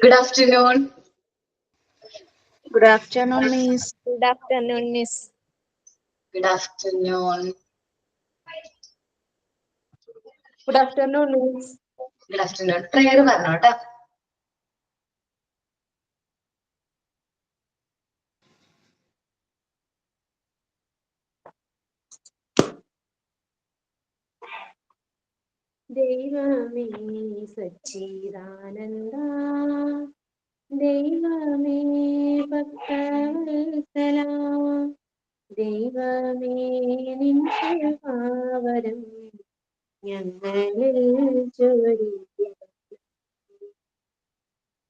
Good afternoon. Good afternoon, Miss. Good afternoon, Miss. Good afternoon. Good afternoon, Miss. Good afternoon. Prayer പറഞ്ഞോട്ടെ. ദൈവമേ സച്ചിദാനന്ദ, ദൈവമേ ഭക്തവത്സല, ദൈവമേ നിൻ കൃപാവരം ഞങ്ങളിൽ ചൊരിക.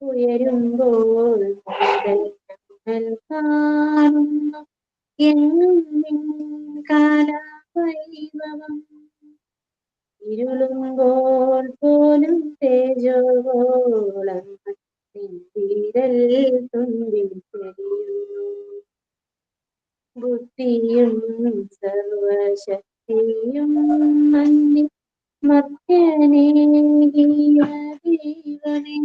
ഉയരുമ്പോൾ മുതൽ ഞങ്ങൾ കാണുന്നു എന്നും നിൻ കാലവൈഭവം. ഇരുളുമ്പോൾ പോലും തേജോളം നിൻവിരൽ തുമ്പിൽ തെളിയുന്നു. ബുദ്ധിയും സർവശക്തിയും മന്നി മർത്യനേകിയ ദൈവമേ,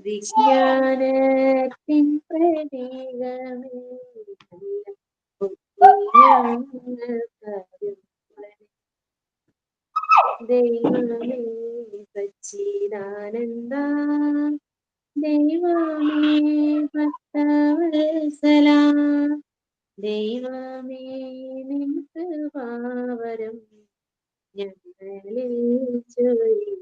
വിജ്ഞാനത്തിൻ പ്രതീകമേ, ദൈവമേ സച്ചിദാനന്ദ, ദൈവമേ ഭക്തവത്സല, ദൈവമേ നിൻ കൃപാവരം ഞങ്ങളിൽ ചൊരിക.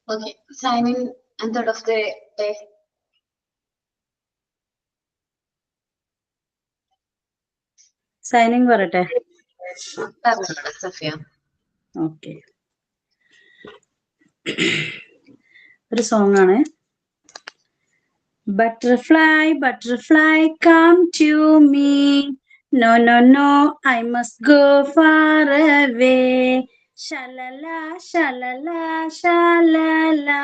Okay. Signing and thought of the day. Signing പറയട്ടെ. പറഞ്ഞോട്ടെ സഫിയ. ഓക്കെ, ഒരു സോങ് ആണ്. Butterfly, butterfly, come to me. No, no, no, I must go far away. Shalala, shalala, shalala,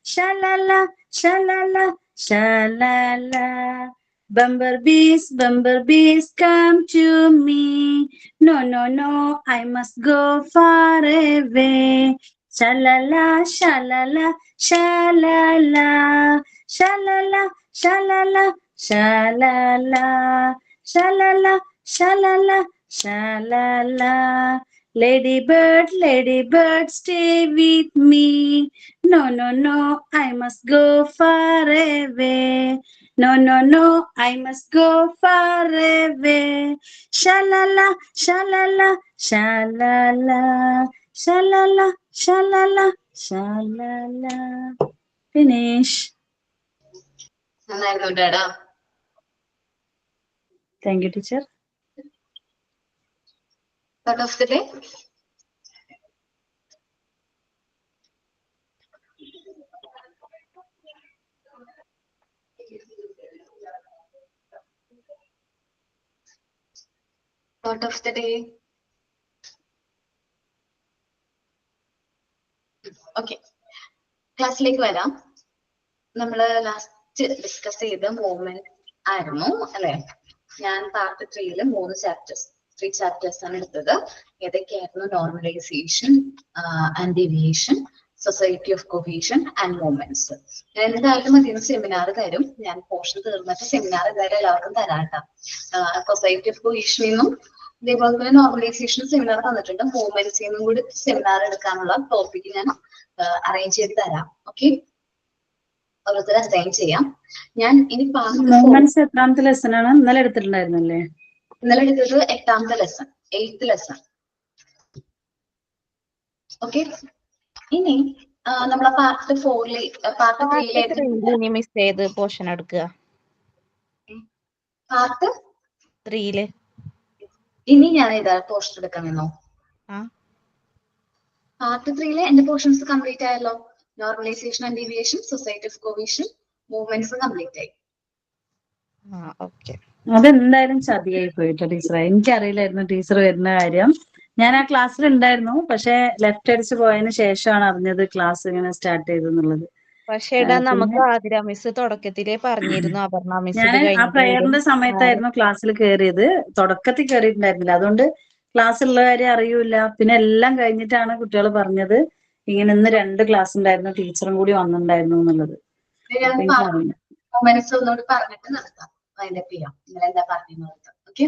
shalala, shalala, shalala. Bumblebees, bumblebees, come to me. No, no, no, I must go far away. Shalala, shalala, shalala, shalala, shalala, shalala, shalala, shalala, shalala. Ladybird, ladybird, stay with me. No, no, no, I must go far away. No, no, no, I must go far away. Shalala, shalala, shalala, shalala, shalala, shalala. Finish. നന്നായിരുന്നു ഡാഡാ. Thank you, teacher. Thought of the day. Thought of the day. Okay. ക്ലാസ്സിലേക്ക് വരാം. നമ്മള് last discuss ചെയ്ത movement ആയിരുന്നു അല്ലെ? ഞാൻ part 3 3 chapters ആണ് എടുത്തത്. ഏതൊക്കെയായിരുന്നു? Normalization and deviation, society of cohesion and movements. ഞാൻ എന്തായാലും അതിന് സെമിനാർ തരും. ഞാൻ പോർഷൻ തീർന്നിട്ട് സെമിനാർ എന്തായാലും എല്ലാവർക്കും തരാട്ടോ. സൊസൈറ്റി ഓഫ് കൊഹീഷനിൽ നിന്നും ഇതേപോലെ തന്നെ നോർമലൈസേഷൻ സെമിനാർ തന്നിട്ടുണ്ട്. മൂവ്മെന്റ്സിൽ നിന്നും കൂടി സെമിനാർ എടുക്കാനുള്ള ടോപ്പിക് ഞാൻ അറേഞ്ച് ചെയ്ത് തരാം. ഓക്കെ, ഓരോരുത്തർ അസൈൻ ചെയ്യാം. ഞാൻ ഇനി മൂവ്മെന്റ്സ് എത്രാമത്തെ ലെസൺ ആണ്? ഇന്നലെ എടുത്തിട്ടുണ്ടായിരുന്നല്ലേ? ഇന്നലെ എടുത്തത് 8ാമത്തെ ലെസൺ, 8th ലെസൺ. ഓക്കെ, ഇനി നമ്മളെ പാർട്ട് 3 മിസ് ചെയ്ത് പോർഷൻ എടുക്കുക. പാർട്ട് 3 ഇനി ഞാൻ ഏതാ പോർഷൻ എടുക്കണമെന്നോ? പാർട്ട് 3 എന്റെ പോർഷൻസ് കംപ്ലീറ്റ് ആയല്ലോ. Normalisation and deviation, society of cohesion, movements complete ആയി. അതെന്തായാലും ചതിയായി പോയിട്ടോ ടീച്ചറെ. എനിക്കറിയില്ലായിരുന്നു ടീച്ചർ വരുന്ന കാര്യം. ഞാൻ ആ ക്ലാസ്സിൽ ഉണ്ടായിരുന്നു, പക്ഷെ ലെഫ്റ്റ് അടിച്ച് പോയതിന് ശേഷമാണ് അറിഞ്ഞത് ക്ലാസ് ഇങ്ങനെ സ്റ്റാർട്ട് ചെയ്തെന്നുള്ളത്. പക്ഷെ ഇടാ പിന്നെ നമുക്ക് ആതിര മിസ് തുടക്കത്തിലേ പറഞ്ഞിരുന്നു അപർണ മിസ് ഞാൻ ഇത് ആ കഴിഞ്ഞിട്ട് വരും. പ്രയറിന്റെ സമയത്തായിരുന്നു ക്ലാസ്സിൽ കയറിയത്. തുടക്കത്തിൽ കയറിയിട്ടുണ്ടായിരുന്നില്ല. അതുകൊണ്ട് ക്ലാസ് ഉള്ള കാര്യം അറിയൂല. പിന്നെ എല്ലാം കഴിഞ്ഞിട്ടാണ് കുട്ടികൾ പറഞ്ഞത് ഇങ്ങനെ ഇന്ന് 2 ക്ലാസ് ഉണ്ടായിരുന്നു, ടീച്ചറും കൂടി വന്നിട്ടുണ്ടായിരുന്നു എന്നുള്ളത്. ഞാൻ അപ്പൊ എനിക്കറിയില്ല. മൊമെന്റ്സ് ഒന്നുകൂടി പറഞ്ഞിട്ട് നിർത്താം. അതിന്റെ ചെയ്യാം നിങ്ങൾ എന്താ പറഞ്ഞത്. ഓക്കെ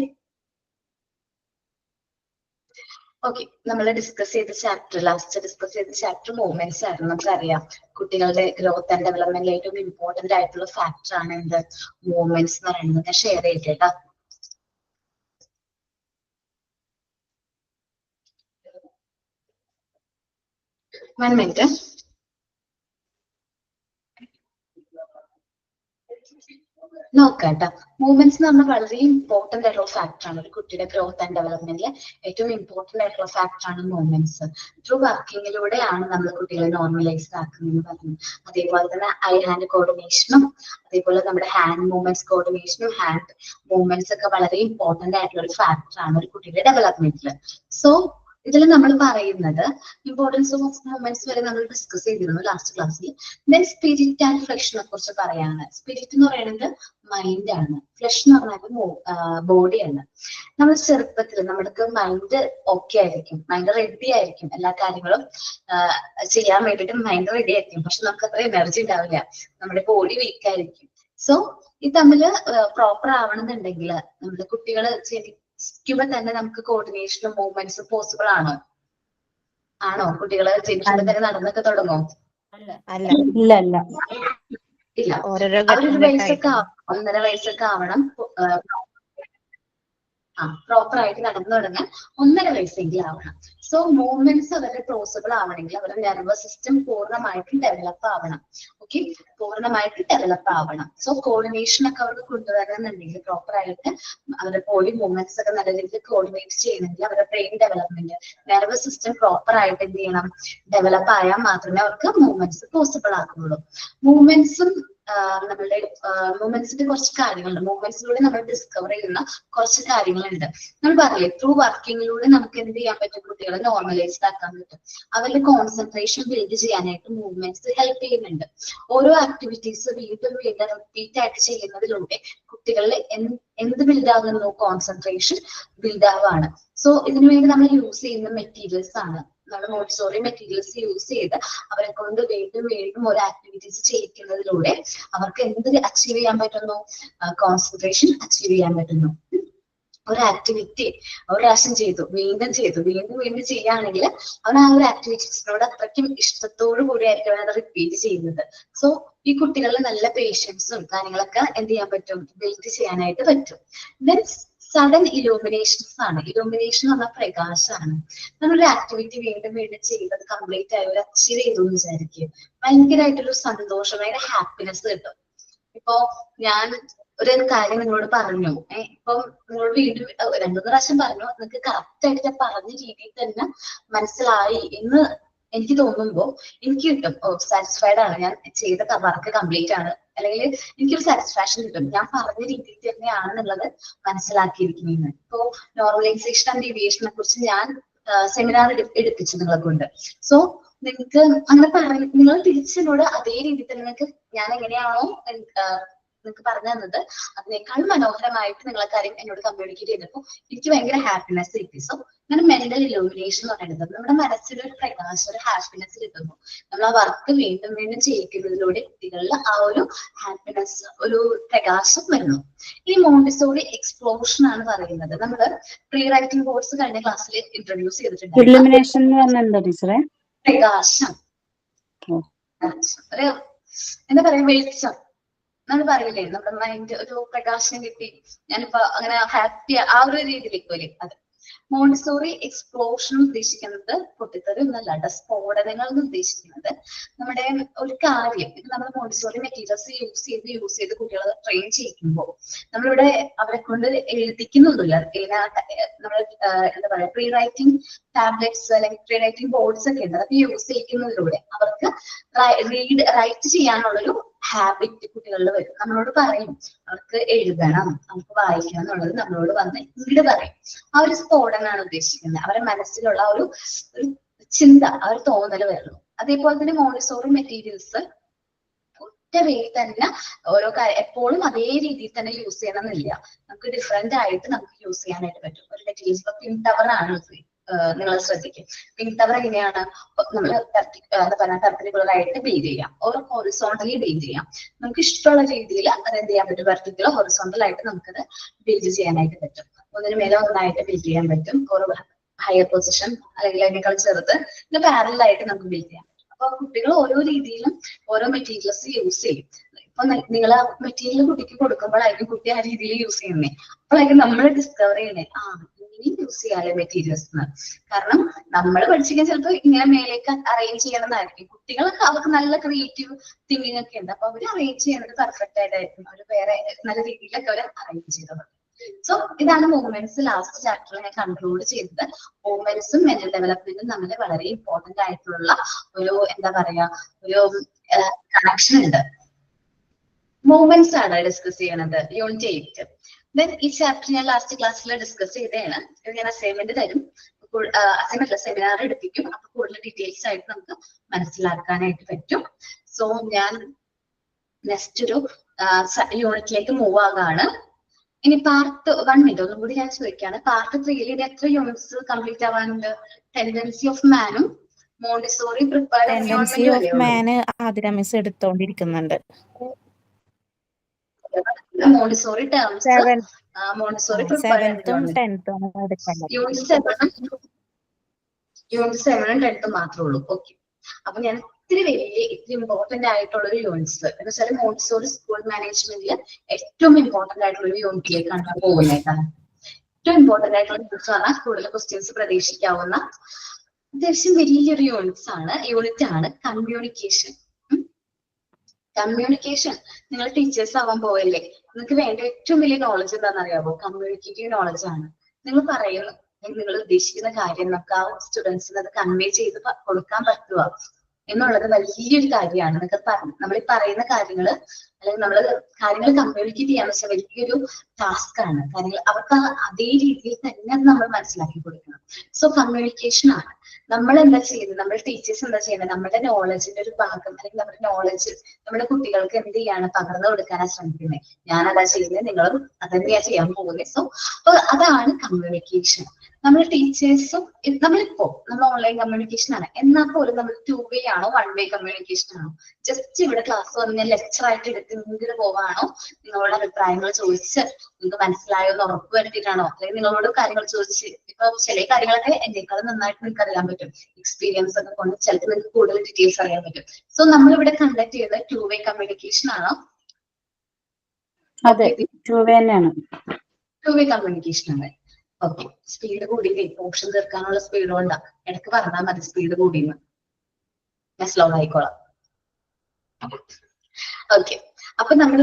ഓക്കെ നമ്മൾ ഡിസ്കസ് ചെയ്ത ചാപ്റ്റർ, ലാസ്റ്റ് ഡിസ്കസ് ചെയ്ത ചാപ്റ്റർ മൂവ്മെന്റ്സ് ആയിരുന്നു. നമുക്കറിയാം കുട്ടികളുടെ ഗ്രോത്ത് ആൻഡ് ഡെവലപ്മെന്റിൽ ഏറ്റവും ഇമ്പോർട്ടന്റ് ആയിട്ടുള്ള ഫാക്ടർ ആണ് എന്ത് മൂവ്മെന്റ്സ് എന്ന് പറയുന്നത്. ഞാൻ ഷെയർ ചെയ്തേട്ടാ. One minute. നോക്കാട്ടോ, മൂവ്മെന്റ്സ് എന്ന് പറഞ്ഞാൽ വളരെ ഇമ്പോർട്ടന്റ് ആയിട്ടുള്ള ഫാക്ടർ ആണ്. ഒരു കുട്ടിയുടെ ഗ്രോത്ത് ആൻഡ് ഡെവലപ്മെന്റിൽ ഏറ്റവും ഇമ്പോർട്ടന്റ് ആയിട്ടുള്ള ഫാക്ടർ ആണ് മൂവ്മെന്റ്സ്. ത്രൂ വർക്കിങ്ങിലൂടെയാണ് നമ്മൾ കുട്ടികളെ നോർമലൈസ് ആക്കുന്നതെന്ന് പറഞ്ഞു. അതേപോലെ തന്നെ ഐ ഹാൻഡ് കോർഡിനേഷനും അതേപോലെ നമ്മുടെ ഹാൻഡ് മൂവ്മെന്റ്സ് കോർഡിനേഷനും ഹാൻഡ് മൂവ്മെന്റ്സ് ഒക്കെ വളരെ ഇമ്പോർട്ടന്റ് ആയിട്ടുള്ള ഒരു ഫാക്ടർ ആണ് ഒരു കുട്ടിയുടെ ഡെവലപ്മെന്റിൽ. സോ ഇതിൽ നമ്മൾ പറയുന്നത് ഇമ്പോർട്ടൻസ് ഓഫ് മൂവ്മെന്റ്സ് വരെ നമ്മൾ ഡിസ്കസ് ചെയ്തിരുന്നു ലാസ്റ്റ് ക്ലാസ്സിൽ. ദെൻ സ്പിരിറ്റ് ആൻഡ് ഫ്ലഷിനെ കുറിച്ച് പറയാണ്. സ്പിരിറ്റ് എന്ന് പറയുന്നത് മൈൻഡ് ആണ്, ഫ്ലഷ് എന്ന് പറഞ്ഞാൽ ബോഡിയാണ്. നമ്മൾ ചെറുപ്പത്തിൽ നമ്മുടെ മൈൻഡ് ഓക്കെ ആയിരിക്കും, മൈൻഡ് റെഡി ആയിരിക്കും, എല്ലാ കാര്യങ്ങളും ചെയ്യാൻ വേണ്ടിയിട്ട് മൈൻഡ് റെഡി ആയിരിക്കും. പക്ഷെ നമുക്ക് അത്ര എനർജി ഉണ്ടാവില്ല, നമ്മുടെ ബോഡി വീക്ക് ആയിരിക്കും. സോ ഇത് തമ്മിൽ പ്രോപ്പർ ആവണമെന്നുണ്ടെങ്കിൽ നമ്മുടെ കുട്ടികൾ ജനിക്കുമ്പോൾ തന്നെ നമുക്ക് കോർഡിനേഷനും മൂവ്മെന്റ്സും പോസിബിൾ ആണോ? കുട്ടികള് ജനിക്കുമ്പോൾ തന്നെ നടന്നൊക്കെ തുടങ്ങും? അല്ല, ഇല്ല ഇല്ല ഇല്ല. ഓരോരോ അവരൊരു വയസ്സൊക്കെ 1.5 വയസ്സൊക്കെ ആവണം പ്രോപ്പർ ആയിട്ട് നടന്നു തുടങ്ങാൻ 1.5 വയസ്സെങ്കിലും ആവണം. സോ മൂവ്മെന്റ്സ് അവരുടെ പോസിബിൾ ആവണമെങ്കിൽ അവരുടെ നെർവസ് സിസ്റ്റം പൂർണ്ണമായിട്ടും ഡെവലപ്പ് ആവണം. ഓക്കെ, പൂർണ്ണമായിട്ട് ഡെവലപ്പ് ആവണം. സോ കോർഡിനേഷൻ ഒക്കെ അവർക്ക് കൊണ്ടുവരണമെന്നുണ്ടെങ്കിൽ പ്രോപ്പർ ആയിട്ട് അവരുടെ ബോഡി മൂവ്മെന്റ്സ് ഒക്കെ നല്ല രീതിയിൽ കോർഡിനേറ്റ് ചെയ്യണമെങ്കിൽ അവരുടെ brain development, nervous system proper ആയിട്ട് എന്ത് ചെയ്യണം, ഡെവലപ്പ് ആയാൽ മാത്രമേ അവർക്ക് മൂവ്മെന്റ്സ് പോസിബിൾ ആക്കുള്ളൂ. മൂവ്മെന്റ്സും നമ്മളുടെ മൂവ്മെന്റ്സിന്റെ കുറച്ച് കാര്യങ്ങളുണ്ട്. മൂവ്മെന്റ്സിലൂടെ നമ്മൾ ഡിസ്കവർ ചെയ്യുന്ന കുറച്ച് കാര്യങ്ങളുണ്ട്. നമ്മൾ പറയില്ലേ, ത്രൂ വർക്കിങ്ങിലൂടെ നമുക്ക് എന്ത് ചെയ്യാൻ പറ്റും, കുട്ടികളെ നോർമലൈസ്ഡ് ആക്കാൻ പറ്റും. അവരുടെ കോൺസെൻട്രേഷൻ ബിൽഡ് ചെയ്യാനായിട്ട് മൂവ്മെന്റ്സ് ഹെൽപ്പ് ചെയ്യുന്നുണ്ട്. ഓരോ ആക്ടിവിറ്റീസ് വീണ്ടും വീണ്ടും റിപ്പീറ്റ് ആയിട്ട് ചെയ്യുന്നതിലൂടെ കുട്ടികളിൽ എന്ത് ബിൽഡ് ആകുന്നു, കോൺസെൻട്രേഷൻ ബിൽഡ് ആവാണ്. സോ ഇതിനു വേണ്ടി നമ്മൾ യൂസ് ചെയ്യുന്ന മെറ്റീരിയൽസ് ആണ് നമ്മുടെ മോണ്ടിസോറി മെറ്റീരിയൽസ് യൂസ് ചെയ്ത് അവരെ കൊണ്ട് വീണ്ടും വീണ്ടും ഒരു ആക്ടിവിറ്റീസ് ചെയ്യിക്കുന്നതിലൂടെ അവർക്ക് എന്ത് അച്ചീവ് ചെയ്യാൻ പറ്റുന്നു, കോൺസെൻട്രേഷൻ അച്ചീവ് ചെയ്യാൻ പറ്റുന്നു. ഒരു ആക്ടിവിറ്റി ഒരു പ്രാവശ്യം ചെയ്തു, വീണ്ടും ചെയ്തു, വീണ്ടും വീണ്ടും ചെയ്യുകയാണെങ്കിൽ അവൻ ആ ഒരു ആക്ടിവിറ്റീസിനോട് അത്രയ്ക്കും ഇഷ്ടത്തോടു കൂടിയായിരിക്കും അവൻ അത് റിപ്പീറ്റ് ചെയ്യുന്നത്. സോ ഈ കുട്ടികളിൽ നല്ല പേഷ്യൻസും കാര്യങ്ങളൊക്കെ എന്ത് ചെയ്യാൻ പറ്റും, ബിൽഡ് ചെയ്യാനായിട്ട് പറ്റും. ദെൻ സഡൻ ഇലൂമിനേഷൻസ് ആണ്. ഇലൂമിനേഷൻ എന്ന് പറഞ്ഞാൽ പ്രകാശമാണ്. നമ്മളൊരു ആക്ടിവിറ്റി വീണ്ടും വീണ്ടും ചെയ്തത് കംപ്ലീറ്റ് ആയി ഒരു അച്ചീവ് ചെയ്തു എന്ന് വിചാരിക്കും, ഭയങ്കരമായിട്ടൊരു സന്തോഷം, ഭയങ്കര ഹാപ്പിനെസ് കിട്ടും. ഇപ്പൊ ഞാൻ ഒരു കാര്യം നിങ്ങളോട് പറഞ്ഞു, ഇപ്പം നിങ്ങളോട് വീണ്ടും 2-3 പ്രാവശ്യം പറഞ്ഞു, നിങ്ങൾക്ക് കറക്റ്റ് ആയിട്ട് ഞാൻ പറഞ്ഞ രീതിയിൽ തന്നെ മനസ്സിലായി എന്ന് എനിക്ക് തോന്നുമ്പോ എനിക്ക് കിട്ടും, സാറ്റിസ്ഫൈഡ് ആണ്, ഞാൻ ചെയ്ത വർക്ക് കംപ്ലീറ്റ് ആണ്, അല്ലെങ്കിൽ എനിക്കൊരു സാറ്റിസ്ഫാക്ഷൻ കിട്ടും, ഞാൻ പറഞ്ഞ രീതിയിൽ തന്നെയാണെന്നുള്ളത് മനസ്സിലാക്കിയിരിക്കുന്നത്. ഇപ്പോ നോർമലൈസേഷൻ ആൻഡ് ഡീവിയേഷനെ കുറിച്ച് ഞാൻ സെമിനാർ എടുപ്പിച്ചു നിങ്ങളെ കൊണ്ട്. സോ നിങ്ങൾക്ക് അങ്ങനെ നിങ്ങൾ തിരിച്ചെന്നോട് അതേ രീതിയിൽ തന്നെ നിങ്ങൾക്ക് ഞാൻ എങ്ങനെയാണോ നിങ്ങൾക്ക് പറഞ്ഞു തന്നത് അതിനേക്കാൾ മനോഹരമായിട്ട് നിങ്ങളെ കാര്യം എന്നോട് കമ്മ്യൂണിക്കേറ്റ് ചെയ്തപ്പോൾ എനിക്ക് ഭയങ്കര ഹാപ്പിനെസ് കിട്ടി. സോ അങ്ങനെ മെന്റൽ ഇലൂമിനേഷൻ എന്ന് പറയുന്നത് നമ്മുടെ മനസ്സിലൊരു പ്രകാശം, ഒരു ഹാപ്പിനെസ് കിട്ടുന്നു. നമ്മൾ ആ വർക്ക് വീണ്ടും വീണ്ടും ചെയ്യിക്കുന്നതിലൂടെ കുട്ടികളിൽ ആ ഒരു ഹാപ്പിനെസ്, ഒരു പ്രകാശം വരുന്നു. ഈ മോണ്ടിസോറി എക്സ്പ്ലോഷൻ ആണ് പറയുന്നത്. നമ്മൾ പ്രീ റൈറ്റിംഗ് കോഴ്സ് കഴിഞ്ഞ ക്ലാസ്സിൽ ഇൻട്രൊഡ്യൂസ് ചെയ്തിട്ടുണ്ട്. ഇലുമിനേഷൻ എന്ന് പറഞ്ഞാൽ എന്താ ടീച്ചറെ? പ്രകാശം, ഒരു എന്താ പറയാ, വെളിച്ചം നമ്മൾ പറയില്ലേ, നമ്മുടെ മൈൻഡ് ഒരു പ്രകാശം കിട്ടി, ഞാനിപ്പോ അങ്ങനെ ഹാപ്പി, ആ ഒരു രീതിയിലേക്ക് വരും. അത് മോണ്ടിസോറി എക്സ്പ്ലോഷൻ ഉദ്ദേശിക്കുന്നത് പൊട്ടിത്തെറി ഒന്നല്ല, സ്ഫോടനങ്ങൾ എന്ന് ഉദ്ദേശിക്കുന്നത് നമ്മുടെ ഒരു കാര്യം. ഇത് നമ്മൾ മോണ്ടിസോറി മെറ്റീരിയൽസ് യൂസ് ചെയ്ത് കുട്ടികളെ ട്രെയിൻ ചെയ്യിക്കുമ്പോൾ നമ്മളിവിടെ അവരെ കൊണ്ട് എഴുതിക്കുന്നൊന്നുമില്ല. നമ്മൾ എന്താ പറയാ, പ്രീ റൈറ്റിംഗ് ടാബ്ലറ്റ്സ് അല്ലെങ്കിൽ പ്രീ റൈറ്റിംഗ് ബോർഡ്സ് ഒക്കെ ഉണ്ട്. അതൊക്കെ യൂസ് ചെയ്യിക്കുന്നതിലൂടെ അവർക്ക് റൈറ്റ് ചെയ്യാനുള്ളൊരു ഹാബിറ്റ് കുട്ടികളിൽ വരും. നമ്മളോട് പറയും അവർക്ക് എഴുതണം, അവർക്ക് വായിക്കണം എന്നുള്ളത് നമ്മളോട് വന്ന് ഇങ്ങോട്ട് പറയും. ആ ഒരു സ്ഫോടനാണ് ഉദ്ദേശിക്കുന്നത്. അവരുടെ മനസ്സിലുള്ള ഒരു ചിന്ത, ആ ഒരു തോന്നൽ വരുന്നു. അതേപോലെ തന്നെ മോണ്ടിസോറി മെറ്റീരിയൽസ് ഒറ്റ വേ തന്നെ ഓരോ എപ്പോഴും അതേ രീതിയിൽ തന്നെ യൂസ് ചെയ്യണമെന്നില്ല. നമുക്ക് ഡിഫറെന്റ് ആയിട്ട് നമുക്ക് യൂസ് ചെയ്യാനായിട്ട് പറ്റും. ഒരു മെറ്റീരിയൽസ് ഇപ്പൊ പിങ്ക് ടവർ ആണ് നിങ്ങൾ ശ്രദ്ധിക്കും. പിങ്ക് ടവർ എങ്ങനെയാണ് നമ്മൾ എന്താ പറയുക പെർപെൻഡിക്കുലർ ആയിട്ട് ബിൽഡ് ചെയ്യാം, ഓരോ ഹൊറിസോണ്ടലി ബിൽഡ് ചെയ്യാം. നമുക്ക് ഇഷ്ടമുള്ള രീതിയിൽ അത് എന്ത് ചെയ്യാൻ പറ്റും, വെർട്ടിക്കുലർ ഹൊറിസോണ്ടൽ ആയിട്ട് നമുക്കത് ബിൽഡ് ചെയ്യാനായിട്ട് പറ്റും. ഒന്നിന് മേലെ ഒന്നായിട്ട് ബിൽഡ് ചെയ്യാൻ പറ്റും. ഓരോ ഹയർ പൊസിഷൻ അല്ലെങ്കിൽ അതിനേക്കാൾ ചെറുത് പിന്നെ പാരലൽ ആയിട്ട് നമുക്ക് ബിൽഡ് ചെയ്യാം. അപ്പൊ കുട്ടികൾ ഓരോ രീതിയിലും ഓരോ മെറ്റീരിയൽസ് യൂസ് ചെയ്യും. ഇപ്പൊ നിങ്ങൾ ആ മെറ്റീരിയൽ കുട്ടിക്ക് കൊടുക്കുമ്പോഴായിരിക്കും കുട്ടി ആ രീതിയിൽ യൂസ് ചെയ്യുന്നത്. അപ്പോഴായിരിക്കും നമ്മൾ ഡിസ്കവർ ചെയ്യണേ ഇങ്ങനെയും യൂസ് ചെയ്യാതെ മെറ്റീരിയൽസ്. കാരണം നമ്മൾ പഠിച്ചിരിക്കാൻ ചിലപ്പോൾ ഇങ്ങനെ മേലേക്ക് അറേഞ്ച് ചെയ്യണമെന്നായിരിക്കും. കുട്ടികൾക്ക് അവർക്ക് നല്ല ക്രിയേറ്റീവ് തിങ്കിങ് ഒക്കെ ഉണ്ട്. അപ്പൊ അവർ അറേഞ്ച് ചെയ്യുന്നത് പെർഫെക്റ്റ് ആയിട്ടായിരിക്കും. അവർ വേറെ നല്ല രീതിയിലൊക്കെ അവർ അറേഞ്ച് ചെയ്തത്. സോ ഇതാണ് മൂവ്മെന്റ്സ് ലാസ്റ്റ് ചാപ്റ്ററിൽ ഞാൻ കൺക്ലൂഡ് ചെയ്തത്. മൂവ്മെന്റ്സും മെന്റൽ ഡെവലപ്മെന്റും തമ്മിൽ വളരെ ഇമ്പോർട്ടന്റ് ആയിട്ടുള്ള ഒരു എന്താ പറയാ ഒരു കണക്ഷൻ ഉണ്ട്. മൂവ്മെന്റ്സ് ആണ് ഡിസ്കസ് ചെയ്യണത് യൂണിറ്റ് 8. ദെൻ ഈ ചാപ്റ്റർ ഞാൻ ലാസ്റ്റ് ക്ലാസ്സിൽ ഡിസ്കസ് ചെയ്തതാണ്. ഞാൻ അസൈൻമെന്റ് തരും, അസൈൻമെന്റ് സെമിനാർ എടുപ്പിക്കും. അപ്പൊ കൂടുതൽ ഡീറ്റെയിൽസ് ആയിട്ട് നമുക്ക് മനസ്സിലാക്കാനായിട്ട് പറ്റും. സോ ഞാൻ നെക്സ്റ്റ് ഒരു യൂണിറ്റിലേക്ക് മൂവ് ആകാണ്. ഇനി പാർട്ട് 1 മിനിറ്റ് ഒന്നും കൂടി ഞാൻ ചോദിക്കുകയാണ്. പാർട്ട് 3ൽ ഇത് എത്ര യൂണിറ്റ്സ് കംപ്ലീറ്റ് ആവാനുണ്ട്? ടെൻഡൻസി ഓഫ് മാനും Montessori prepared tendency of man Athira miss എടുത്തോണ്ടിരിക്കുന്നുണ്ട്. Montessori terms Montessori prepared 7th 10th എടുക്കേണ്ടത്. യൂണിറ്റ് 7 10 മാത്രമേ ഉള്ളൂ. ഓക്കെ. അപ്പൊ ഞാൻ ഇത്തിരി ഇമ്പോർട്ടന്റ് ആയിട്ടുള്ള ഒരു യൂണിറ്റ്സ് എന്ന് വെച്ചാൽ മോണ്ടിസോറി സ്കൂൾ മാനേജ്മെന്റിൽ ഏറ്റവും ഇമ്പോർട്ടന്റ് ആയിട്ടുള്ള ഒരു യൂണിറ്റിലേക്കാണ് പോകുന്നേക്കാണ്. ഏറ്റവും ഇമ്പോർട്ടന്റ് ആയിട്ടുള്ള യൂണിറ്റ്സ് പറഞ്ഞാൽ കൂടുതൽ ക്വസ്റ്റ്യൻസ് പ്രതീക്ഷിക്കാവുന്ന അത്യാവശ്യം വലിയൊരു യൂണിറ്റ് ആണ് കമ്മ്യൂണിക്കേഷൻ. കമ്മ്യൂണിക്കേഷൻ നിങ്ങൾ ടീച്ചേഴ്സ് ആവാൻ പോവല്ലേ, നിങ്ങൾക്ക് വേണ്ട ഏറ്റവും വലിയ നോളജ് എന്താണെന്ന് അറിയാമോ? കമ്മ്യൂണിക്കേറ്റീവ് നോളജ് ആണ്. നിങ്ങൾ പറയുന്നു നിങ്ങൾ ഉദ്ദേശിക്കുന്ന കാര്യം നമുക്ക് ആ സ്റ്റുഡൻസിന് അത് കൺവേ ചെയ്ത് കൊടുക്കാൻ പറ്റുക എന്നുള്ളത് വലിയൊരു കാര്യമാണ്. നമ്മൾ ഈ പറയുന്ന കാര്യങ്ങള് അല്ലെങ്കിൽ നമ്മൾ കാര്യങ്ങൾ കമ്മ്യൂണിക്കേറ്റ് ചെയ്യാന്ന് വെച്ചാൽ വലിയൊരു ടാസ്ക് ആണ്. കാര്യങ്ങൾ അവർക്ക് അതേ രീതിയിൽ തന്നെ അത് നമ്മൾ മനസ്സിലാക്കി കൊടുക്കണം. സോ കമ്മ്യൂണിക്കേഷൻ ആണ് നമ്മൾ എന്താ ചെയ്യുന്നത്, നമ്മൾ ടീച്ചേഴ്സ് എന്താ ചെയ്യുന്നത്, നമ്മുടെ നോളജിന്റെ ഒരു ഭാഗം അല്ലെങ്കിൽ നമ്മുടെ നോളജ് നമ്മുടെ കുട്ടികൾക്ക് എന്ത് ചെയ്യാണ് പകർന്നു കൊടുക്കാനാണ് ശ്രമിക്കുന്നത്. ഞാൻ അതാ ചെയ്യുന്നത്, നിങ്ങളും അതെന്താ ചെയ്യാൻ പോകുന്നത്. സോ അതാണ് കമ്മ്യൂണിക്കേഷൻ. നമ്മൾ ടീച്ചേഴ്സും നമ്മൾ ഓൺലൈൻ കമ്മ്യൂണിക്കേഷൻ ആണ്, എന്നാൽ പോലും നമ്മൾ 2 വേ ആണോ 1 വേ കമ്മ്യൂണിക്കേഷൻ ആണോ? ജസ്റ്റ് ഇവിടെ ക്ലാസ് വന്ന് ഞാൻ ലെക്ചർ ആയിട്ട് എടുത്ത് ഇങ്ങനെ പോവാണോ? നിങ്ങളുടെ അഭിപ്രായങ്ങൾ ചോദിച്ച് നിങ്ങൾക്ക് മനസ്സിലായോ എന്ന് ഉറപ്പ് വരുത്തിയിട്ടാണോ? അല്ലെങ്കിൽ നിങ്ങളോട് കാര്യങ്ങൾ ചോദിച്ച് ഇപ്പൊ ചില കാര്യങ്ങളൊക്കെ എന്നെക്കാളും നന്നായിട്ട് നിങ്ങൾക്ക് അറിയാൻ പറ്റും. എക്സ്പീരിയൻസ് ഒക്കെ കൊണ്ട് ചിലപ്പോൾ നിങ്ങൾക്ക് കൂടുതൽ ഡീറ്റെയിൽസ് അറിയാൻ പറ്റും. സോ നമ്മളിവിടെ കണ്ടക്ട് ചെയ്യുന്നത് 2 വേ കമ്മ്യൂണിക്കേഷൻ ആണോ? അതെ, 2 വേ തന്നെയാണ്. 2 വേ കമ്മ്യൂണിക്കേഷൻ ആണ്. ഓക്കെ. സ്പീഡ് കൂടി പോർഷൻ തീർക്കാനുള്ള സ്പീഡ് കൊണ്ടാ. ഇടയ്ക്ക് പറഞ്ഞാൽ മതി സ്പീഡ് കൂടിയെന്ന്, ഞാൻ സ്ലോ ആയിക്കോളാം. ഓക്കെ. അപ്പൊ നമ്മൾ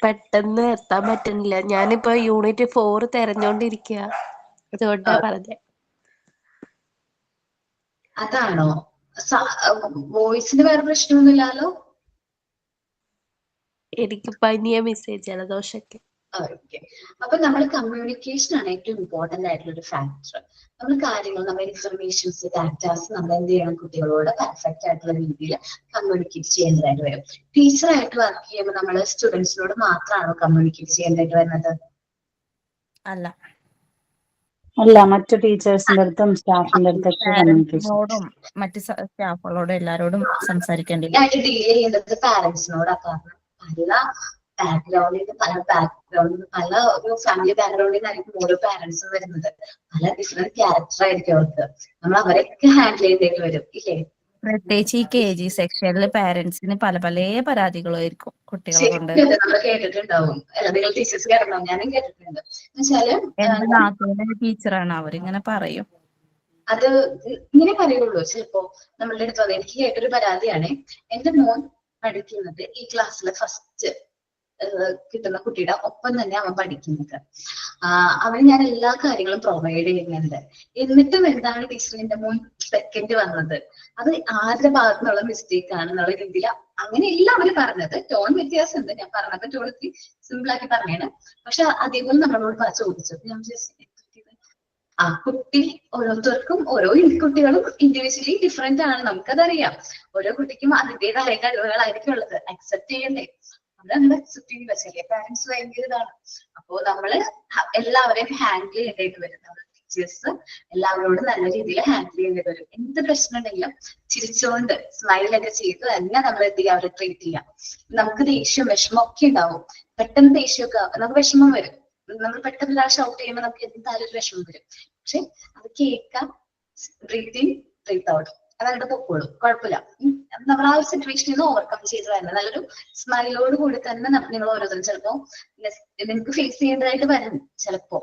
പെട്ടെന്ന് എത്താൻ പറ്റുന്നില്ല. ഞാനിപ്പോ യൂണിറ്റ് 4 തെരഞ്ഞോണ്ടിരിക്കുക, അതുകൊണ്ടാ പറഞ്ഞത്. അതാണോ? വോയിസിന് വേറെ പ്രശ്നമൊന്നുമില്ലല്ലോ? എനിക്ക് പനിയ മെസ്സേജ് ജലദോഷൊക്കെ. ഓക്കെ. അപ്പൊ നമ്മൾ കമ്മ്യൂണിക്കേഷൻ ആണ് ഏറ്റവും ഇമ്പോർട്ടന്റ് ആയിട്ടുള്ള ഒരു ഫാക്ടർ. നമ്മൾ കാര്യങ്ങൾ നമ്മുടെ ഇൻഫർമേഷൻസ് ഡാറ്റാസ് നമ്മൾ എന്ത് ചെയ്യണം, കുട്ടികളോട് പെർഫെക്റ്റ് ആയിട്ടുള്ള രീതിയിൽ കമ്മ്യൂണിക്കേറ്റ് ചെയ്യേണ്ടതായിട്ട് വരും. ടീച്ചറായിട്ട് വർക്ക് ചെയ്യുമ്പോൾ നമ്മൾ സ്റ്റുഡൻസിനോട് മാത്രമാണോ കമ്മ്യൂണിക്കേറ്റ് ചെയ്യേണ്ടതായിട്ട് വരുന്നത്? അല്ല, മറ്റു ടീച്ചേഴ്സിന്റെ അടുത്തും സ്റ്റാഫിന്റെ അടുത്തൊക്കെ പാരന്റ്സിനോടും മറ്റു സ്റ്റാഫുകളോടും എല്ലാരോടും സംസാരിക്കേണ്ടി വരും. ആയിട്ട് ഡീൽ ചെയ്യേണ്ടത് പാരന്റ്സിനോടാ. കാരണം പല ഒരു ഫാമിലി ബാക്ക്ഗ്രൗണ്ടിൽ നിന്നായിരിക്കും ഓരോ പാരന്റ്സും വരുന്നത്. പല ഡിഫറെന്റ് ക്യാരക്ടർ ആയിരിക്കും അവർക്ക്. നമ്മൾ അവരൊക്കെ ഹാൻഡിൽ ചെയ്തേണ്ടി വരും ഇല്ലേ? പ്രത്യേകിച്ച് ഈ KG സെക്ഷനിൽ പാരന്റ്സിന് പല പരാതികളായിരിക്കും കുട്ടികളെ കൊണ്ട്. നമ്മൾ കേട്ടിട്ടുണ്ടാവും, നിങ്ങൾ ടീച്ചേഴ്സ് കേട്ടിട്ടുണ്ടാവും, ഞാനും കേട്ടിട്ടുണ്ട്. എന്നുവെച്ചാല് എന്റെ നാട്ടിലെ ടീച്ചറാണ്, അവരിങ്ങനെ പറയും. അത് ഇങ്ങനെ പറയുള്ളൂ. ചിലപ്പോ നമ്മളുടെ അടുത്ത് വന്നത് എനിക്ക് കേട്ടൊരു പരാതിയാണ്. എന്റെ മോൻ പഠിക്കുന്നത് ഈ ക്ലാസ്സിലെ ഫസ്റ്റ് കിട്ടുന്ന കുട്ടിയുടെ ഒപ്പം തന്നെ അവൻ പഠിക്കുന്നത്. അവന് ഞാൻ എല്ലാ കാര്യങ്ങളും പ്രൊവൈഡ് ചെയ്യുന്നുണ്ട്. എന്നിട്ടും എന്താണ് ടീച്ചർ എന്റെ മോൻ സെക്കൻഡ് വന്നത്? അത് ആരുടെ ഭാഗത്തു നിന്നുള്ള മിസ്റ്റേക്ക് ആണ് എന്നുള്ള രീതിയിൽ അങ്ങനെയല്ല അവര് പറഞ്ഞത്. ടോൺ വ്യത്യാസമുണ്ട്, ഞാൻ പറഞ്ഞപ്പോ ടോൺ സിമ്പിൾ ആക്കി പറഞ്ഞാണ്. പക്ഷെ അതേപോലെ നമ്മളോട് ചോദിച്ചു. ഞാൻ ആ കുട്ടി ഓരോരുത്തർക്കും ഓരോ കുട്ടികളും ഇൻഡിവിജ്വലി ഡിഫറെന്റ് ആണ്, നമുക്കതറിയാം. ഓരോ കുട്ടിക്കും അതിന്റേതായ കഴിവുകളായിരിക്കും ഉള്ളത്. അക്സെപ്റ്റ് ചെയ്യണ്ടേ? നമ്മളങ്ങനെ അക്സെപ്റ്റ് ചെയ്യില്ല. ചില പാരന്റ്സ് ഭയങ്കര ഇതാണ്. അപ്പോ നമ്മള് എല്ലാവരെയും ഹാൻഡിൽ ചെയ്യേണ്ടതായിട്ട് വരും. നമ്മുടെ ടീച്ചേഴ്സ് എല്ലാവരോടും നല്ല രീതിയിൽ ഹാൻഡിൽ ചെയ്യേണ്ടി വരും. എന്ത് പ്രശ്നം ഉണ്ടെങ്കിലും ചിരിച്ചുകൊണ്ട് സ്മൈലൊക്കെ ചെയ്ത് തന്നെ നമ്മൾ എന്ത് ചെയ്യുക, അവരെ ട്രീറ്റ് ചെയ്യാം. നമുക്ക് ദേഷ്യം വിഷമം ഒക്കെ ഉണ്ടാവും. പെട്ടെന്ന് ദേഷ്യമൊക്കെ നമുക്ക് വിഷമം വരും. നമ്മൾ പെട്ടെന്ന് ഒരാൾ ഷൗട്ട് ചെയ്യുമ്പോൾ നമുക്ക് എന്തായാലും ഒരു വിഷമം വരും. പക്ഷെ അത് കേൾക്കാം, ബ്രീത്ത് ഇൻ ബ്രീത്ത് ഔട്ട്, അതവിടെ പൊക്കോളും, കുഴപ്പമില്ല. നമ്മൾ ആ ഒരു സിറ്റുവേഷനിൽ നിന്ന് ഓവർകം ചെയ്ത് വരുന്നത് നല്ലൊരു സ്മൈലോട് കൂടി തന്നെ നിങ്ങൾ ഓരോരുത്തരും ചിലപ്പോ നിങ്ങൾക്ക് ഫേസ് ചെയ്യേണ്ടതായിട്ട് വരും ചിലപ്പോ.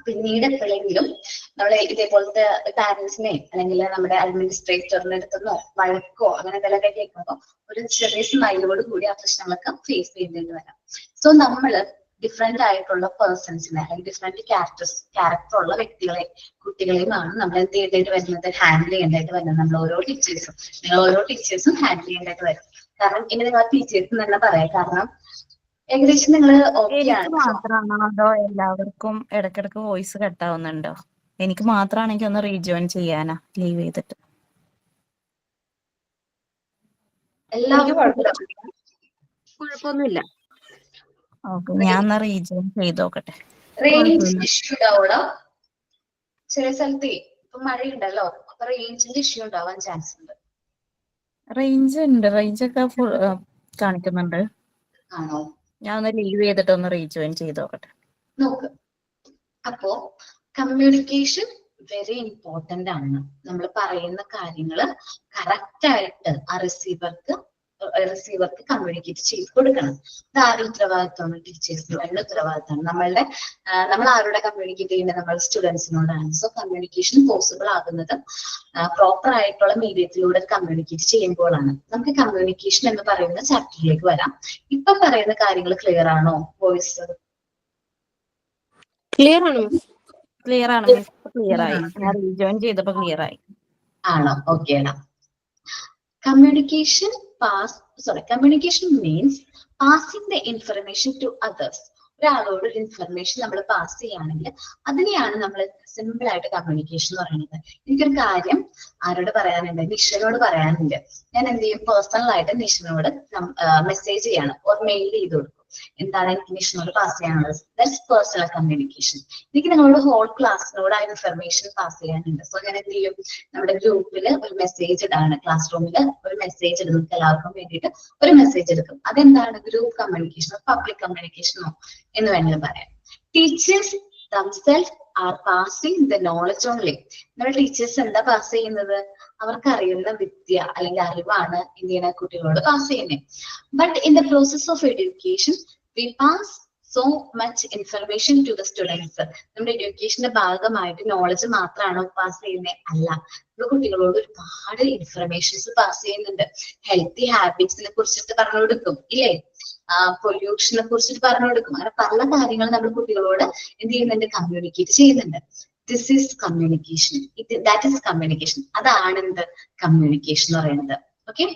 പിന്നീട് എപ്പോഴെങ്കിലും നമ്മൾ ഇതേപോലത്തെ പാരന്റ്സിനെ അല്ലെങ്കിൽ നമ്മുടെ അഡ്മിനിസ്ട്രേറ്ററിന്റെ അടുത്തുനിന്നോ വഴക്കോ അങ്ങനെ എന്തെങ്കിലുമൊക്കെ കേൾക്കുമ്പോൾ ഒരു ചെറിയ സ്മൈലോട് കൂടി ആ പ്രശ്നങ്ങളൊക്കെ ഫേസ് ചെയ്യേണ്ടി വരാം. സോ നമ്മള് ഡിഫറെന്റ് ആയിട്ടുള്ള പേഴ്സൺസിനെ അല്ലെങ്കിൽ ഡിഫറെന്റ് ക്യാരക്ടർ ഉള്ള വ്യക്തികളെ കുട്ടികളെയുമാണ് നമ്മൾ എന്ത് ചെയ്യേണ്ടതായിട്ട് വരുന്നത്, ഹാൻഡിൽ ചെയ്യേണ്ടതായിട്ട് വരുന്നത്. നിങ്ങൾ ഓരോ ടീച്ചേഴ്സും ഹാൻഡിൽ ചെയ്യേണ്ടതായിട്ട് വരും. കാരണം ഇനി നിങ്ങൾ ടീച്ചേഴ്സ് തന്നെ പറയാം. കാരണം ഏകദേശം നിങ്ങൾ ഓക്കെ എനിക്ക് ആണ്. മാത്രമാണോ അതോ എല്ലാവർക്കും ഇടക്കിടക്ക് വോയിസ് കട്ടാവുന്നുണ്ടോ? എനിക്ക് മാത്രമാണെങ്കിൽ ഒന്ന് റീജോയിൻ ചെയ്യാനാ ലീവ് ചെയ്തിട്ട്. എനിക്ക് എല്ലാവർക്കും കുഴപ്പമൊന്നുമില്ല. ഓക്കെ, ഞാൻ ഒന്ന് റീജോയിൻ ചെയ്ത് നോക്കട്ടെ. റേഞ്ച് ഇഷ്യൂ ഉണ്ടാവൂടാ. ചില സ്ഥലത്ത് ഇപ്പൊ മഴയുണ്ടല്ലോ, അപ്പൊ റേഞ്ചിന്റെ ഇഷ്യൂ ഉണ്ടാവാൻ ചാൻസ് ഉണ്ട്. റേഞ്ച് ഒക്കെ ഫുൾ കാണിക്കുന്നുണ്ട്. ആണോ? ഞാൻ ഒന്ന് ലീവ് ചെയ്തിട്ട് ഒന്ന് റീജോയിൻ ചെയ്ത് നോക്കട്ടെ. നോക്ക്. അപ്പോ കമ്മ്യൂണിക്കേഷൻ വെരി ഇമ്പോർട്ടന്റ് ആണ്. നമ്മൾ പറയുന്ന കാര്യങ്ങള് കറക്റ്റ് ആയിട്ട് ആ റിസീവർക്ക് കമ്മ്യൂണിക്കേറ്റ് ചെയ്ത് കൊടുക്കണം. അത് ആരുടെ ഉത്തരവാദിത്തമാണ്? ടീച്ചേഴ്സിന്റെ ഉത്തരവാദിത്തമാണ്. നമ്മൾ ആരോടെ കമ്മ്യൂണിക്കേറ്റ് ചെയ്യുന്നത്? നമ്മൾ സ്റ്റുഡൻസിനോടാണ്. സോ കമ്മ്യൂണിക്കേഷൻ പോസിബിൾ ആകുന്നത് പ്രോപ്പർ ആയിട്ടുള്ള മീഡിയത്തിലൂടെ കമ്മ്യൂണിക്കേറ്റ് ചെയ്യുമ്പോഴാണ്. നമുക്ക് കമ്മ്യൂണിക്കേഷൻ എന്ന് പറയുന്ന ചാപ്റ്ററിലേക്ക് വരാം. ഇപ്പൊ പറയുന്ന കാര്യങ്ങൾ ക്ലിയർ ആണോ? വോയിസ് ക്ലിയർ ആണ് മിസ്. ക്ലിയർ ആണ് മിസ്, ക്ലിയർ ആയി. ഞാൻ റീജോയിൻ ചെയ്തപ്പോ ക്ലിയർ ആയി. ആണോ? ഓക്കെ ആണ്. Communication means passing the information to others. ഒരാളോട് ഒരു ഇൻഫർമേഷൻ നമ്മൾ പാസ് ചെയ്യുകയാണെങ്കിൽ അതിനെയാണ് നമ്മൾ സിമ്പിൾ ആയിട്ട് കമ്മ്യൂണിക്കേഷൻ എന്ന് പറയുന്നത്. എനിക്കൊരു കാര്യം ആരോട് പറയാനുണ്ട്, നിഷനോട് പറയാനുണ്ട്. ഞാൻ എന്ത് ചെയ്യും? പേഴ്സണൽ ആയിട്ട് നിഷനോട് മെസ്സേജ് ചെയ്യാണ്, ഓർ മെയിൽ ചെയ്ത് കൊടുക്കും. എന്താണ് എനിക്ക് നിഷനോട് പാസ് ചെയ്യാനുള്ളത്? That's personal communication. എനിക്ക് നിങ്ങളോട് ഹോൾ ക്ലാസ്സിനോട് ആ ഇൻഫർമേഷൻ പാസ് ചെയ്യാനുണ്ട്. സോ ഞാൻ എന്ത് ചെയ്യും? നമ്മുടെ ഗ്രൂപ്പിൽ ഒരു മെസ്സേജ് ഇടാണ്, ക്ലാസ് റൂമിൽ ഒരു മെസ്സേജ് ഇടും, എല്ലാവർക്കും വേണ്ടിയിട്ട് ഒരു മെസ്സേജ് എടുക്കും. അതെന്താണ്? ഗ്രൂപ്പ് കമ്മ്യൂണിക്കേഷനോ പബ്ലിക് കമ്മ്യൂണിക്കേഷനോ എന്ന് വേണമെങ്കിൽ പറയാം. Teachers themselves are passing the knowledge only. നമ്മുടെ ടീച്ചേഴ്സ് എന്താ പാസ് ചെയ്യുന്നത്? അവർക്ക് അറിയുന്ന വിദ്യ അല്ലെങ്കിൽ അറിവാണ് എന്ത് ചെയ്യുന്ന കുട്ടികളോട് പാസ് ചെയ്യുന്നത്. But in the process of education we pass so much information to the students. നമ്മുടെ എഡ്യൂക്കേഷന്റെ ഭാഗമായിട്ട് നോളജ് മാത്രമാണോ പാസ് ചെയ്യുന്നത്? അല്ല, നമ്മുടെ കുട്ടികളോട് ഒരുപാട് ഇൻഫർമേഷൻസ് പാസ് ചെയ്യുന്നുണ്ട്. ഹെൽത്തി ഹാബിറ്റ്സിനെ കുറിച്ചിട്ട് പറഞ്ഞു കൊടുക്കും, ഇല്ലേ? പൊല്യൂഷനെ കുറിച്ചിട്ട് പറഞ്ഞു കൊടുക്കും. അങ്ങനെ പല കാര്യങ്ങൾ നമ്മൾ കുട്ടികളോട് എന്ത് ചെയ്യുന്നുണ്ട്? കമ്മ്യൂണിക്കേറ്റ് ചെയ്യുന്നുണ്ട്. This is communication. That is communication. അതാണ് എന്ത് കമ്മ്യൂണിക്കേഷൻ എന്ന് പറയുന്നത്. ഓക്കെ,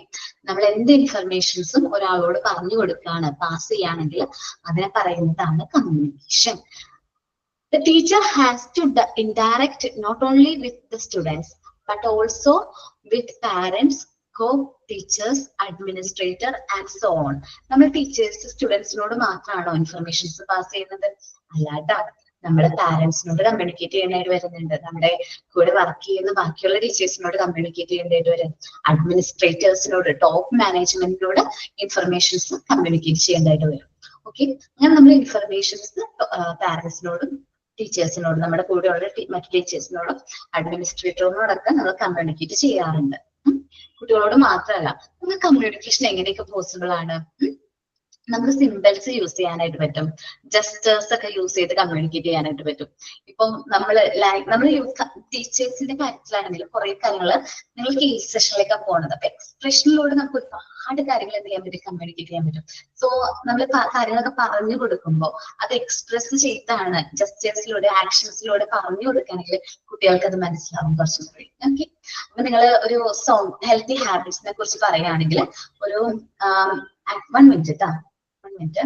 നമ്മൾ എന്ത് ഇൻഫർമേഷൻസും ഒരാളോട് പറഞ്ഞു കൊടുക്കുകയാണ്, പാസ് ചെയ്യുകയാണെങ്കിൽ അതിനെ പറയുന്നതാണ് communication. The teacher has to interact not only with the students but also with parents, co-teachers, administrator and so on. നമ്മൾ ടീച്ചേഴ്സ് സ്റ്റുഡൻസിനോട് മാത്രമാണോ ഇൻഫർമേഷൻസ് പാസ് ചെയ്യുന്നത്? അല്ലാട്ടോ, നമ്മുടെ പാരന്റ്സിനോട് കമ്മ്യൂണിക്കേറ്റ് ചെയ്യാനായിട്ട് വരുന്നുണ്ട്. നമ്മുടെ കൂടെ വർക്ക് ചെയ്യുന്ന ബാക്കിയുള്ള ടീച്ചേഴ്സിനോട് കമ്മ്യൂണിക്കേറ്റ് ചെയ്യേണ്ടതായിട്ട് വരും. അഡ്മിനിസ്ട്രേറ്റേഴ്സിനോട്, ടോപ്പ് മാനേജ്മെന്റിനോട് ഇൻഫർമേഷൻസ് കമ്മ്യൂണിക്കേറ്റ് ചെയ്യേണ്ടതായിട്ട് വരും. ഓക്കെ, അങ്ങനെ നമ്മൾ ഇൻഫർമേഷൻസ് പാരന്റ്സിനോടും ടീച്ചേഴ്സിനോടും നമ്മുടെ കൂടെയുള്ള മറ്റു ടീച്ചേഴ്സിനോടും അഡ്മിനിസ്ട്രേറ്ററിനോടൊക്കെ നമ്മൾ കമ്മ്യൂണിക്കേറ്റ് ചെയ്യാറുണ്ട്. കുട്ടികളോട് മാത്രമല്ല. നമുക്ക് കമ്മ്യൂണിക്കേഷൻ എങ്ങനെയൊക്കെ പോസിബിൾ ആണ്? നമുക്ക് സിമ്പിൾസ് യൂസ് ചെയ്യാനായിട്ട് പറ്റും, ജസ്റ്റേഴ്സ് ഒക്കെ യൂസ് ചെയ്ത് കമ്മ്യൂണിക്കേറ്റ് ചെയ്യാനായിട്ട് പറ്റും. ഇപ്പം നമ്മൾ ടീച്ചേഴ്സിന്റെ കാര്യത്തിലാണെങ്കിൽ കുറെ കാര്യങ്ങൾ നിങ്ങൾ കേസ് സെഷനിലേക്കാണ് പോകുന്നത്. അപ്പൊ എക്സ്പ്രഷനിലൂടെ നമുക്ക് ഒരുപാട് കാര്യങ്ങൾ എന്ത് ചെയ്യാൻ പറ്റും? കമ്മ്യൂണിക്കേറ്റ് ചെയ്യാൻ പറ്റും. സോ നമ്മൾ കാര്യങ്ങളൊക്കെ പറഞ്ഞു കൊടുക്കുമ്പോൾ അത് എക്സ്പ്രസ് ചെയ്താണ് ജസ്റ്റേഴ്സിലൂടെ, ആക്ഷൻസിലൂടെ പറഞ്ഞു കൊടുക്കുകയാണെങ്കിൽ കുട്ടികൾക്ക് അത് മനസ്സിലാവും കുറച്ചും കൂടി. ഓക്കെ, അപ്പൊ നിങ്ങൾ ഒരു ഹെൽത്തി ഹാബിറ്റ്സിനെ കുറിച്ച് പറയുകയാണെങ്കിൽ ഒരു 1 മിനിറ്റ് കേട്ടോ, 1 മിനിറ്റ്.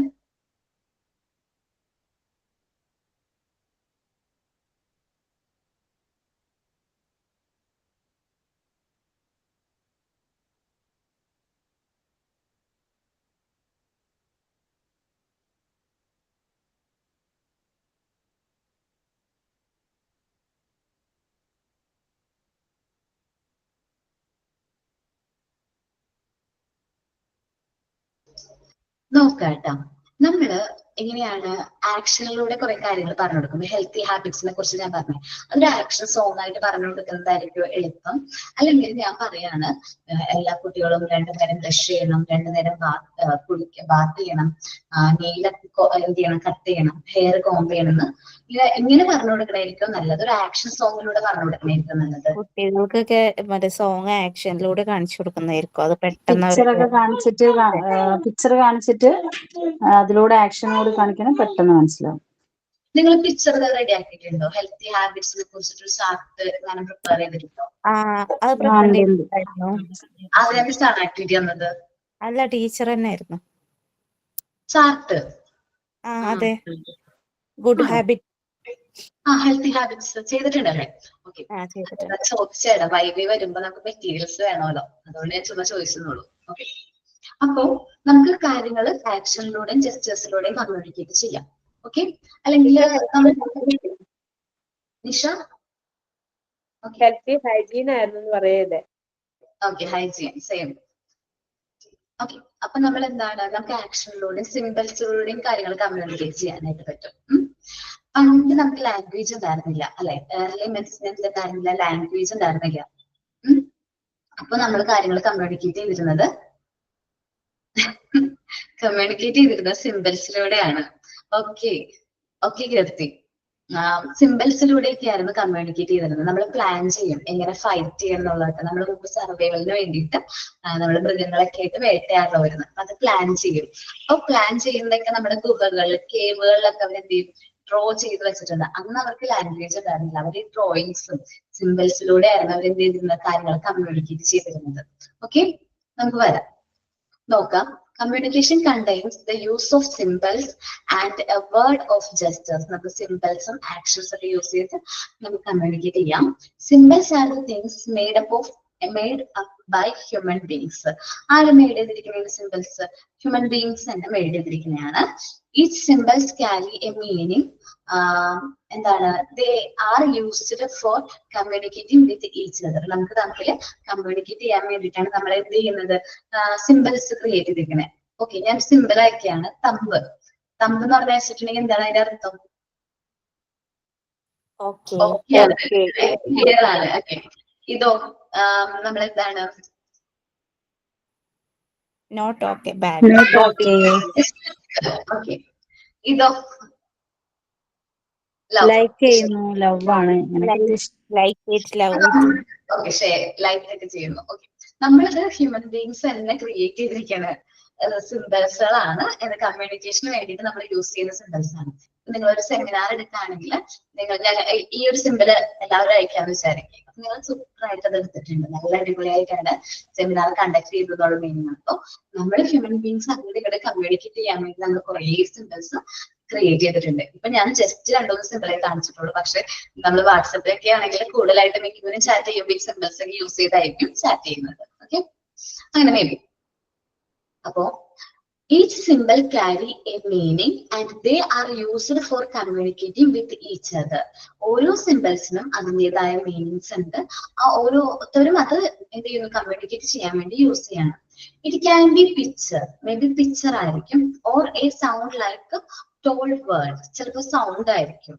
നോക്കാട്ടോ. നമ്മള് എങ്ങനെയാണ് ആക്ഷനിലൂടെ കുറെ കാര്യങ്ങൾ പറഞ്ഞു കൊടുക്കുന്നത്. ഹെൽത്തി ഹാബിറ്റ്സിനെ കുറിച്ച് ഞാൻ പറഞ്ഞു, അതൊരു ആക്ഷൻ സോങ് ആയിട്ട് പറഞ്ഞു കൊടുക്കുന്നതായിരിക്കും എളുപ്പം. അല്ലെങ്കിൽ ഞാൻ പറയാണ് എല്ലാ കുട്ടികളും 2 നേരം ബ്രഷ് ചെയ്യണം, 2 നേരം ബാത്ത് ചെയ്യണം, നെയിലൊക്കെ എന്ത് ചെയ്യണം, കട്ട് ചെയ്യണം, ഹെയർ കോംബ് ചെയ്യണം എന്ന് ഇങ്ങനെ പറഞ്ഞു കൊടുക്കണായിരിക്കും നല്ലത്. ഒരു ആക്ഷൻ സോങ്ങിലൂടെ പറഞ്ഞു കൊടുക്കണായിരിക്കും നല്ലത്. കുട്ടികൾക്കൊക്കെ മറ്റേ സോങ് ആക്ഷനിലൂടെ കാണിച്ചു കൊടുക്കുന്നതായിരിക്കും അത് പെട്ടെന്ന് പിക്ചറൊക്കെ പിക്ചർ കാണിച്ചിട്ട് അതിലൂടെ ആക്ഷനോട് കാണിക്കണം, പെട്ടെന്ന് മനസ്സിലാവും. നിങ്ങൾ പിക്ചർ റെഡി ആക്കിയിട്ടുണ്ടോ? ഹെൽത്തി ഹാബിറ്റ്സിനെ കുറിച്ചിട്ട് ചാർട്ട് ഞാൻ പ്രിപ്പയർ ചെയ്തിട്ടുണ്ടോ? അത് പ്രിപ്പയർ ചെയ്തിട്ടുണ്ടായിരുന്നു. അതിനെക്കുറിച്ചാണ് ആക്ടിവിറ്റി വന്നത്? അല്ല, ടീച്ചർ തന്നെ ആയിരുന്നു. ചാർട്ട്. അതെ, ഗുഡ് ഹാബിറ്റ്. ഹെൽത്തി ഹാബിറ്റ്സ് ചെയ്തിട്ടുണ്ടല്ലേ? ഓക്കെ. ചോദിച്ചേടാ, വൈബി വരുമ്പോ നമുക്ക് മെറ്റീരിയൽസ് വേണമല്ലോ, അതുകൊണ്ട് ഞാൻ ചുമ്മാ ചോദിച്ചെന്നുള്ളൂ. ഓക്കെ. അപ്പോ നമുക്ക് കാര്യങ്ങൾ ആക്ഷനിലൂടെയും ജെസ്റ്റേഴ്സിലൂടെയും കമ്മ്യൂണിക്കേറ്റ് ചെയ്യാം. ഓക്കെ. അല്ലെങ്കിൽ നിഷ ഹെൽത്തി ഹൈജീൻ ആയിരുന്നു പറയല്ലേ? Okay, hygiene same. ഓക്കെ. അപ്പൊ നമ്മൾ എന്താണ്, നമുക്ക് ആക്ഷനിലൂടെയും സിംബൽസിലൂടെയും കാര്യങ്ങൾ കമ്മ്യൂണിക്കേറ്റ് ചെയ്യാനായിട്ട് പറ്റും. പണ്ട് നമുക്ക് ലാംഗ്വേജ് ഉണ്ടായിരുന്നില്ല, അല്ലെ? ഏർലി മെഡിസിനിലെ കാര്യമില്ല, ലാംഗ്വേജ് ഉണ്ടായിരുന്നില്ല. അപ്പൊ നമ്മൾ കാര്യങ്ങൾ കമ്മ്യൂണിക്കേറ്റ് ചെയ്തിരുന്നത് സിംബൽസിലൂടെയാണ്. ഓക്കെ കീർത്തി, സിംബൽസിലൂടെയൊക്കെയായിരുന്നു കമ്മ്യൂണിക്കേറ്റ് ചെയ്തിരുന്നത്. നമ്മൾ പ്ലാൻ ചെയ്യും എങ്ങനെ ഫൈറ്റ് ചെയ്യണം എന്നുള്ളതൊക്കെ. നമ്മൾ മുമ്പ് സർവൈവലിന് വേണ്ടിയിട്ട് നമ്മൾ മൃഗങ്ങളൊക്കെ ആയിട്ട് വേട്ടയാടലോ വരുന്നത്, അത് പ്ലാൻ ചെയ്യും. അപ്പൊ പ്ലാൻ ചെയ്യുന്നതൊക്കെ നമ്മുടെ ഗുഹകളിൽ, കേവുകളിലൊക്കെ അവർ എന്ത് ചെയ്യും, ഡ്രോ ചെയ്ത് വെച്ചിട്ടുണ്ട്. അന്ന് അവർക്ക് ലാംഗ്വേജ് ഉണ്ടായിരുന്നില്ല, അവർ ഈ ഡ്രോയിങ്സും സിംബൽസിലൂടെ ആയിരുന്നു അവർ എന്ത് ചെയ്തിരുന്ന കാര്യങ്ങൾ കമ്മ്യൂണിക്കേറ്റ് ചെയ്തിരുന്നത്. ഓക്കെ, നമുക്ക് വരാം, നോക്കാം. Communication contains the use of symbols and a word of gestures. നമുക്ക് സിംബൽസും ആക്ഷൻസ് ഒക്കെ യൂസ് ചെയ്ത് നമുക്ക് കമ്മ്യൂണിക്കേറ്റ് ചെയ്യാം. Symbols are the things made up by human beings. ആര് മെയ്ഡ് ചെയ്തിരിക്കുന്ന സിംബൽസ്? ഹ്യൂമൻ ബീങ്സ് തന്നെ made ചെയ്തിരിക്കുന്നതാണ്. Each symbols carry a meaning. എന്താണ്, they are used for communicating with each other. നമുക്ക് തമ്മിൽ കമ്മ്യൂണിക്കേറ്റ് ചെയ്യാൻ വേണ്ടിയിട്ടാണ് നമ്മൾ എന്ത് ചെയ്യുന്നത്, സിംബൽസ് ക്രിയേറ്റ് ചെയ്തിരിക്കുന്നത്. ഓക്കെ, ഞാൻ സിമ്പിൾ ആക്കിയാണ്. തമ്പ് എന്ന് പറഞ്ഞ വെച്ചിട്ടുണ്ടെങ്കിൽ എന്താണ് അതിന്റെ അർത്ഥം? ക്ലിയർ ആണ്. ഓക്കെ, ഇതോ നമ്മൾ എന്താണ്, നോട്ട് ഓക്കെ, ബാഡ്. ഓക്കെ, ഇതോ ലൈക്ക് ചെയ്യുന്നു, ലവ് ആണ്. ഓക്കെ, ലൈക്ക് ഒക്കെ ചെയ്യുന്നു. ഓക്കെ, നമ്മളിത് ഹ്യൂമൻ ബീങ്സ് തന്നെ ക്രിയേറ്റ് ചെയ്തിരിക്കുന്ന സിംബൽസുകളാണ്. കമ്മ്യൂണിക്കേഷന് വേണ്ടിയിട്ട് നമ്മൾ യൂസ് ചെയ്യുന്ന സിംബൽസ് ആണ്. നിങ്ങളൊരു സെമിനാർ എടുക്കുകയാണെങ്കിൽ ഈ ഒരു സിമ്പിൾ എല്ലാവരും അയക്കാന്ന് വിചാരിക്കും. അപ്പൊ നിങ്ങൾ സൂപ്പറായിട്ട് അത് എടുത്തിട്ടുണ്ട്, നല്ല അടിപൊളിയായിട്ടാണ് സെമിനാർ കണ്ടക്ട് ചെയ്തതോടെ മീനിങ്. അപ്പൊ നമ്മൾ ഹ്യൂമൻ ബീങ്സ് അങ്ങോട്ട് ഇങ്ങോട്ട് കമ്മ്യൂണിക്കേറ്റ് ചെയ്യാൻ വേണ്ടി നമ്മൾ കുറേ സിംബൽസ് ക്രിയേറ്റ് ചെയ്തിട്ടുണ്ട്. ഇപ്പൊ ഞാൻ ജസ്റ്റ് 2-3 സിമ്പിളെ കാണിച്ചിട്ടുള്ളൂ. പക്ഷെ നമ്മൾ വാട്സപ്പിലൊക്കെ ആണെങ്കിൽ കൂടുതലായിട്ട് മിക്കവരും ചാറ്റ് ചെയ്യുമ്പോൾ ഈ സിംബൽസ് ഒക്കെ യൂസ് ചെയ്തായിരിക്കും ചാറ്റ് ചെയ്യുന്നത്. ഓക്കെ, അങ്ങനെ മേ ബി. അപ്പോ each symbol carry a meaning and they are used for communicating with each other. ഓരോ സിംബൽസിനും അതിൻ്റെതായ മീനിങ്സ് ഉണ്ട്. ആ ഓരോരുത്തരും അത് എന്ത് ചെയ്യുന്നു, കമ്മ്യൂണിക്കേറ്റ് ചെയ്യാൻ വേണ്ടി യൂസ് ചെയ്യണം. It can be picture, maybe picture ആയിരിക്കും, or a sound like told word. ചിലപ്പോൾ സൗണ്ട് ആയിരിക്കും.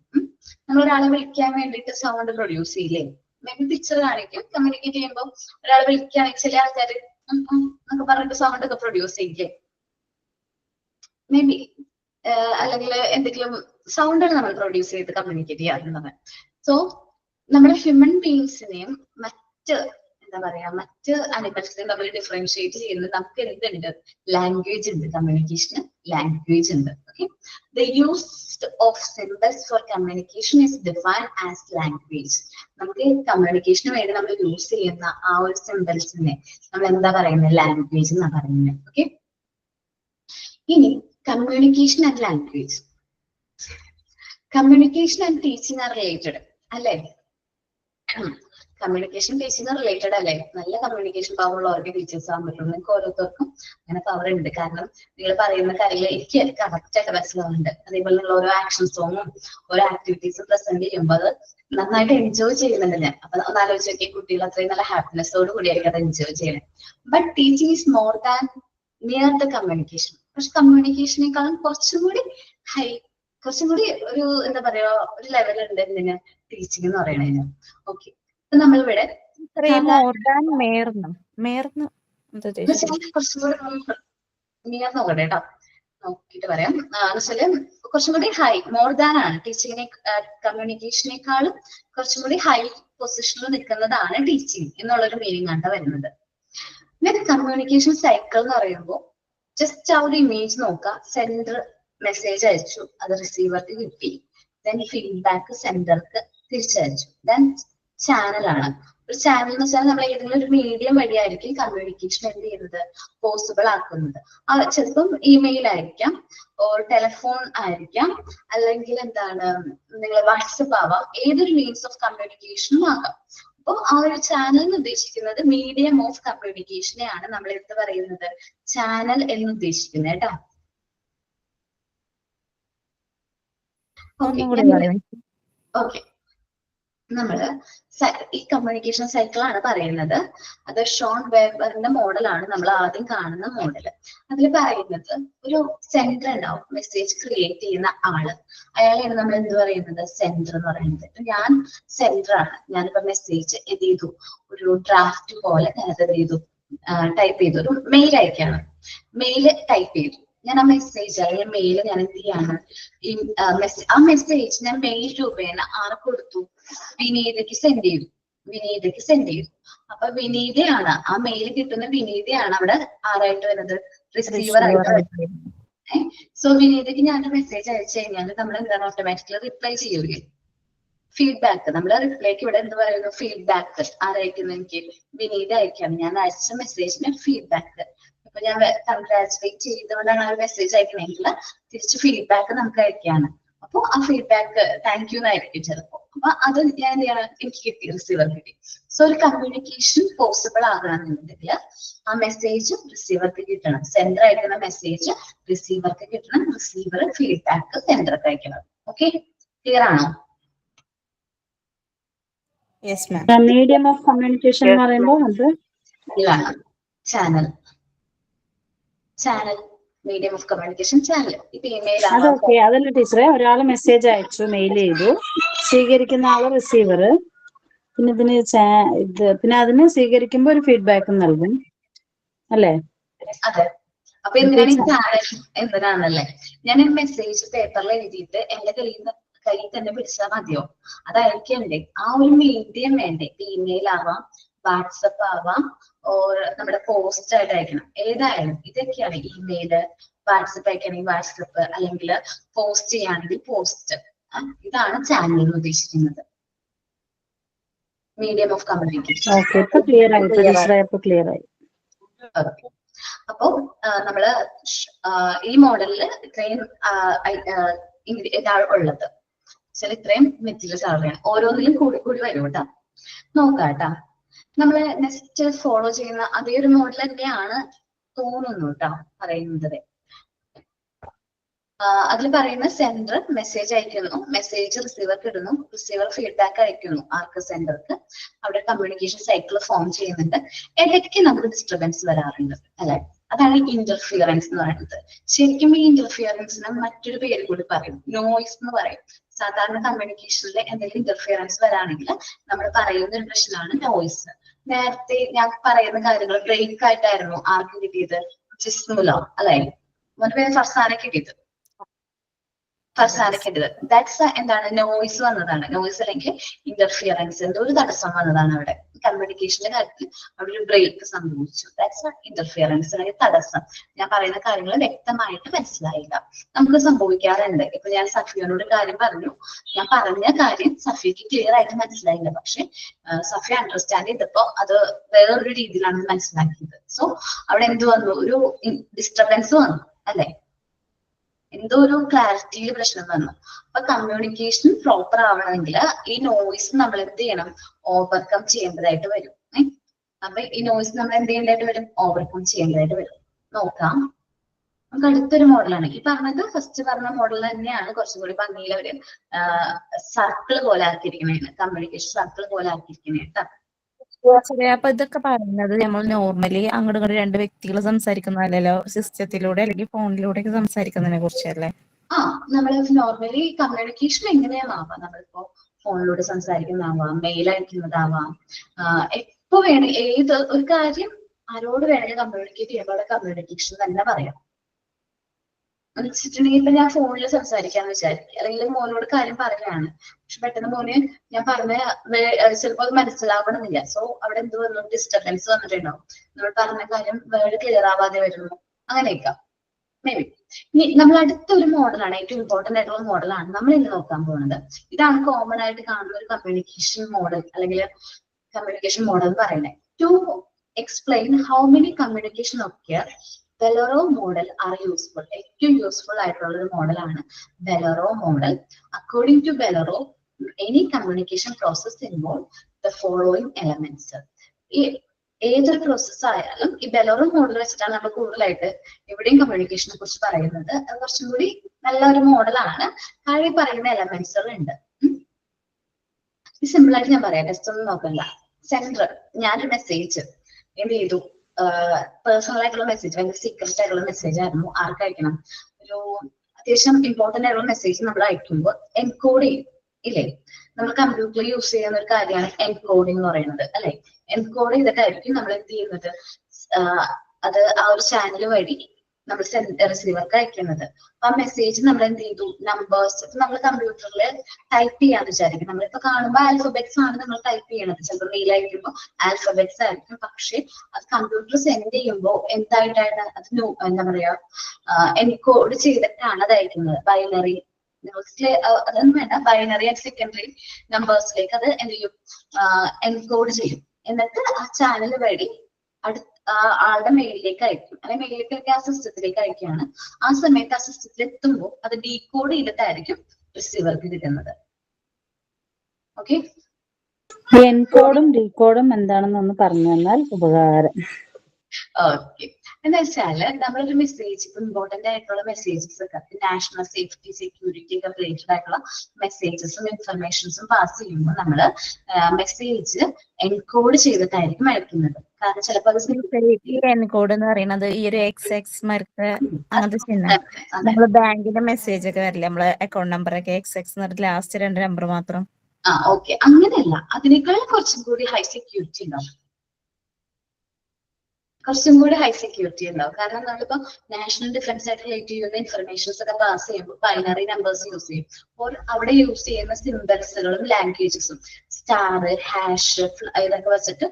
നമ്മൾ ഒരാളെ വിളിക്കാൻ വേണ്ടിയിട്ട് സൗണ്ട് പ്രൊഡ്യൂസ് ചെയ്യില്ലേ, മേ ബി പിക്ചർ കാണിക്കും. കമ്മ്യൂണിക്കേറ്റ് ചെയ്യുമ്പോൾ ഒരാളെ വിളിക്കുകയാണെങ്കിൽ ചില ആൾക്കാർ എന്നൊക്കെ പറഞ്ഞിട്ട് സൗണ്ട് ഒക്കെ പ്രൊഡ്യൂസ് ചെയ്യില്ലേ, മേ ബി. അല്ലെങ്കിൽ എന്തെങ്കിലും സൗണ്ടാണ് നമ്മൾ പ്രൊഡ്യൂസ് ചെയ്ത് കമ്മ്യൂണിക്കേറ്റ് ചെയ്യാറുള്ളത്. സോ നമ്മുടെ ഹ്യൂമൻ ബീങ്സിനെയും മറ്റ് മറ്റ് അനിമൽസിനെയും നമ്മൾ ഡിഫറൻഷിയേറ്റ് ചെയ്യുന്നത് നമുക്ക് എന്തുണ്ട്, ലാംഗ്വേജ് ഉണ്ട്. കമ്മ്യൂണിക്കേഷന് ലാംഗ്വേജ് ഉണ്ട്. Okay, the use of symbols four communication is defined as language. നമുക്ക് കമ്മ്യൂണിക്കേഷന് വേണ്ടി നമ്മൾ യൂസ് ചെയ്യുന്ന ആ ഒരു സിംബൽസിനെ നമ്മൾ എന്താ പറയുന്നത്, ലാംഗ്വേജ് എന്നാ പറയുന്നത്. ഓക്കെ, ഇനി communication and language. Communication and teaching are related അല്ലേ? കമ്മ്യൂണിക്കേഷൻ ടീച്ചിങ് റിലേറ്റഡ് അല്ലേ? നല്ല കമ്മ്യൂണിക്കേഷൻ പവർ ഉള്ളവർക്ക് ടീച്ചേഴ്സ് ആകാൻ പറ്റുള്ളൂ. നിങ്ങൾക്ക് ഓരോരുത്തർക്കും അങ്ങനെ പവർ ഉണ്ട്. കാരണം നിങ്ങൾ പറയുന്ന കാര്യങ്ങൾ എനിക്ക് കറക്റ്റ് ആയിട്ട് മനസ്സിലാവുന്നുണ്ട്. അതേപോലെയുള്ള ഓരോ ആക്ഷൻ സോങ്ങും ഓരോ ആക്ടിവിറ്റീസും പ്രസന്റ് ചെയ്യുമ്പോൾ അത് നന്നായിട്ട് എൻജോയ് ചെയ്യുന്നുണ്ട് ഞാൻ. അപ്പൊ ഒന്ന് ആലോചിച്ച് നോക്കിയ കുട്ടികൾ അത്രയും നല്ല ഹാപ്പിനെസ്സോട് കൂടിയായിരിക്കും അത് എൻജോയ് ചെയ്യണേ. But teaching is more than near the communication. പക്ഷെ കമ്മ്യൂണിക്കേഷനേക്കാളും കുറച്ചും കൂടി കുറച്ചും കൂടി ഒരു എന്താ പറയാ ഒരു ലെവൽ ഉണ്ട് എന്തിന് ടീച്ചിങ് എന്ന് പറയണതിന്. ഓക്കെ, നമ്മളിവിടെ മോർ ദാൻ മേർന്ന് കുറച്ചും കൂടി നിയർ നോക്കട്ടെ കേട്ടോ, നോക്കിട്ട് പറയാം. എന്നുവെച്ചാല് കുറച്ചും കൂടി ഹൈ മോർ ദാൻ ആണ് ടീച്ചിങ്ങിനെ, കമ്മ്യൂണിക്കേഷനേക്കാളും കുറച്ചും കൂടി ഹൈ പൊസിഷനിൽ നിൽക്കുന്നതാണ് ടീച്ചിങ് എന്നുള്ളൊരു മീനിങ് ആണ് വരുന്നത്. കമ്മ്യൂണിക്കേഷൻ സൈക്കിൾ എന്ന് പറയുമ്പോൾ ജസ്റ്റ് ആ ഒരു ഇമേജ് നോക്കുക. സെൻഡർ മെസ്സേജ് അയച്ചു, അത് റിസീവർക്ക് കിട്ടി, ദെൻ ഫീഡ്ബാക്ക് സെൻഡർക്ക് തിരിച്ചയച്ചു, ദെൻ ചാനലാണ്. ഒരു ചാനൽ എന്ന് വെച്ചാൽ നമ്മൾ ഏതെങ്കിലും ഒരു മീഡിയം വഴിയായിരിക്കും കമ്മ്യൂണിക്കേഷൻ എന്ത് ചെയ്യുന്നത് പോസിബിൾ ആക്കുന്നത്. ചിലപ്പം ഇമെയിൽ ആയിരിക്കാം, ഓർ ടെലിഫോൺ ആയിരിക്കാം, അല്ലെങ്കിൽ എന്താണ് നിങ്ങൾ വാട്സപ്പ് ആവാം, ഏതൊരു മീൻസ് ഓഫ് കമ്മ്യൂണിക്കേഷനും ആകാം. അപ്പോൾ ആ ഒരു ചാനൽ എന്ന് ഉദ്ദേശിക്കുന്നത് മീഡിയം ഓഫ് കമ്മ്യൂണിക്കേഷനെയാണ് നമ്മൾ എന്ത് പറയുന്നത് ചാനൽ എന്ന് ഉദ്ദേശിക്കുന്നത് കേട്ടോ. ഓക്കെ, നമ്മള് ഈ കമ്മ്യൂണിക്കേഷൻ സൈക്കിൾ ആണ് പറയുന്നത്. അത് ഷോൺ വെബറിന്റെ മോഡലാണ് നമ്മൾ ആദ്യം കാണുന്ന മോഡല്. അതിൽ പറയുന്നത് ഒരു സെന്റർ ഉണ്ടാവും, മെസ്സേജ് ക്രിയേറ്റ് ചെയ്യുന്ന ആള്, അയാളെയാണ് നമ്മൾ എന്ത് പറയുന്നത് സെന്റർ എന്ന് പറയുന്നത്. ഞാൻ സെന്റർ ആണ്, ഞാനിപ്പോ മെസ്സേജ് എന്ത് ചെയ്തു ഒരു ഡ്രാഫ്റ്റ് പോലെ ഞാനത് എന്ത് ചെയ്തു ടൈപ്പ് ചെയ്തു, ഒരു മെയിൽ അയക്കാണ്, മെയില് ടൈപ്പ് ചെയ്തു. ഞാൻ ആ മെസ്സേജ് അല്ലെങ്കിൽ മെയില് ഞാൻ എന്ത് ചെയ്യാണ്, ആ മെസ്സേജ് ഞാൻ മെയിൽ രൂപേണ ആർക്ക് കൊടുത്തു, വിനീതയ്ക്ക് സെൻഡ് ചെയ്തു. അപ്പൊ വിനീതയാണ് ആ മെയിൽ കിട്ടുന്ന വിനീതയാണ് അവിടെ ആരായിട്ട് വരുന്നത് റിസീവർ ആയിട്ട് വരുന്നത്. സോ വിനീതയ്ക്ക് ഞാൻ മെസ്സേജ് അയച്ചു കഴിഞ്ഞാൽ നമ്മൾ എന്താണ് ഓട്ടോമാറ്റിക്കലി റിപ്ലൈ ചെയ്യൂലേ, ഫീഡ്ബാക്ക്. നമ്മൾ റിപ്ലൈക്ക് ഇവിടെ എന്ത് പറയുന്നു, ഫീഡ്ബാക്ക് ആരയക്കുന്നു, എനിക്ക് വിനീത അയക്കാണ്. ഞാൻ അയച്ച മെസ്സേജിന് ഫീഡ്ബാക്ക്. അപ്പൊ ഞാൻ കൺഗ്രാറ്റുലേറ്റ് ചെയ്തുകൊണ്ടാണ് ആ ഒരു മെസ്സേജ് അയക്കണമെങ്കിൽ തിരിച്ച് ഫീഡ്ബാക്ക് നമുക്ക് അയക്കാണ്. അപ്പൊ ആ ഫീഡ്ബാക്ക് താങ്ക് യു എന്നായിരിക്കും ചിലപ്പോ. അപ്പൊ അത് ഞാൻ എന്ത് ചെയ്യണം, എനിക്ക് കിട്ടി, റിസീവർ കിട്ടി. സോ ഒരു കമ്മ്യൂണിക്കേഷൻ പോസിബിൾ ആകണമെന്നുണ്ടെങ്കിൽ ആ മെസ്സേജ് റിസീവർക്ക് കിട്ടണം, സെൻഡർ അയക്കുന്ന മെസ്സേജ് റിസീവർക്ക് കിട്ടണം, റിസീവർ ഫീഡ്ബാക്ക് സെൻഡർക്ക് അയക്കണം. ഓക്കെ, ക്ലിയർ ആണോ? മീഡിയം ഓഫ് കമ്മ്യൂണിക്കേഷൻ എന്ന് പറയുമ്പോൾ അത് ഇതാണ് channel medium of communication channel. ഇപ്പൊ ഇമെയിൽ അതൊക്കെ അതല്ല ടീച്ചറെ, ഒരാൾ മെസ്സേജ് അയച്ചു, മെയിൽ ചെയ്തു, സ്വീകരിക്കുന്ന ആള് റിസീവർ, പിന്നെ പിന്നെ അതിന് സ്വീകരിക്കുമ്പോ ഒരു ഫീഡ്ബാക്ക് നൽകും അല്ലേ? അതെ. അപ്പൊ എന്തിനാണ് ഈ ചാനൽ എന്തിനാണല്ലേ? ഞാൻ ഈ മെസ്സേജ് പേപ്പറിൽ എഴുതിയിട്ട് എന്റെ കയ്യിൽ തന്നെ പിടിച്ചാൽ മതിയോ? അതായിരിക്കണ്ടേ ആ ഒരു മീഡിയം വേണ്ടേ? ഇമെയിൽ ആവാം, വാട്സപ്പ് ആവാം, ഓർ നമ്മുടെ പോസ്റ്റ് ആയിട്ട് അയക്കണം, ഏതായാലും ഇതൊക്കെയാണ്. ഇമെയില്, വാട്സപ്പ് അയക്കണമെങ്കിൽ വാട്സപ്പ്, അല്ലെങ്കിൽ പോസ്റ്റ് ചെയ്യുകയാണെങ്കിൽ പോസ്റ്റ്. ഇതാണ് ചാനൽ എന്ന് ഉദ്ദേശിക്കുന്നത്, മീഡിയം ഓഫ് കമ്മ്യൂണിക്കേഷൻ. അപ്പൊ നമ്മള് ഈ മോഡലില് ഇത്രയും ഇതാണ് ഉള്ളത്. ചില ഇത്രയും മെറ്റീരിയൽസ് ആണ്, ഓരോന്നിലും കൂടി വരും കേട്ടോ. നോക്കാട്ടാ, നമ്മള് നെക്സ്റ്റ് ഫോളോ ചെയ്യുന്ന അതേ ഒരു മോഡൽ തന്നെയാണ് തോന്നുന്നു കേട്ടോ പറയുന്നത്. അതിൽ പറയുന്ന സെൻഡർ മെസ്സേജ് അയക്കുന്നു, മെസ്സേജ് റിസീവർക്ക് ഇടുന്നു, റിസീവർ ഫീഡ്ബാക്ക് അയക്കുന്നു ആർക്ക് സെൻഡർക്ക്. അവിടെ കമ്മ്യൂണിക്കേഷൻ സൈക്കിൾ ഫോം ചെയ്യുന്നുണ്ട്. ഇടയ്ക്ക് നമുക്ക് ഡിസ്റ്റർബൻസ് വരാറുണ്ട് അല്ലെ? അതാണ് ഇന്റർഫിയറൻസ് എന്ന് പറയുന്നത്. ശരിക്കും ഈ ഇന്റർഫിയറൻസിന് മറ്റൊരു പേര് കൂടി പറയും, നോയിസ് എന്ന് പറയും. സാധാരണ കമ്മ്യൂണിക്കേഷനിൽ എന്തെങ്കിലും ഇന്റർഫിയറൻസ് വരാണെങ്കിൽ നമ്മൾ പറയുന്ന ഒരു പ്രശ്നമാണ് നോയിസ്. നേരത്തെ ഞാൻ പറയുന്ന കാര്യങ്ങൾ ബ്രേക്ക് ആയിട്ടായിരുന്നു ആർക്ക് കിട്ടിയത്, ജിസ്മുലോ അല്ലെ? പേര് ഫർസാന കിട്ടിയത്, ദാറ്റ്സ് എന്താണ് നോയിസ് വന്നതാണ്. നോയിസ് അല്ലെങ്കിൽ ഇന്റർഫിയറൻസ്, എന്തോ ഒരു തടസ്സം വന്നതാണ് അവിടെ. കമ്മ്യൂണിക്കേഷന്റെ കാര്യത്തിൽ അവിടെ ഒരു ബ്രേക്ക് സംഭവിച്ചു. ദാറ്റ്സ് നോട്ട് ഇന്റർഫിയറൻസ്, അല്ലെങ്കിൽ തടസ്സം. ഞാൻ പറയുന്ന കാര്യങ്ങൾ വ്യക്തമായിട്ട് മനസ്സിലായില്ല. നമുക്ക് സംഭവിക്കാറുണ്ട്. ഇപ്പൊ ഞാൻ സഫിയോനോട് കാര്യം പറഞ്ഞു, ഞാൻ പറഞ്ഞ കാര്യം സഫിക്ക് ക്ലിയർ ആയിട്ട് മനസ്സിലായില്ല, പക്ഷെ സഫി അണ്ടർസ്റ്റാൻഡ് ചെയ്തപ്പോ അത് വേറൊരു രീതിയിലാണ് മനസ്സിലാക്കിയത്. സോ അവിടെ എന്ത് വന്നു, ഒരു ഡിസ്റ്റർബൻസ് വന്നു അല്ലെ? എന്തോ ഒരു ക്ലാരിറ്റിയിൽ പ്രശ്നം വന്നു. അപ്പൊ കമ്മ്യൂണിക്കേഷൻ പ്രോപ്പർ ആവണമെങ്കിൽ ഈ നോയിസ് നമ്മൾ എന്ത് ചെയ്യണം, ഓവർകം ചെയ്യേണ്ടതായിട്ട് വരും. അപ്പൊ ഈ നോയിസ് നമ്മൾ എന്ത് ചെയ്യേണ്ടതായിട്ട് വരും, ഓവർകം ചെയ്യേണ്ടതായിട്ട് വരും. നോക്കാം, നമുക്ക് അടുത്തൊരു മോഡലാണ് ഈ പറഞ്ഞത്. ഫസ്റ്റ് പറഞ്ഞ മോഡൽ തന്നെയാണ് കുറച്ചും കൂടി ഭംഗിയിൽ അവര് സർക്കിൾ പോലെ ആക്കിയിരിക്കണേന്ന്, കമ്മ്യൂണിക്കേഷൻ സർക്കിൾ പോലെ ആക്കിയിരിക്കണേ കേട്ടോ. ശരി, അപ്പൊ ഇതൊക്കെ പറയുന്നത് നമ്മൾ നോർമലി അങ്ങോട്ട് ഇങ്ങോട്ട് രണ്ട് വ്യക്തികൾ സംസാരിക്കുന്നതല്ലോ, സിസ്റ്റത്തിലൂടെ അല്ലെങ്കിൽ ഫോണിലൂടെ ഒക്കെ സംസാരിക്കുന്നതിനെ കുറിച്ചല്ലേ? നമ്മൾ നോർമലി കമ്മ്യൂണിക്കേഷൻ എങ്ങനെയാവാം, നമ്മളിപ്പോ ഫോണിലൂടെ സംസാരിക്കുന്നതാവാം, മെയിൽ അയക്കുന്നതാവാം, എപ്പോ വേണം ഏത് ഒരു കാര്യം ആരോട് വേണമെങ്കിൽ കമ്മ്യൂണിക്കേറ്റ് ചെയ്യുമ്പോൾ കമ്മ്യൂണിക്കേഷൻ തന്നെ പറയാം. വെച്ചിട്ടുണ്ടെങ്കിൽ ഇപ്പൊ ഞാൻ ഫോണിൽ സംസാരിക്കാന്ന് വിചാരിക്കും, അല്ലെങ്കിൽ മോനോട് കാര്യം പറയുകയാണ്, പക്ഷെ പെട്ടെന്ന് മോന് ഞാൻ പറഞ്ഞ ചിലപ്പോൾ അത് മനസ്സിലാവണമെന്നില്ല. സോ അവിടെ എന്ത് വന്നു, ഡിസ്റ്റർബൻസ് വന്നിട്ടുണ്ടാവും, നമ്മൾ പറഞ്ഞ കാര്യം വേർഡ് ക്ലിയർ ആവാതെ വരുന്നു, അങ്ങനെയൊക്കെ മേ ബി. ഇനി നമ്മൾ അടുത്തൊരു മോഡലാണ്, ഏറ്റവും ഇമ്പോർട്ടന്റ് ആയിട്ടുള്ള മോഡലാണ് നമ്മൾ ഇന്ന് നോക്കാൻ പോകുന്നത്. ഇതാണ് കോമൺ ആയിട്ട് കാണുന്ന ഒരു കമ്മ്യൂണിക്കേഷൻ മോഡൽ, അല്ലെങ്കിൽ കമ്മ്യൂണിക്കേഷൻ മോഡൽ എന്ന് പറയുന്നത്. To explain how many communication occur Bolero model are useful. ഏറ്റവും യൂസ്ഫുൾ ആയിട്ടുള്ള ഒരു മോഡലാണ് Bolero model. According to Bolero, any communication process involve the following elements. ഈ ഏതൊരു പ്രോസസ് ആയാലും ഈ Bolero മോഡൽ വെച്ചിട്ടാണ് നമ്മൾ കൂടുതലായിട്ട് ഇവിടെയും കമ്മ്യൂണിക്കേഷനെ കുറിച്ച് പറയുന്നത്. അത് കുറച്ചും കൂടി നല്ലൊരു മോഡലാണ്. താഴെ പറയുന്ന എലമെന്റ്സ് ഉണ്ട്. സിമ്പിൾ ആയിട്ട് ഞാൻ പറയാം, ടെസ്റ്റ് ഒന്നും നോക്കണ്ട. സെൻഡർ, ഞാനൊരു മെസ്സേജ് എന്ത് ചെയ്തു, പേഴ്സണൽ ആയിട്ടുള്ള മെസ്സേജ്, ഭയങ്കര സീക്രട്ട് ആയിട്ടുള്ള മെസ്സേജ് ആയിരുന്നു. ആർക്ക് അയക്കണം, ഒരു അത്യാവശ്യം ഇമ്പോർട്ടന്റ് ആയിട്ടുള്ള മെസ്സേജ് നമ്മൾ അയക്കുമ്പോൾ എൻകോഡ് ചെയ്യും ഇല്ലേ? നമ്മൾ കമ്പ്യൂട്ടറിൽ യൂസ് ചെയ്യുന്ന ഒരു കാര്യമാണ് എൻകോഡിംഗ് എന്ന് പറയുന്നത് അല്ലെ? എൻകോഡ് ചെയ്തിട്ടായിരിക്കും നമ്മൾ എന്ത് ചെയ്യുന്നത്, അത് ആ ഒരു ചാനൽ വഴി നമ്മൾ റിസീവർക്ക് അയക്കുന്നത്. ആ മെസ്സേജ് നമ്മൾ എന്ത് ചെയ്തു, നമ്പേഴ്സ് നമ്മൾ കമ്പ്യൂട്ടറിൽ ടൈപ്പ് ചെയ്യാന്ന് വിചാരിക്കും. നമ്മളിപ്പോ കാണുമ്പോൾ ആൽഫബെറ്റ്സ് ആണ് നമ്മൾ ടൈപ്പ് ചെയ്യണത്, ചിലപ്പോൾ മെയിൽ അയക്കുമ്പോൾ ആൽഫബെറ്റ്സ് ആയിരിക്കും, പക്ഷെ അത് കമ്പ്യൂട്ടർ സെൻഡ് ചെയ്യുമ്പോൾ എന്തായിട്ടാണ് അത് എന്താ പറയാ, എൻകോഡ് ചെയ്തിട്ടാണ് അത് അയക്കുന്നത്. ബൈനറി അതൊന്നും വേണ്ട, ബൈനറി ആൻഡ് സെക്കൻഡറി നമ്പേഴ്സിലേക്ക് അത് എന്ത് ചെയ്യും, എൻകോഡ് ചെയ്യും. എന്നിട്ട് ആ ചാനൽ വഴി ആളുടെ മെയിലിലേക്ക് അയക്കും, അല്ലെങ്കിൽ മെയിലിലേക്ക് ആ സിസ്റ്റത്തിലേക്ക് അയക്കുകയാണ്. ആ സമയത്ത് ആ സിസ്റ്റത്തിൽ എത്തുമ്പോൾ അത് ഡീകോഡ് ചെയ്തിട്ടായിരിക്കും റിസീവർക്ക് കിട്ടുന്നത്. ഓക്കെ, എൻകോഡും ഡീകോഡും എന്താണെന്നൊന്ന് പറഞ്ഞു തന്നാൽ ഉപകാരം. ഓക്കെ, എന്താ വെച്ചാല് നമ്മളൊരു മെസ്സേജ്, ഇമ്പോർട്ടന്റ് ആയിട്ടുള്ള മെസ്സേജസ് ഒക്കെ, നാഷണൽ സേഫ്റ്റി സെക്യൂരിറ്റി ഒക്കെ റിലേറ്റഡ് ആയിട്ടുള്ള മെസ്സേജസും ഇൻഫർമേഷൻസും പാസ് ചെയ്യുമ്പോൾ നമ്മള് മെസ്സേജ് എൻകോഡ് ചെയ്തിട്ടായിരിക്കും അയക്കുന്നത്. കാരണം ചിലപ്പോൾ ഈ എൻകോഡ് എന്ന് പറയുന്നത് ഈ ഒരു XX മാർക്ക് അങ്ങനത്തെ ചിഹ്നം, നമ്മള് ബാങ്കിന്റെ മെസ്സേജ് ഒക്കെ വരില്ലേ, നമ്മളെ അക്കൗണ്ട് നമ്പർ ഒക്കെ XX എന്ന് പറഞ്ഞിട്ട് ലാസ്റ്റ് 2 നമ്പർ മാത്രം. ഓക്കെ, അങ്ങനെയല്ല, അതിനേക്കാൾ കുറച്ചും കൂടി ഹൈ സെക്യൂരിറ്റി ഉണ്ടാവും, കുറച്ചും കൂടി ഹൈ സെക്യൂരിറ്റി ഉണ്ടാവും. കാരണം നമ്മളിപ്പോ നാഷണൽ ഡിഫൻസ് ആയിട്ട് റിലേറ്റ് ചെയ്യുന്ന ഇൻഫർമേഷൻസ് ഒക്കെ പാസ് ചെയ്യുമ്പോൾ ബൈനറി നമ്പേഴ്സ് യൂസ് ചെയ്യും. അപ്പോൾ അവിടെ യൂസ് ചെയ്യുന്ന സിംബൽസുകളും ലാംഗ്വേജസും സ്റ്റാർ, ഹാഷ് ഇതൊക്കെ വെച്ചിട്ട്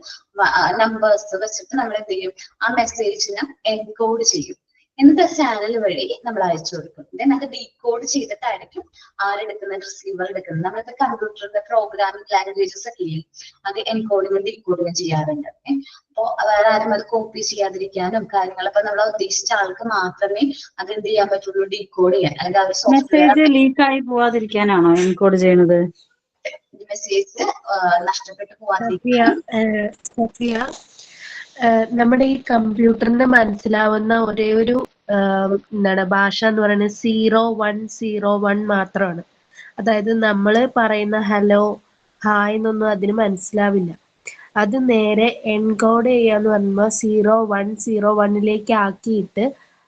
നമ്പേഴ്സ് വെച്ചിട്ട് നമ്മൾ എന്ത് ചെയ്യും, ആ മെസ്സേജിനെ എൻകോഡ് ചെയ്യും. എന്നിട്ട് ചാനൽ വഴി നമ്മൾ അയച്ചു കൊടുക്കും. ദെൻ അത് ഡീകോഡ് ചെയ്തിട്ടായിരിക്കും ആരെടുക്കുന്നത്, റിസീവർ എടുക്കുന്നത്. നമ്മളിപ്പോ കമ്പ്യൂട്ടറിന്റെ പ്രോഗ്രാമിംഗ് ലാംഗ്വേജസ് ഒക്കെ ഇല്ലേ, അത് എൻകോഡിങ്ങും ഡീകോഡിങ്ങും ചെയ്യാറുണ്ട്. അപ്പോ വേറെ ആരും അത് കോപ്പി ചെയ്യാതിരിക്കാനും കാര്യങ്ങളൊക്കെ നമ്മൾ ഉദ്ദേശിച്ച ആൾക്ക് മാത്രമേ അത് എന്ത് ചെയ്യാൻ പറ്റുള്ളൂ, ഡീകോഡ് ചെയ്യാൻ. അല്ലെങ്കിൽ ആ സോഫ്റ്റ്വെയർ മെസ്സേജ് ലീക്ക് ആയി പോവാതിരിക്കാനാണോ എൻകോഡ് ചെയ്യുന്നത്? മെസ്സേജ് നഷ്ടപ്പെട്ടു പോവാതിരിക്കാൻ. നമ്മുടെ ഈ കമ്പ്യൂട്ടറിന് മനസ്സിലാവുന്ന ഒരേ ഒരു എന്താണ് ഭാഷ എന്ന് പറയുന്നത് 0101 മാത്രമാണ്. അതായത് നമ്മൾ പറയുന്ന ഹലോ, ഹായ് എന്നൊന്നും അതിന് മനസ്സിലാവില്ല. അത് നേരെ എൻകോഡ് ചെയ്യാന്ന് പറയുമ്പോൾ 0101 ആക്കിയിട്ട്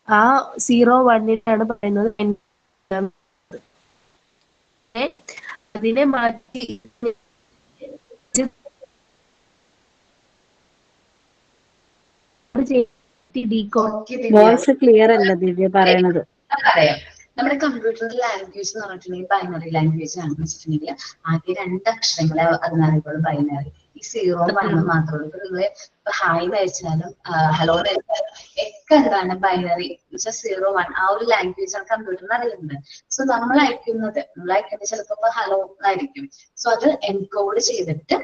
ആ 01 പറയുന്നത് അതിനെ മാറ്റി വോയിസ് ക്ലിയർ അല്ല ദിവ്യ പറയണത്. പറയാം, നമ്മുടെ കമ്പ്യൂട്ടർ ലാംഗ്വേജ് എന്ന് പറഞ്ഞിട്ടുണ്ടെങ്കിൽ ബൈനറി ലാംഗ്വേജ് ആണെന്ന് വെച്ചിട്ടുണ്ടെങ്കിൽ ആകെ 2 അക്ഷരങ്ങളെ അതിനറിയുള്ളൂ, ബൈനറി. ഈ 0 1 മാത്രമേ ഉള്ളൂ. ഇപ്പൊ നിങ്ങള് ഹായ് അയച്ചാലും ഹലോ അയച്ചാലും ഒക്കെ എന്താണ്, ബൈനറി 0 1 ആ ഒരു ലാംഗ്വേജ് ആണ് കമ്പ്യൂട്ടറിന് അറിയുന്നത്. സോ നമ്മൾ അയക്കുന്നത് ചിലപ്പോ ഹലോ ആയിരിക്കും. സോ അത് എൻകോഡ് ചെയ്തിട്ട്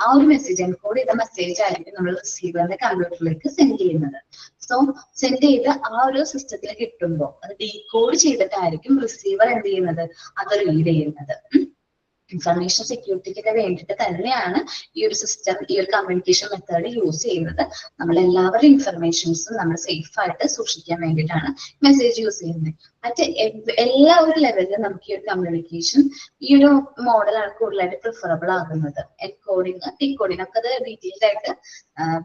ആ ഒരു മെസ്സേജ്, എൻകോഡ് ചെയ്ത മെസ്സേജ് ആയിരിക്കും നമ്മൾ റിസീവറിന്റെ കമ്പ്യൂട്ടറിലേക്ക് സെൻഡ് ചെയ്യുന്നത്. സോ സെൻഡ് ചെയ്ത് ആ ഒരു സിസ്റ്റത്തിലേക്ക് കിട്ടുമ്പോൾ അത് ഡീകോഡ് ചെയ്തിട്ടായിരിക്കും റിസീവർ എന്ത് ചെയ്യുന്നത്, അത് റീഡ് ചെയ്യുന്നത്. ഇൻഫർമേഷൻ സെക്യൂരിറ്റിക്കൊക്കെ വേണ്ടിയിട്ട് തന്നെയാണ് ഈ ഒരു സിസ്റ്റം, ഈ ഒരു കമ്മ്യൂണിക്കേഷൻ മെത്തേഡ് യൂസ് ചെയ്യുന്നത്. നമ്മൾ എല്ലാവരുടെ ഇൻഫർമേഷൻസും നമ്മൾ സേഫ് ആയിട്ട് സൂക്ഷിക്കാൻ വേണ്ടിയിട്ടാണ് മെസ്സേജ് യൂസ് ചെയ്യുന്നത്. മറ്റ് എല്ലാ ഒരു ലെവലിലും നമുക്ക് ഈ ഒരു കമ്മ്യൂണിക്കേഷൻ, ഈ ഒരു മോഡലാണ് കൂടുതലായിട്ട് പ്രിഫറബിൾ ആകുന്നത്. എൻകോഡിങ്, ഡീകോഡിങ് ഒക്കെ അത് ഡീറ്റെയിൽഡ് ആയിട്ട്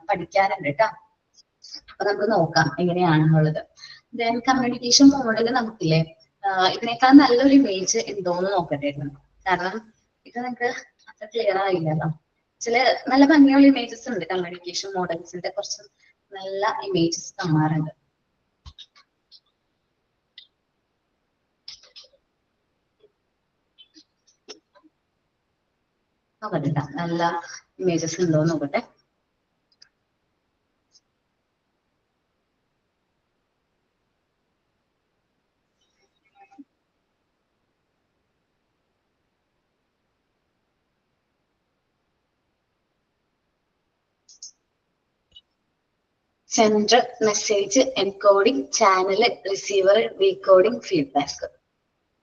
പഠിക്കാനുണ്ട് കേട്ടോ. അപ്പൊ നമുക്ക് നോക്കാം എങ്ങനെയാണെന്നുള്ളത്. ദെൻ കമ്മ്യൂണിക്കേഷൻ മോഡൽ നമുക്കില്ലേ, ഇതിനേക്കാൾ നല്ലൊരു ഇമേജ് എന്തോന്ന് നോക്കട്ടായിരുന്നു. കാരണം ഇത് നിങ്ങൾക്ക് അത്ര ക്ലിയർ ആയില്ലല്ലോ. ചില നല്ല ഭംഗിയുള്ള ഇമേജസ് ഉണ്ട് കമ്മ്യൂണിക്കേഷൻ മോഡൽസിന്റെ, കുറച്ച് നല്ല ഇമേജസ് കാണാറുണ്ട്. നോക്കട്ടെ, നല്ല ഇമേജസ് ഉണ്ടോ നോക്കട്ടെ. Sender, message, encoding, channel, receiver, decoding, feedback.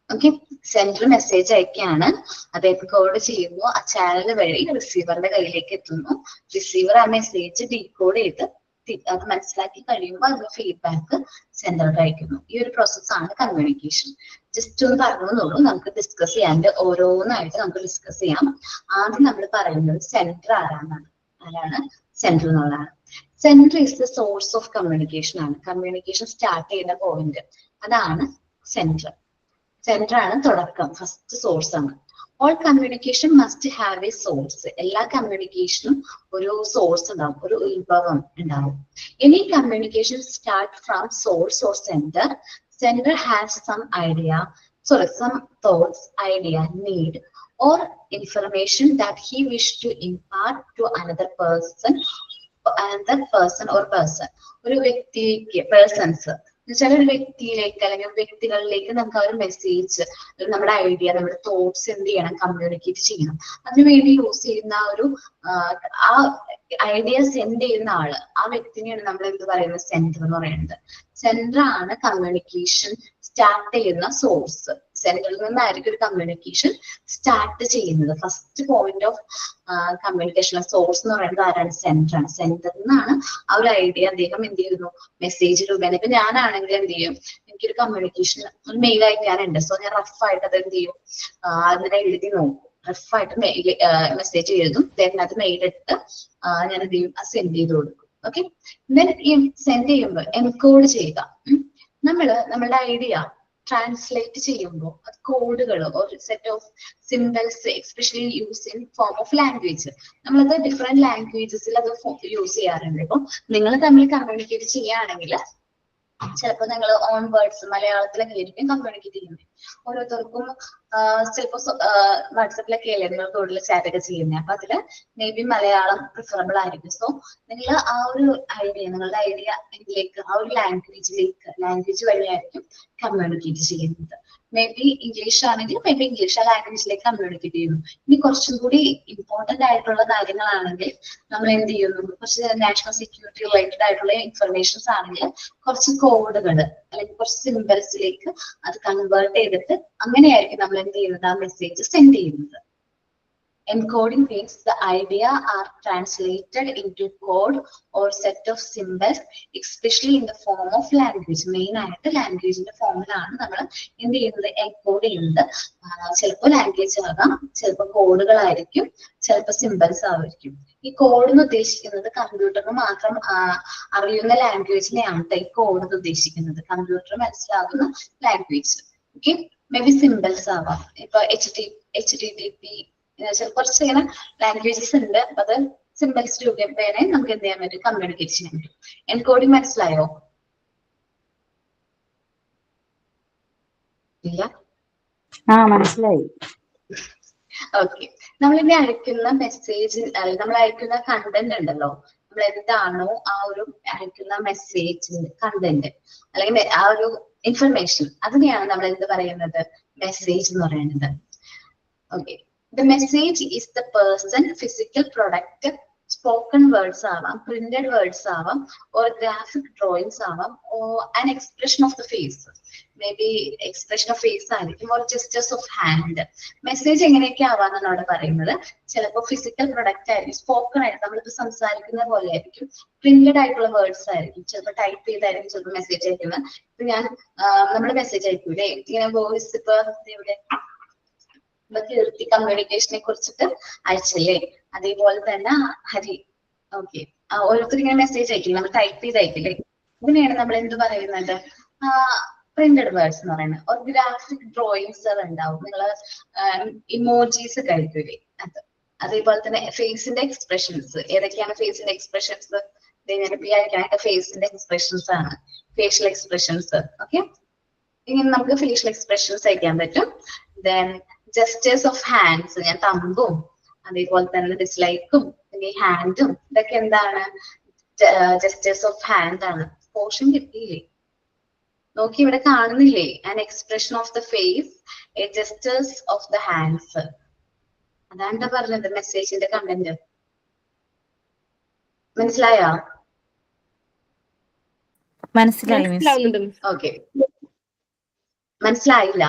Okay, sender message അയക്കുകയാണ്, അത് എൻകോഡ് ചെയ്യുന്നു, ആ ചാനൽ വഴി റിസീവറിന്റെ കയ്യിലേക്ക് എത്തുന്നു. റിസീവർ ആ മെസ്സേജ് ഡീകോഡ് ചെയ്ത് അത് മനസ്സിലാക്കി കഴിയുമ്പോൾ അതിന് ഫീഡ്ബാക്ക് സെൻഡർക്ക് അയക്കുന്നു. ഈ ഒരു പ്രോസസ്സാണ് കമ്മ്യൂണിക്കേഷൻ. ജസ്റ്റ് ഒന്ന് പറഞ്ഞോന്നുള്ളൂ, നമുക്ക് ഡിസ്കസ് ചെയ്യാണ്ട് ഓരോന്നായിട്ട് നമുക്ക് ഡിസ്കസ് ചെയ്യാം. ആദ്യം നമ്മൾ പറയുന്നത് സെൻഡർ ആരാണ് സെൻഡർ എന്നുള്ളതാണ്. Sender is the source of communication ആണ്. കമ്മ്യൂണിക്കേഷൻ സ്റ്റാർട്ട് ചെയ്യുന്ന പോയിന്റ് അതാണ് സെൻഡർ. സെൻഡർ ആണ് തുടക്കം, ഫസ്റ്റ് സോഴ്സ് ആണ്. All communication must have a source. എല്ലാ കമ്മ്യൂണിക്കേഷനും ഒരു സോഴ്സ് ഉണ്ടാവും, ഒരു ഉത്ഭവം ഉണ്ടാവും. Any communication start from source or sender. Sender has some thoughts, idea, need or information that he wished to impart to another person or person. ഒരു വ്യക്തിക്ക്, persons എന്നുവെച്ചാൽ ഒരു വ്യക്തിയിലേക്ക് അല്ലെങ്കിൽ വ്യക്തികളിലേക്ക് നമുക്ക് ആ ഒരു മെസ്സേജ്, നമ്മുടെ ഐഡിയ, നമ്മുടെ തോട്ട്സ് എന്ത് ചെയ്യണം, കമ്മ്യൂണിക്കേറ്റ് ചെയ്യണം. അതിനുവേണ്ടി യൂസ് ചെയ്യുന്ന ഒരു ആ ഐഡിയ സെൻഡ് ചെയ്യുന്ന ആള്, ആ വ്യക്തിനെയാണ് നമ്മൾ എന്ത് പറയുന്നത്, സെൻഡർ എന്ന് പറയുന്നത്. സെൻഡർ ആണ് കമ്മ്യൂണിക്കേഷൻ സ്റ്റാർട്ട് ചെയ്യുന്ന സോഴ്സ്. സെൻഡറിൽ നിന്നായിരിക്കും ഒരു കമ്മ്യൂണിക്കേഷൻ സ്റ്റാർട്ട് ചെയ്യുന്നത്. First point of communication source എന്ന് പറയുന്നത് ആരാണ്, സെൻഡർ ആണ്. സെൻഡറിൽ നിന്നാണ് ആ ഒരു ഐഡിയ അദ്ദേഹം എന്ത് ചെയ്യുന്നു, മെസ്സേജ് രൂപേണ. ഇപ്പൊ ഞാനാണെങ്കിൽ എന്ത് ചെയ്യും, എനിക്കൊരു കമ്മ്യൂണിക്കേഷൻ ഒരു മെയിൽ അയക്കാനുണ്ട്. സോ ഞാൻ റഫായിട്ട് അത് എന്ത് ചെയ്യും, അതിനെ എഴുതി നോക്കും, റഫായിട്ട് മെസ്സേജ് എഴുതും. ദെൻ അത് മെയിൽ എടുത്ത് ഞാൻ എന്ത് ചെയ്യും, സെൻഡ് ചെയ്ത് കൊടുക്കും. ഓക്കെ, ദെൻ ഈ സെൻഡ് ചെയ്യുമ്പോൾ എൻകോഡ് ചെയ്യുക. നമ്മളുടെ ഐഡിയ ട്രാൻസ്ലേറ്റ് ചെയ്യുമ്പോൾ അത് കോഡുകൾ, ഒരു set of symbols, especially use in form of language. നമ്മളത് ഡിഫറെന്റ് ലാംഗ്വേജസിൽ അത് യൂസ് ചെയ്യാറുണ്ട്. ഇപ്പം നിങ്ങൾ തമ്മിൽ കമ്മ്യൂണിക്കേറ്റ് ചെയ്യുകയാണെങ്കിൽ ചിലപ്പോൾ നിങ്ങൾ ഓൺ വേർഡ്സ് മലയാളത്തിലൊക്കെ ആയിരിക്കും കമ്മ്യൂണിക്കേറ്റ് ചെയ്യുന്നത്. ഓരോരുത്തർക്കും ചിലപ്പോൾ വാട്സപ്പിലൊക്കെ അല്ലേ നിങ്ങൾ കൂടുതൽ ചാറ്റ് ഒക്കെ ചെയ്യുന്നത്. അപ്പൊ അതില് മേ ബി മലയാളം പ്രിഫറബിൾ ആയിരിക്കും. സോ നിങ്ങൾ ആ ഒരു ഐഡിയ, നിങ്ങളുടെ ഐഡിയ ഇതിലേക്ക്, ആ ഒരു ലാംഗ്വേജ് വഴിയായിരിക്കും കമ്മ്യൂണിക്കേറ്റ് ചെയ്യുന്നത്. മേ ബി ഇംഗ്ലീഷ് ആണെങ്കിൽ മേ ബി ഇംഗ്ലീഷ് ആ ലാംഗ്വേജിലേക്ക് കമ്മ്യൂണിക്കേറ്റ് ചെയ്യുന്നു. ഇനി കുറച്ചും കൂടി ഇമ്പോർട്ടന്റ് ആയിട്ടുള്ള കാര്യങ്ങളാണെങ്കിൽ നമ്മൾ എന്ത് ചെയ്യുന്നു, കുറച്ച് നാഷണൽ സെക്യൂരിറ്റി റിലേറ്റഡ് ആയിട്ടുള്ള ഇൻഫർമേഷൻസ് ആണെങ്കിൽ കുറച്ച് കോഡുകൾ അല്ലെങ്കിൽ കുറച്ച് സിംബൽസിലേക്ക് അത് കൺവേർട്ട് ചെയ്തിട്ട് അങ്ങനെയായിരിക്കും നമ്മൾ എന്ത് ചെയ്യുന്നത്, ആ മെസ്സേജ് സെൻഡ് ചെയ്യുന്നത്. Encoding means the idea are translated into code or set of symbols, especially in the form of language. Main ആയിട്ട് ലാംഗ്വേജിന്റെ ഫോമിലാണ് നമ്മൾ എന്ത് ചെയ്യുന്നത്, എൻകോഡ് ചെയ്യുന്നത്. ചിലപ്പോൾ ലാംഗ്വേജ് ആകാം, ചിലപ്പോൾ കോഡുകളായിരിക്കും, ചിലപ്പോൾ സിംബൽസ് ആയിരിക്കും. ഈ കോഡ് എന്ന് ഉദ്ദേശിക്കുന്നത് കമ്പ്യൂട്ടറിന് മാത്രം അറിയുന്ന ലാംഗ്വേജിനെയാണ് ഈ കോഡ് എന്ന് ഉദ്ദേശിക്കുന്നത്, കമ്പ്യൂട്ടർ മനസ്സിലാകുന്ന language. Okay, may be symbols ആവാം. ഇപ്പൊ HTTP കുറച്ച് ഇങ്ങനെ ലാംഗ്വേജസ് ഉണ്ട്. അപ്പൊ അത് സിംബൽസ് രൂപേണ നമുക്ക് എന്ത് ചെയ്യാൻ പറ്റും, കമ്മ്യൂണിക്കേറ്റ് ചെയ്യാൻ പറ്റും. എൻകോഡിംഗ് മനസ്സിലായോ? ഇല്ല, മനസ്സിലായി. ഓക്കെ, നമ്മളിനി അയക്കുന്ന മെസ്സേജ്, നമ്മൾ അയക്കുന്ന കണ്ടന്റ് ഉണ്ടല്ലോ, നമ്മൾ എന്താണോ ആ ഒരു അയക്കുന്ന മെസ്സേജിന്റെ കണ്ടന്റ് അല്ലെങ്കിൽ ആ ഒരു ഇൻഫർമേഷൻ, അതിനെയാണ് നമ്മൾ എന്ത് പറയുന്നത്, മെസ്സേജ് എന്ന് പറയുന്നത്. Okay, the message is the person, physical product, spoken words ആവാം, പ്രിന്റഡ് വേർഡ്സ് ആവാം, ഓർ ഗ്രാഫിക് ഡ്രോയിങ്സ് ആവാം, an expression of the face, maybe expression of face ആയിരിക്കും, or gestures of hand. Message എങ്ങനെയൊക്കെ ആവാന്നാണ് അവിടെ പറയുന്നത്. ചിലപ്പോൾ ഫിസിക്കൽ പ്രൊഡക്റ്റ് ആയിരിക്കും, സ്പോക്കൺ ആയിരിക്കും, നമ്മളിപ്പോ സംസാരിക്കുന്ന പോലെ ആയിരിക്കും, പ്രിന്റഡ് ആയിട്ടുള്ള വേർഡ്സ് ആയിരിക്കും, ചിലപ്പോൾ ടൈപ്പ് ചെയ്തായിരിക്കും ചിലപ്പോൾ മെസ്സേജ് അയക്കുന്നത്. ഇപ്പൊ ഞാൻ നമ്മൾ മെസ്സേജ് അയക്കൂലേ, ഇങ്ങനെ വോയിസ് ഇപ്പൊ ഇവിടെ കീർത്തി കമ്മ്യൂണിക്കേഷനെ കുറിച്ചിട്ട് അയച്ചില്ലേ, അതേപോലെ തന്നെ ഹരി, ഓക്കെ, ഓരോരുത്തർ ഇങ്ങനെ മെസ്സേജ് അയക്കില്ല, നമ്മൾ ടൈപ്പ് ചെയ്ത് അയക്കില്ലേ, ഇതിനെയാണ് നമ്മൾ എന്ത് പറയുന്നത്, പ്രിന്റഡ് വേർഡ്സ് എന്ന് പറയുന്നത്. ഒരു ഗ്രാഫിക് ഡ്രോയിങ്സ് ഉണ്ടാവും, നിങ്ങൾ ഇമോജീസ് കഴിക്കൂലേ അത്. അതേപോലെ തന്നെ ഫേസിന്റെ എക്സ്പ്രഷൻസ്, ഏതൊക്കെയാണ് ഫേസിന്റെ എക്സ്പ്രഷൻസ്, ഫേസിന്റെ എക്സ്പ്രഷൻസ് ആണ് ഫേഷ്യൽ എക്സ്പ്രഷൻസ്. ഓക്കെ, ഇങ്ങനെ നമുക്ക് ഫേഷ്യൽ എക്സ്പ്രഷൻസ് അയക്കാൻ പറ്റും. ദെൻ ജസ്റ്റേഴ്സ് ഓഫ് ഹാൻഡ്സ്, ഞാൻ തമ്പും അതേപോലെ തന്നെ ഡിസ്ലൈക്കും പിന്നെ ഹാൻഡും, ഇതൊക്കെ എന്താണ്, ജസ്റ്റേഴ്സ് ഓഫ് ഹാൻഡ് ആണ്. പോർഷൻ കിട്ടിയില്ലേ, നോക്കി ഇവിടെ കാണുന്നില്ലേ, an expression of the face, a gestures of the hands. അതാണ് പറഞ്ഞത് മെസ്സേജിന്റെ കണ്ടന്റ്. മനസ്സിലായോ? മനസ്സിലായി മിസ്. മനസ്സിലാവുന്നുണ്ട്. ഓക്കെ, മനസ്സിലായില്ല?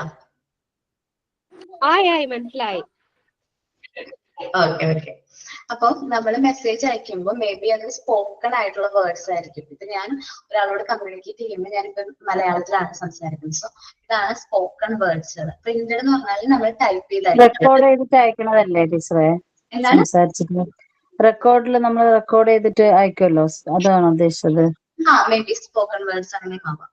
ആയി മനസ്സിലായി. Okay okay. അപ്പൊ നമ്മൾ മെസ്സേജ് അയക്കുമ്പോൾ മേ ബി അത് സ്പോക്കൺ ആയിട്ടുള്ള വേർഡ്സ് ആയിരിക്കും. ഇപ്പൊ ഞാൻ ഒരാളോട് കമ്മ്യൂണിക്കേറ്റ് ചെയ്യുമ്പോൾ ഞാനിപ്പോ മലയാളത്തിലാണ് സംസാരിക്കുന്നത്. സോ ഇതാണ് സ്പോക്കൺ വേർഡ്സ്. പ്രിന്റഡ് എന്ന് പറഞ്ഞാൽ നമ്മൾ ടൈപ്പ് ചെയ്തായിരിക്കും. റെക്കോർഡ് ചെയ്തിട്ട് അയക്കണതല്ലേ ടീച്ചറെ? സംസാരിച്ചിട്ട് റെക്കോർഡിൽ നമ്മൾ റെക്കോർഡ് ചെയ്തിട്ട് അയക്കുമല്ലോ, അതാണ് ഉദ്ദേശിച്ചത്. മേ ബി സ്പോക്കൺ വേർഡ്സ് അങ്ങനെ ആവാം.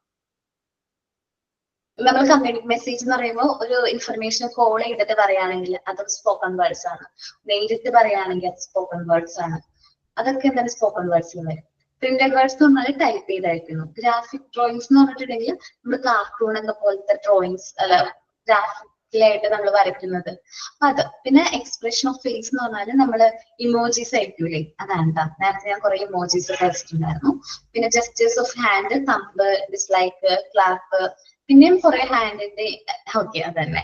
നമ്മൾ കമ്മ്യൂണിറ്റി മെസ്സേജ് എന്ന് പറയുമ്പോൾ ഒരു ഇൻഫർമേഷൻ കോൾ ചെയ്തിട്ട് പറയുകയാണെങ്കിൽ അത് സ്പോക്കൺ വേർഡ്സ് ആണ്. നേരിട്ട് പറയുകയാണെങ്കിൽ അത് സ്പോക്കൺ വേർഡ്സ് ആണ്. അതൊക്കെ എന്താണ് സ്പോക്കൺ വേർഡ്സിൽ വരും. പ്രിന്റഡ് വേർഡ്സ് എന്ന് പറഞ്ഞാൽ ടൈപ്പ് ചെയ്തായിരിക്കുന്നു. ഗ്രാഫിക് ഡ്രോയിങ്സ് എന്ന് പറഞ്ഞിട്ടുണ്ടെങ്കിൽ നമ്മൾ കാർട്ടൂൺ ഒക്കെ പോലത്തെ ഡ്രോയിങ്സ് അല്ല ഗ്രാഫിക്കലായിട്ട് നമ്മൾ വരയ്ക്കുന്നത് അത്. പിന്നെ എക്സ്പ്രഷൻ ഓഫ് ഫേസ് എന്ന് പറഞ്ഞാൽ നമ്മൾ ഇമോജീസ് അയക്കൂലേ, അതാണ് ട്ടോ. നേരത്തെ ഞാൻ കുറെ ഇമോജീസ് അയച്ചിട്ടുണ്ടായിരുന്നു. പിന്നെ gestures of hand, thumb, dislike, clap, പിന്നെയും കുറെ ഹാൻഡിന്റെ, ഓക്കെ അതന്നെ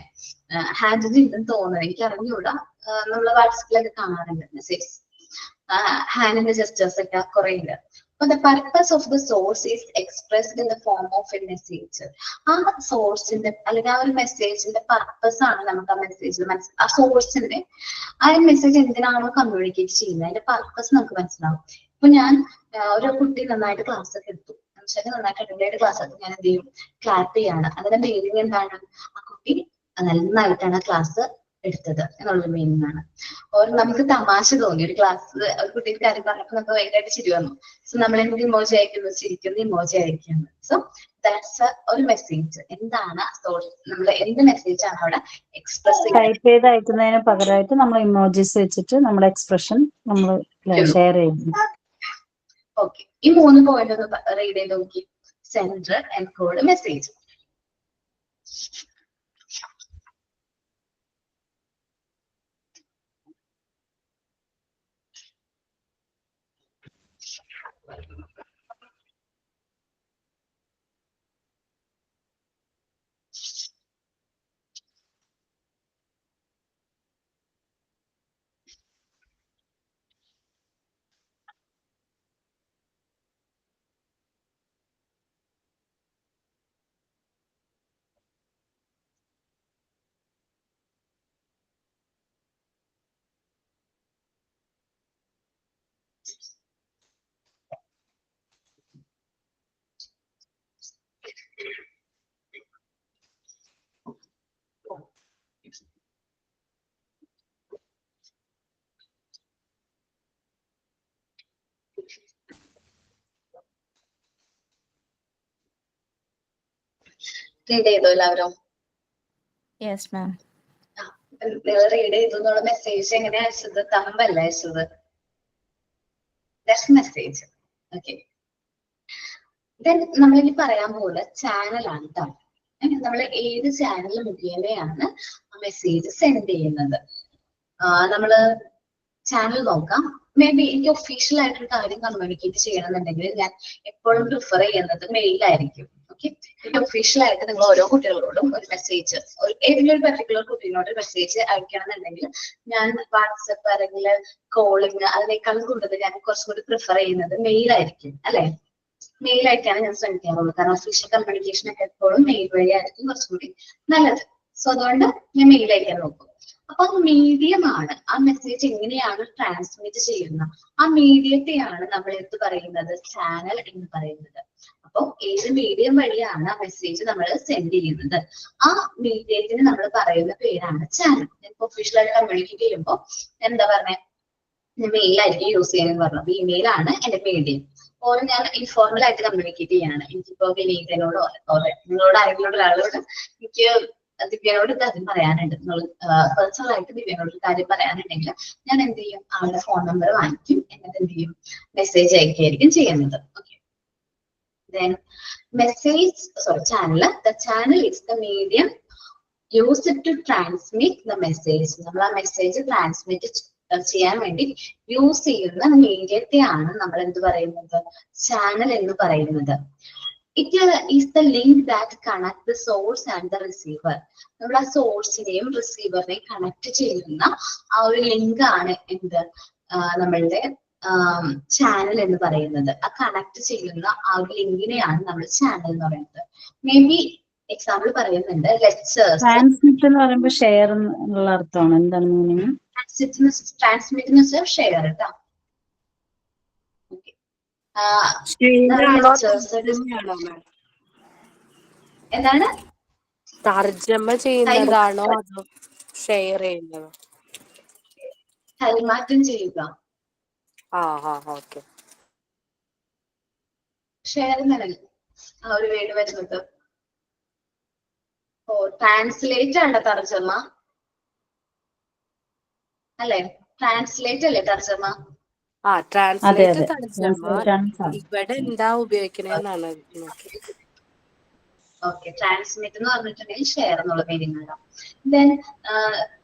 ഹാൻഡിന്റെ ഇല്ലെന്ന് തോന്നുന്നത്, എനിക്ക് അറിഞ്ഞൂടാ. നമ്മൾ വാട്സപ്പിലൊക്കെ കാണാറുണ്ട് മെസ്സേജ്, ഹാൻഡിന്റെ ജസ്റ്റേഴ്സ് ഒക്കെ കുറെ ഉണ്ട്. അപ്പൊ the purpose of the source is expressed in the form of A message. ആ സോഴ്സിന്റെ അല്ലെങ്കിൽ ആ ഒരു മെസ്സേജിന്റെ പർപ്പസ് ആണ് നമുക്ക് ആ മെസ്സേജിൽ ആ സോഴ്സിന്റെ ആ മെസ്സേജ് എന്തിനാണോ കമ്മ്യൂണിക്കേറ്റ് ചെയ്യുന്നത് അതിന്റെ പർപ്പസ് നമുക്ക് മനസ്സിലാവും. ഇപ്പൊ ഞാൻ ഒരു കുട്ടി നന്നായിട്ട് ക്ലാസ് ഒക്കെ എടുത്തു, നന്നായിട്ട് അടിപൊളിയായിട്ട് ക്ലാസ് എടുത്ത് ഞാൻ എന്ത് ചെയ്യും, ക്ലാപ്പ് ചെയ്യാണ്. അതിന്റെ മീനിങ് എന്താണ്, ആ കുട്ടി നന്നായിട്ടാണ് ക്ലാസ് എടുത്തത് എന്നുള്ളൊരു മീനിങ് ആണ്. ഓർ നമുക്ക് തമാശ തോന്നി, ഒരു ക്ലാസ് ഒരു കുട്ടിയുടെ കാര്യം പറഞ്ഞപ്പോൾ നമുക്ക് ഭയങ്കരമായിട്ട് ചിരി വന്നു. സോ നമ്മൾ എന്ത് ഇമോജി അയക്കുന്നു, ചിരിക്കുന്ന ഇമോജി അയക്കുന്നത്. സോ ദാറ്റ്സ് ഒരു മെസ്സേജ്. എന്താണ് നമ്മൾ എന്ത് മെസ്സേജ് ആണ് അവിടെ എക്സ്പ്രസ് ചെയ്യുന്നത്. ടൈപ്പ് ചെയ്ത് അയക്കുന്നതിന് പകരമായിട്ട് നമ്മൾ ഇമോജീസ് വെച്ചിട്ട് നമ്മുടെ എക്സ്പ്രഷൻ നമ്മൾ ഷെയർ ചെയ്യുന്നു. ഓക്കെ, ഈ 3 പോയിന്റ് ഒന്ന് റീഡ് ചെയ്ത് നോക്കി. Sender, encode, message. റീഡ് ചെയ്തോ എല്ലാവരും? Yes ma'am. നിങ്ങൾ റീഡ് ചെയ്തു എന്നുള്ള മെസ്സേജ് എങ്ങനെയാ അയച്ചത്? തമ്പല്ല അയച്ചത്, മെസ്സേജ്. ഓക്കെ, നമ്മളിനി പറയാൻ പോകുന്ന ചാനലാണ് കേട്ടോ. നമ്മൾ ഏത് ചാനൽ മുഖേനയാണ് മെസ്സേജ് സെൻഡ് ചെയ്യുന്നത്. നമ്മള് ചാനൽ നോക്കാം. മേ ബി എനിക്ക് ഒഫീഷ്യൽ ആയിട്ടൊരു കാര്യം കമ്മ്യൂണിക്കേറ്റ് ചെയ്യണമെന്നുണ്ടെങ്കിൽ ഞാൻ എപ്പോഴും പ്രിഫർ ചെയ്യുന്നത് മെയിലായിരിക്കും. ഓക്കെ, പിന്നെ ഒഫീഷ്യലായിട്ട് നിങ്ങൾ ഓരോ കുട്ടികളോടും ഒരു മെസ്സേജ്, ഏതെങ്കിലും ഒരു പെർട്ടിക്കുലർ കുട്ടീനോട് മെസ്സേജ് അയക്കണമെന്നുണ്ടെങ്കിൽ ഞാൻ വാട്സപ്പ് അല്ലെങ്കിൽ കോളിങ് അതിനേക്കാളും കൂടുതൽ ഞാൻ കുറച്ചുകൂടി പ്രിഫർ ചെയ്യുന്നത് മെയിൽ ആയിരിക്കും അല്ലെ. മെയിൽ അയക്കാണ് ഞാൻ ശ്രമിക്കാറുള്ളൂ. കാരണം ഒഫീഷ്യൽ കമ്മ്യൂണിക്കേഷൻ ഒക്കെ എപ്പോഴും മെയിൽ വഴി ആയിരിക്കും കുറച്ചുകൂടി നല്ലത്. സോ അതുകൊണ്ട് ഞാൻ മെയിൽ അയക്കാൻ നോക്കും. അപ്പൊ മീഡിയം ആണ് ആ മെസ്സേജ് എങ്ങനെയാണ് ട്രാൻസ്മിറ്റ് ചെയ്യുന്നത്, ആ മീഡിയത്തെയാണ് നമ്മൾ എന്ത് പറയുന്നത്, ചാനൽ എന്ന് പറയുന്നത്. അപ്പൊ ഏത് മീഡിയം വഴിയാണ് ആ മെസ്സേജ് നമ്മൾ സെൻഡ് ചെയ്യുന്നത്, ആ മീഡിയത്തിന് നമ്മൾ പറയുന്ന പേരാണ് ചാനൽ. ഒഫീഷ്യലായിട്ട് കമ്മ്യൂണിക്കേറ്റ് ചെയ്യുമ്പോൾ എന്താ പറഞ്ഞത്, ഞാൻ മെയിലായിരിക്കും യൂസ് ചെയ്യുന്നത് പറഞ്ഞു. ഇമെയിൽ ആണ് എന്റെ മീഡിയം. ഓരോ ഞാൻ ഇൻഫോർമൽ ആയിട്ട് കമ്മ്യൂണിക്കേറ്റ് ചെയ്യാണ്. എനിക്കിപ്പോ വിനീതനോടോ നിങ്ങളോട് ആരെങ്കിലും ഒരാളോട് എനിക്ക് ദിവ്യനോട് കാര്യം പറയാനുണ്ട്, നിങ്ങൾ പേഴ്സണൽ ആയിട്ട് ദിവ്യനോട് കാര്യം പറയാനുണ്ടെങ്കിൽ ഞാൻ എന്ത് ചെയ്യും, ആളുടെ ഫോൺ നമ്പർ വാങ്ങിക്കും, എന്നിട്ട് എന്ത് ചെയ്യും, മെസ്സേജ് അയക്കുകയായിരിക്കും ചെയ്യുന്നത്. Okay, then message, sorry, channel, the channel is the medium used to transmit the message. നമ്മൾ ആ മെസ്സേജ് ട്രാൻസ്മിറ്റ് ചെയ്യാൻ വേണ്ടി യൂസ് ചെയ്യുന്ന മീഡിയത്തെയാണ് നമ്മൾ എന്ത് പറയുന്നത്, ചാനൽ എന്ന് പറയുന്നത്. It is the link that connect the source and the receiver. നമ്മൾ ആ സോഴ്സിനെയും റിസീവറിനെയും കണക്ട് ചെയ്യുന്ന ആ ഒരു ലിങ്ക് ആണ് എന്ത്, നമ്മളുടെ ചാനൽ എന്ന് പറയുന്നത്. ആ കണക്ട് ചെയ്യുന്ന ആ ഒരു ലിങ്കിനെയാണ് നമ്മൾ ചാനൽ എന്ന് പറയുന്നത്. മേ ബി എക്സാമ്പിൾ പറയുന്നുണ്ട്, ലെക്ചേഴ്സ്. ട്രാൻസ്മിറ്റ് എന്ന് പറയുമ്പോൾ ഷെയർ എന്നുള്ള അർത്ഥമാണ്. എന്താണ് മീനിങ്? ട്രാൻസ്മിറ്റ് എന്ന് വെച്ചാൽ ഷെയർ കേട്ടോ. എന്താണ് തർജ്ജമ ചെയ്യുന്നതാണോ അതോ ഷെയർ ചെയ്യുന്നതോ? കൈമാറ്റം ചെയ്യുക. ഓക്കെ. ഷെയർ എന്നല്ല ആ ഒരു വേർഡ് വരുന്നത്. ഓ, ട്രാൻസ്ലേറ്റ് ആണ് തർജ്ജമ അല്ലെ? ട്രാൻസ്ലേറ്റ് അല്ലേ തർജ്ജമ? ട്രാൻസ്ലേറ്റ് തർജ്ജമ. ഇവിടെ എന്താ ഉപയോഗിക്കണെന്നാണ്. ഓക്കെ, ട്രാൻസ്മിറ്റ് എന്ന് പറഞ്ഞിട്ടുണ്ടെങ്കിൽ ഷെയർ എന്നുള്ള മീനിങ് ആണ്. ദെൻ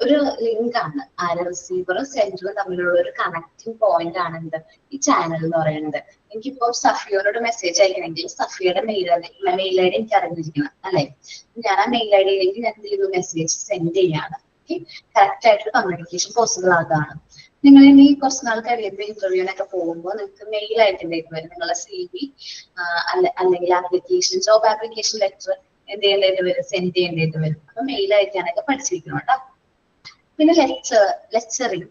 ഒരു ലിങ്ക് ആണ്, ആര് റിസീവറും സെൻഡറും തമ്മിലുള്ള ഒരു കണക്റ്റിംഗ് പോയിന്റ് ആണ് എന്ത്, ഈ ചാനൽ എന്ന് പറയുന്നത്. എനിക്കിപ്പോ സഫിയോനോട് മെസ്സേജ് അയക്കണമെങ്കിൽ സഫിയുടെ മെയിൽ ഐ ഡി എനിക്ക് അറിഞ്ഞിരിക്കണം അല്ലെ. ഞാൻ ആ മെയിൽ ഐ ഡിയിലേക്ക് ഞാൻ എന്ത് ചെയ്യുന്നു, മെസ്സേജ് സെൻഡ് ചെയ്യാണ്. കറക്റ്റ് ആയിട്ടൊരു കമ്മ്യൂണിക്കേഷൻ പോസിബിൾ ആകാണ്. നിങ്ങൾ ഇനി കുറച്ച് നാൾ കഴിയുമ്പോൾ ഇന്റർവ്യൂവിനൊക്കെ പോകുമ്പോൾ നിങ്ങൾക്ക് മെയിൽ ആയിട്ട് എന്തെങ്കിലും വരും, നിങ്ങളുടെ CV അല്ലെങ്കിൽ ആപ്ലിക്കേഷൻ, ജോബ് ആപ്ലിക്കേഷൻ ലെറ്റർ എന്ത് ചെയ്യേണ്ടതായിട്ട് വരും, സെൻഡ് ചെയ്യേണ്ടതായിട്ട് വരും. അപ്പൊ മെയിൽ അയക്കാനൊക്കെ പഠിച്ചിരിക്കണം കേട്ടോ. പിന്നെ lecturing,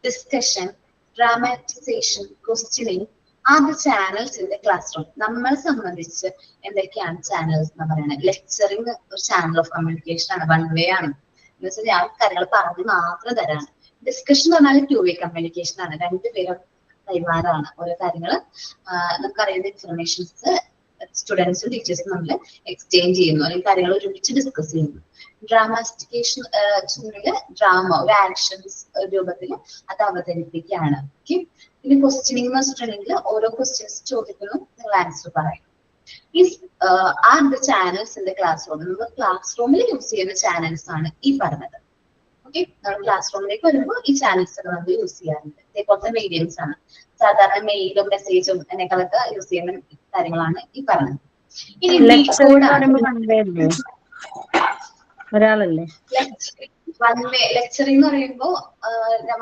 discussion, dramatization, questioning are the channels in the classroom. നമ്മളെ സംബന്ധിച്ച് എന്തൊക്കെയാണ് ചാനൽസ് എന്ന് പറയുന്നത്? ലെക്ചറിങ് ഒരു ചാനൽ ഓഫ് കമ്മ്യൂണിക്കേഷൻ ആണ്, വൺ വേ ആണ്. എന്ന് വെച്ചാൽ ഞാൻ കാര്യങ്ങൾ പറഞ്ഞ് മാത്രം തരാണ്. ഡിസ്കഷൻ എന്ന് പറഞ്ഞാൽ 2 വേ കമ്മ്യൂണിക്കേഷൻ ആണ്, രണ്ടുപേരും കൈമാറാണ് ഓരോ കാര്യങ്ങൾ. നമുക്കറിയുന്ന ഇൻഫർമേഷൻസ് സ്റ്റുഡൻസും ടീച്ചേഴ്സും നമ്മൾ എക്സ്ചേഞ്ച് ചെയ്യുന്നു, അല്ലെങ്കിൽ കാര്യങ്ങൾ ഒരുമിച്ച് ഡിസ്കസ് ചെയ്യുന്നു. ഡ്രാമാറ്റിക്കേഷൻ ഡ്രാമ ഒരു ആക്ഷൻസ് രൂപത്തിൽ അത് അവതരിപ്പിക്കുകയാണ്. ഓക്കെ, പിന്നെ ക്വസ്റ്റ്യനിങ് എന്ന് വെച്ചിട്ടുണ്ടെങ്കിൽ ഓരോ ക്വസ്റ്റ്യൻസ് ചോദിക്കുന്നു, നിങ്ങൾ ആൻസർ പറയും. R the channels in the class room. നമ്മൾ ക്ലാസ് റൂമിൽ യൂസ് ചെയ്യുന്ന ചാനൽസ് ആണ് ഈ പറഞ്ഞത്. ഓക്കെ, നമ്മൾ ക്ലാസ് റൂമിലേക്ക് വരുമ്പോൾ ഈ ചാനൽസ് ഒക്കെ നമ്മൾ യൂസ് ചെയ്യാറുണ്ട്. ഇതേപോലത്തെ മീഡിയംസ് ആണ്. സാധാരണ മെയിലും മെസ്സേജും എന്നൊക്കെ യൂസ് ചെയ്യുന്ന കാര്യങ്ങളാണ് ഈ പറഞ്ഞത്. ഇനി ഒരാളല്ലേ ലെക്ചറിംഗ് എന്ന് പറയുമ്പോൾ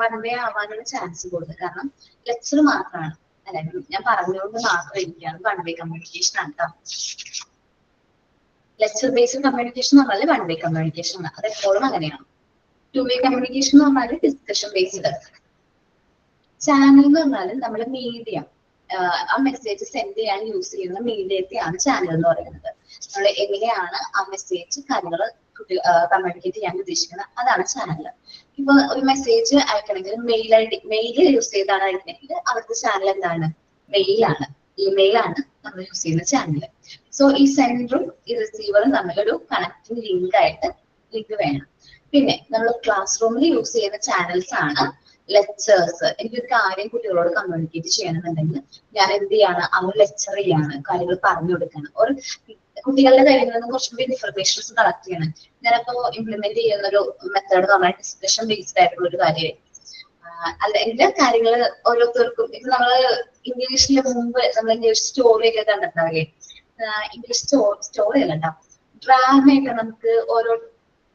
വൺ വേ ആവാനുള്ള ചാൻസ് കൂടുതൽ. കാരണം ലെക്ചർ മാത്രമാണ് അല്ലെ, ഞാൻ പറഞ്ഞുകൊണ്ട് മാത്രം ഇരിക്കുകയാണ്. വൺ വേ കമ്മ്യൂണിക്കേഷൻ ആണ് കേട്ടോ. ലെക്ചർ ബേസ്ഡ് കമ്മ്യൂണിക്കേഷൻ എന്ന് പറഞ്ഞാൽ വൺ വേ കമ്മ്യൂണിക്കേഷൻ ആണ്, അത് എപ്പോഴും അങ്ങനെയാണ്. 2 വേ കമ്മ്യൂണിക്കേഷൻ എന്ന് പറഞ്ഞാൽ ഡിസ്കഷൻ ബേസ്ഡ്. ചാനൽ എന്ന് പറഞ്ഞാൽ നമ്മുടെ മീഡിയം, ആ മെസ്സേജ് സെൻഡ് ചെയ്യാൻ യൂസ് ചെയ്യുന്ന മീഡിയത്തെയാണ് ചാനൽ എന്ന് പറയുന്നത്. നമ്മൾ എങ്ങനെയാണ് ആ മെസ്സേജ് കാര്യങ്ങൾ കമ്മ്യൂണിക്കേറ്റ് ചെയ്യാൻ ഉദ്ദേശിക്കുന്നത്, അതാണ് ചാനൽ. ഇപ്പൊ ഒരു മെസ്സേജ് അയക്കണമെങ്കിൽ മെയിൽ യൂസ് ചെയ്താണ് അയക്കണമെങ്കിൽ അവിടുത്തെ ചാനൽ എന്താണ്, മെയിലാണ്. ഇമെയിലാണ് നമ്മൾ യൂസ് ചെയ്യുന്ന ചാനൽ. സോ ഈ സെൻഡറും ഈ റിസീവറും തമ്മിലൊരു കണക്റ്റിംഗ് ലിങ്ക് വേണം. പിന്നെ നമ്മൾ ക്ലാസ് റൂമിൽ യൂസ് ചെയ്യുന്ന ചാനൽസ് ആണ് ലെക്ചേഴ്സ്. എനിക്കൊരു കാര്യം കുട്ടികളോട് കമ്മ്യൂണിക്കേറ്റ് ചെയ്യണമെന്നുണ്ടെങ്കിൽ ഞാൻ എന്ത് ചെയ്യാണ്, അവർ ലെക്ചർ ചെയ്യാണ്, കാര്യങ്ങൾ പറഞ്ഞു കൊടുക്കണം. ഒരു കുട്ടികളുടെ കാര്യങ്ങളിൽ നിന്ന് കുറച്ചുകൂടി ഇൻഫർമേഷൻസ് കളക്ട് ചെയ്യണം. ഞാനപ്പോ ഇംപ്ലിമെന്റ് ചെയ്യുന്ന ഒരു മെത്തേഡ് എന്ന് പറഞ്ഞാൽ ഡിസ്കഷൻ ബേസ്ഡ് ആയിട്ടുള്ള ഒരു കാര്യമായിരിക്കും. അല്ലെങ്കിൽ കാര്യങ്ങൾ ഓരോരുത്തർക്കും ഇപ്പൊ നമ്മള് ഇംഗ്ലീഷിന് മുമ്പ് നമ്മൾ ഇംഗ്ലീഷ് സ്റ്റോറി ഒക്കെ കണ്ടിട്ടുണ്ടാവില്ലേ, ഇംഗ്ലീഷ് സ്റ്റോറി അല്ല കേട്ടോ, ഡ്രാമയൊക്കെ നമുക്ക് ഓരോ,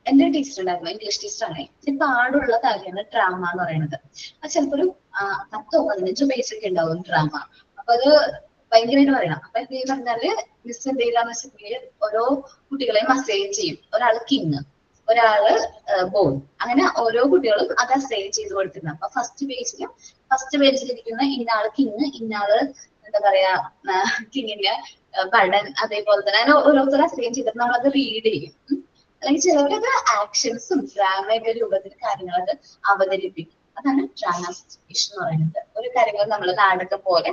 എന്റെ ടീച്ചർ ഉണ്ടായിരുന്നു, ഇംഗ്ലീഷ് ടീച്ചറാണ്. ഇത് പാടുള്ള കാര്യമാണ് ഡ്രാമ എന്ന് പറയുന്നത്. അത് ചിലപ്പോ ഒരു 10-15 പേജൊക്കെ ഉണ്ടാവും ഡ്രാമ. അപ്പൊ അത് ഭയങ്കരമായിട്ട് പറയണം. അപ്പൊ എന്ത് പറഞ്ഞാല് മിസ് എന്ത് ചെയ്താന്ന് വെച്ചിട്ടുണ്ടെങ്കിൽ ഓരോ കുട്ടികളെയും അസൈൻ ചെയ്യും. ഒരാള് കിങ്, ഒരാള് ബോയ്, അങ്ങനെ ഓരോ കുട്ടികളും അത് അസൈൻ ചെയ്ത് കൊടുക്കുന്നത്. അപ്പൊ ഫസ്റ്റ് പേജിലിരിക്കുന്ന ഇന്നാള് കിങ്, ഇന്നാള് എന്താ പറയാ കിങ്ങിന്റെ പടൻ, അതേപോലെ തന്നെ അങ്ങനെ ഓരോരുത്തരും അസൈൻ ചെയ്തിട്ട് നമ്മളത് റീഡ് ചെയ്യും. അല്ലെങ്കിൽ ചിലവരത് ആക്ഷൻസും ഡ്രാമയുടെ രൂപത്തിൽ കാര്യങ്ങളൊക്കെ അവതരിപ്പിക്കും. അതാണ് ഡ്രാമറ്റൈസേഷൻ എന്ന് പറയുന്നത്. ഒരു കാര്യങ്ങൾ നമ്മൾ നാടകം പോലെ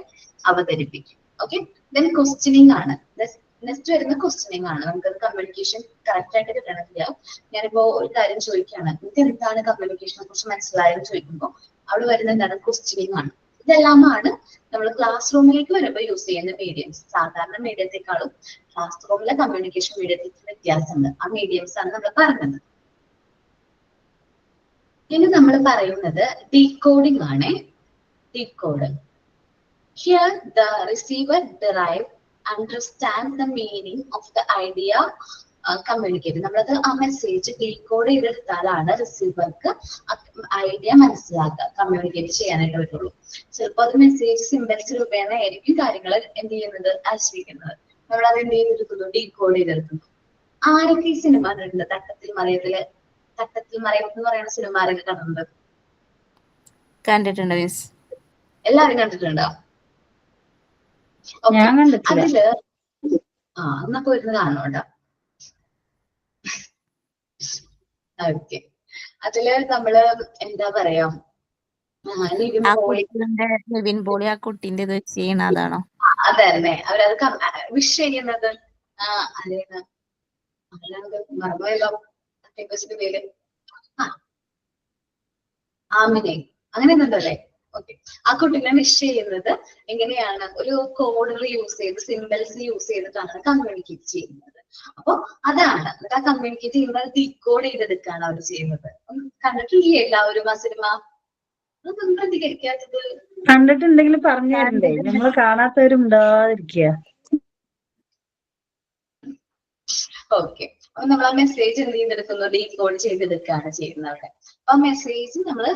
അവതരിപ്പിക്കും. ഓക്കെ, ദെൻ ക്വസ്റ്റ്യനിങ് ആണ്. നെക്സ്റ്റ് വരുന്ന ക്വസ്റ്റ്യനിങ് ആണ്. നമുക്കത് കമ്മ്യൂണിക്കേഷൻ കറക്റ്റ് ആയിട്ട് കിട്ടണമെന്നില്ല. ഞാനിപ്പോ ഒരു കാര്യം ചോദിക്കുകയാണ്, നിങ്ങൾക്ക് എന്താണ് കമ്മ്യൂണിക്കേഷനെ കുറിച്ച് മനസ്സിലായെന്ന് ചോദിക്കുമ്പോൾ അവിടെ വരുന്ന എന്താണ്, ക്വസ്റ്റ്യനിങ് ആണ്. ഇതെല്ലാമാണ് നമ്മൾ ക്ലാസ് റൂമിലേക്ക് വരുമ്പോൾ യൂസ് ചെയ്യുന്ന മീഡിയംസ്. സാധാരണ മീഡിയത്തെക്കാളും ക്ലാസ് റൂമിലെ കമ്മ്യൂണിക്കേഷൻ മീഡിയത്തിൽ വ്യത്യാസമുണ്ട്. ആ മീഡിയംസ് ആണ് നമ്മൾ പറഞ്ഞത്. ഇനി നമ്മൾ പറയുന്നത് ഡീകോഡിംഗ് ആണ്. Decode. Here the receiver derive, understand the meaning of the idea communicated. നമ്മളത് ആ മെസ്സേജ് ഡീകോഡ് ചെയ്തെടുത്താലാണ് റിസീവർക്ക് ഐഡിയ മനസ്സിലാക്കുക, കമ്മ്യൂണിക്കേറ്റ് ചെയ്യാനായിട്ട് പറ്റുള്ളൂ. ചിലപ്പോൾ അത് മെസ്സേജ് സിംബൽസ് രൂപേണ ആയിരിക്കും കാര്യങ്ങൾ എന്ത് ചെയ്യുന്നത്, ആശ്രയിക്കുന്നത്. നമ്മളത് എന്ത് ചെയ്തെടുക്കുന്നു, ഡീകോഡ് ചെയ്തെടുക്കുന്നു. ആരൊക്കെ ഈ സിനിമ കണ്ടിട്ടുണ്ട്? തട്ടത്തിൽ മറയത്തില്, തട്ടത്തിൽ മറയത്ത് എന്ന് പറയുന്ന സിനിമ ആരൊക്കെ കണ്ടിട്ടുണ്ട്? കണ്ടിട്ടുണ്ട് മിസ്. എല്ലാവരും കണ്ടിട്ടുണ്ടോ? ഞാൻ കണ്ടിട്ടില്ല. അതില് എന്നാ പോയിരുന്ന് കാണുന്നുണ്ടോ? ഓക്കെ, അതില് നമ്മള് എന്താ പറയാ, നിവിൻ പോളി ആ കുട്ടീന്റെ ഇത് ചെയ്യണ അതാണോ? അതന്നെ, അവരത് വിഷ് ചെയ്യുന്നത് അതേന്ന് മറന്നുപോയല്ലോ പേര്, ആമിനെ, അങ്ങനെ ഒന്നുണ്ടല്ലേ? ഓക്കെ, ആ കുട്ടീനെ വിഷ് ചെയ്യുന്നത് എങ്ങനെയാണ്, ഒരു കോഡുകൾ യൂസ് ചെയ്ത്, സിംബൽസ് യൂസ് ചെയ്തിട്ടാണ് കമ്മ്യൂണിക്കേറ്റ് ചെയ്യുന്നത്. അപ്പൊ അതാണ് ആ കമ്മ്യൂണിക്കേറ്റ് ചെയ്യുന്നത് ഡീകോഡ് ചെയ്തെടുക്കാണ് അവർ ചെയ്യുന്നത്. കണ്ടിട്ടില്ലേ എല്ലാവരും ആ സിനിമ? അതൊന്നും പ്രതികരിക്കാത്തത്? കണ്ടിട്ടുണ്ടെങ്കിൽ പറഞ്ഞു തരണ്ടേ, നമ്മൾ കാണാത്തവരും ഉണ്ടാതിരിക്കുക. ഓക്കെ, അപ്പൊ നമ്മൾ ആ മെസ്സേജ് എന്ത് ചെയ്തെടുക്കുന്നു, ഡീകോഡ് ചെയ്തെടുക്കുകയാണ് ചെയ്യുന്നത് അവിടെ. അപ്പൊ ആ മെസ്സേജ് നമ്മൾ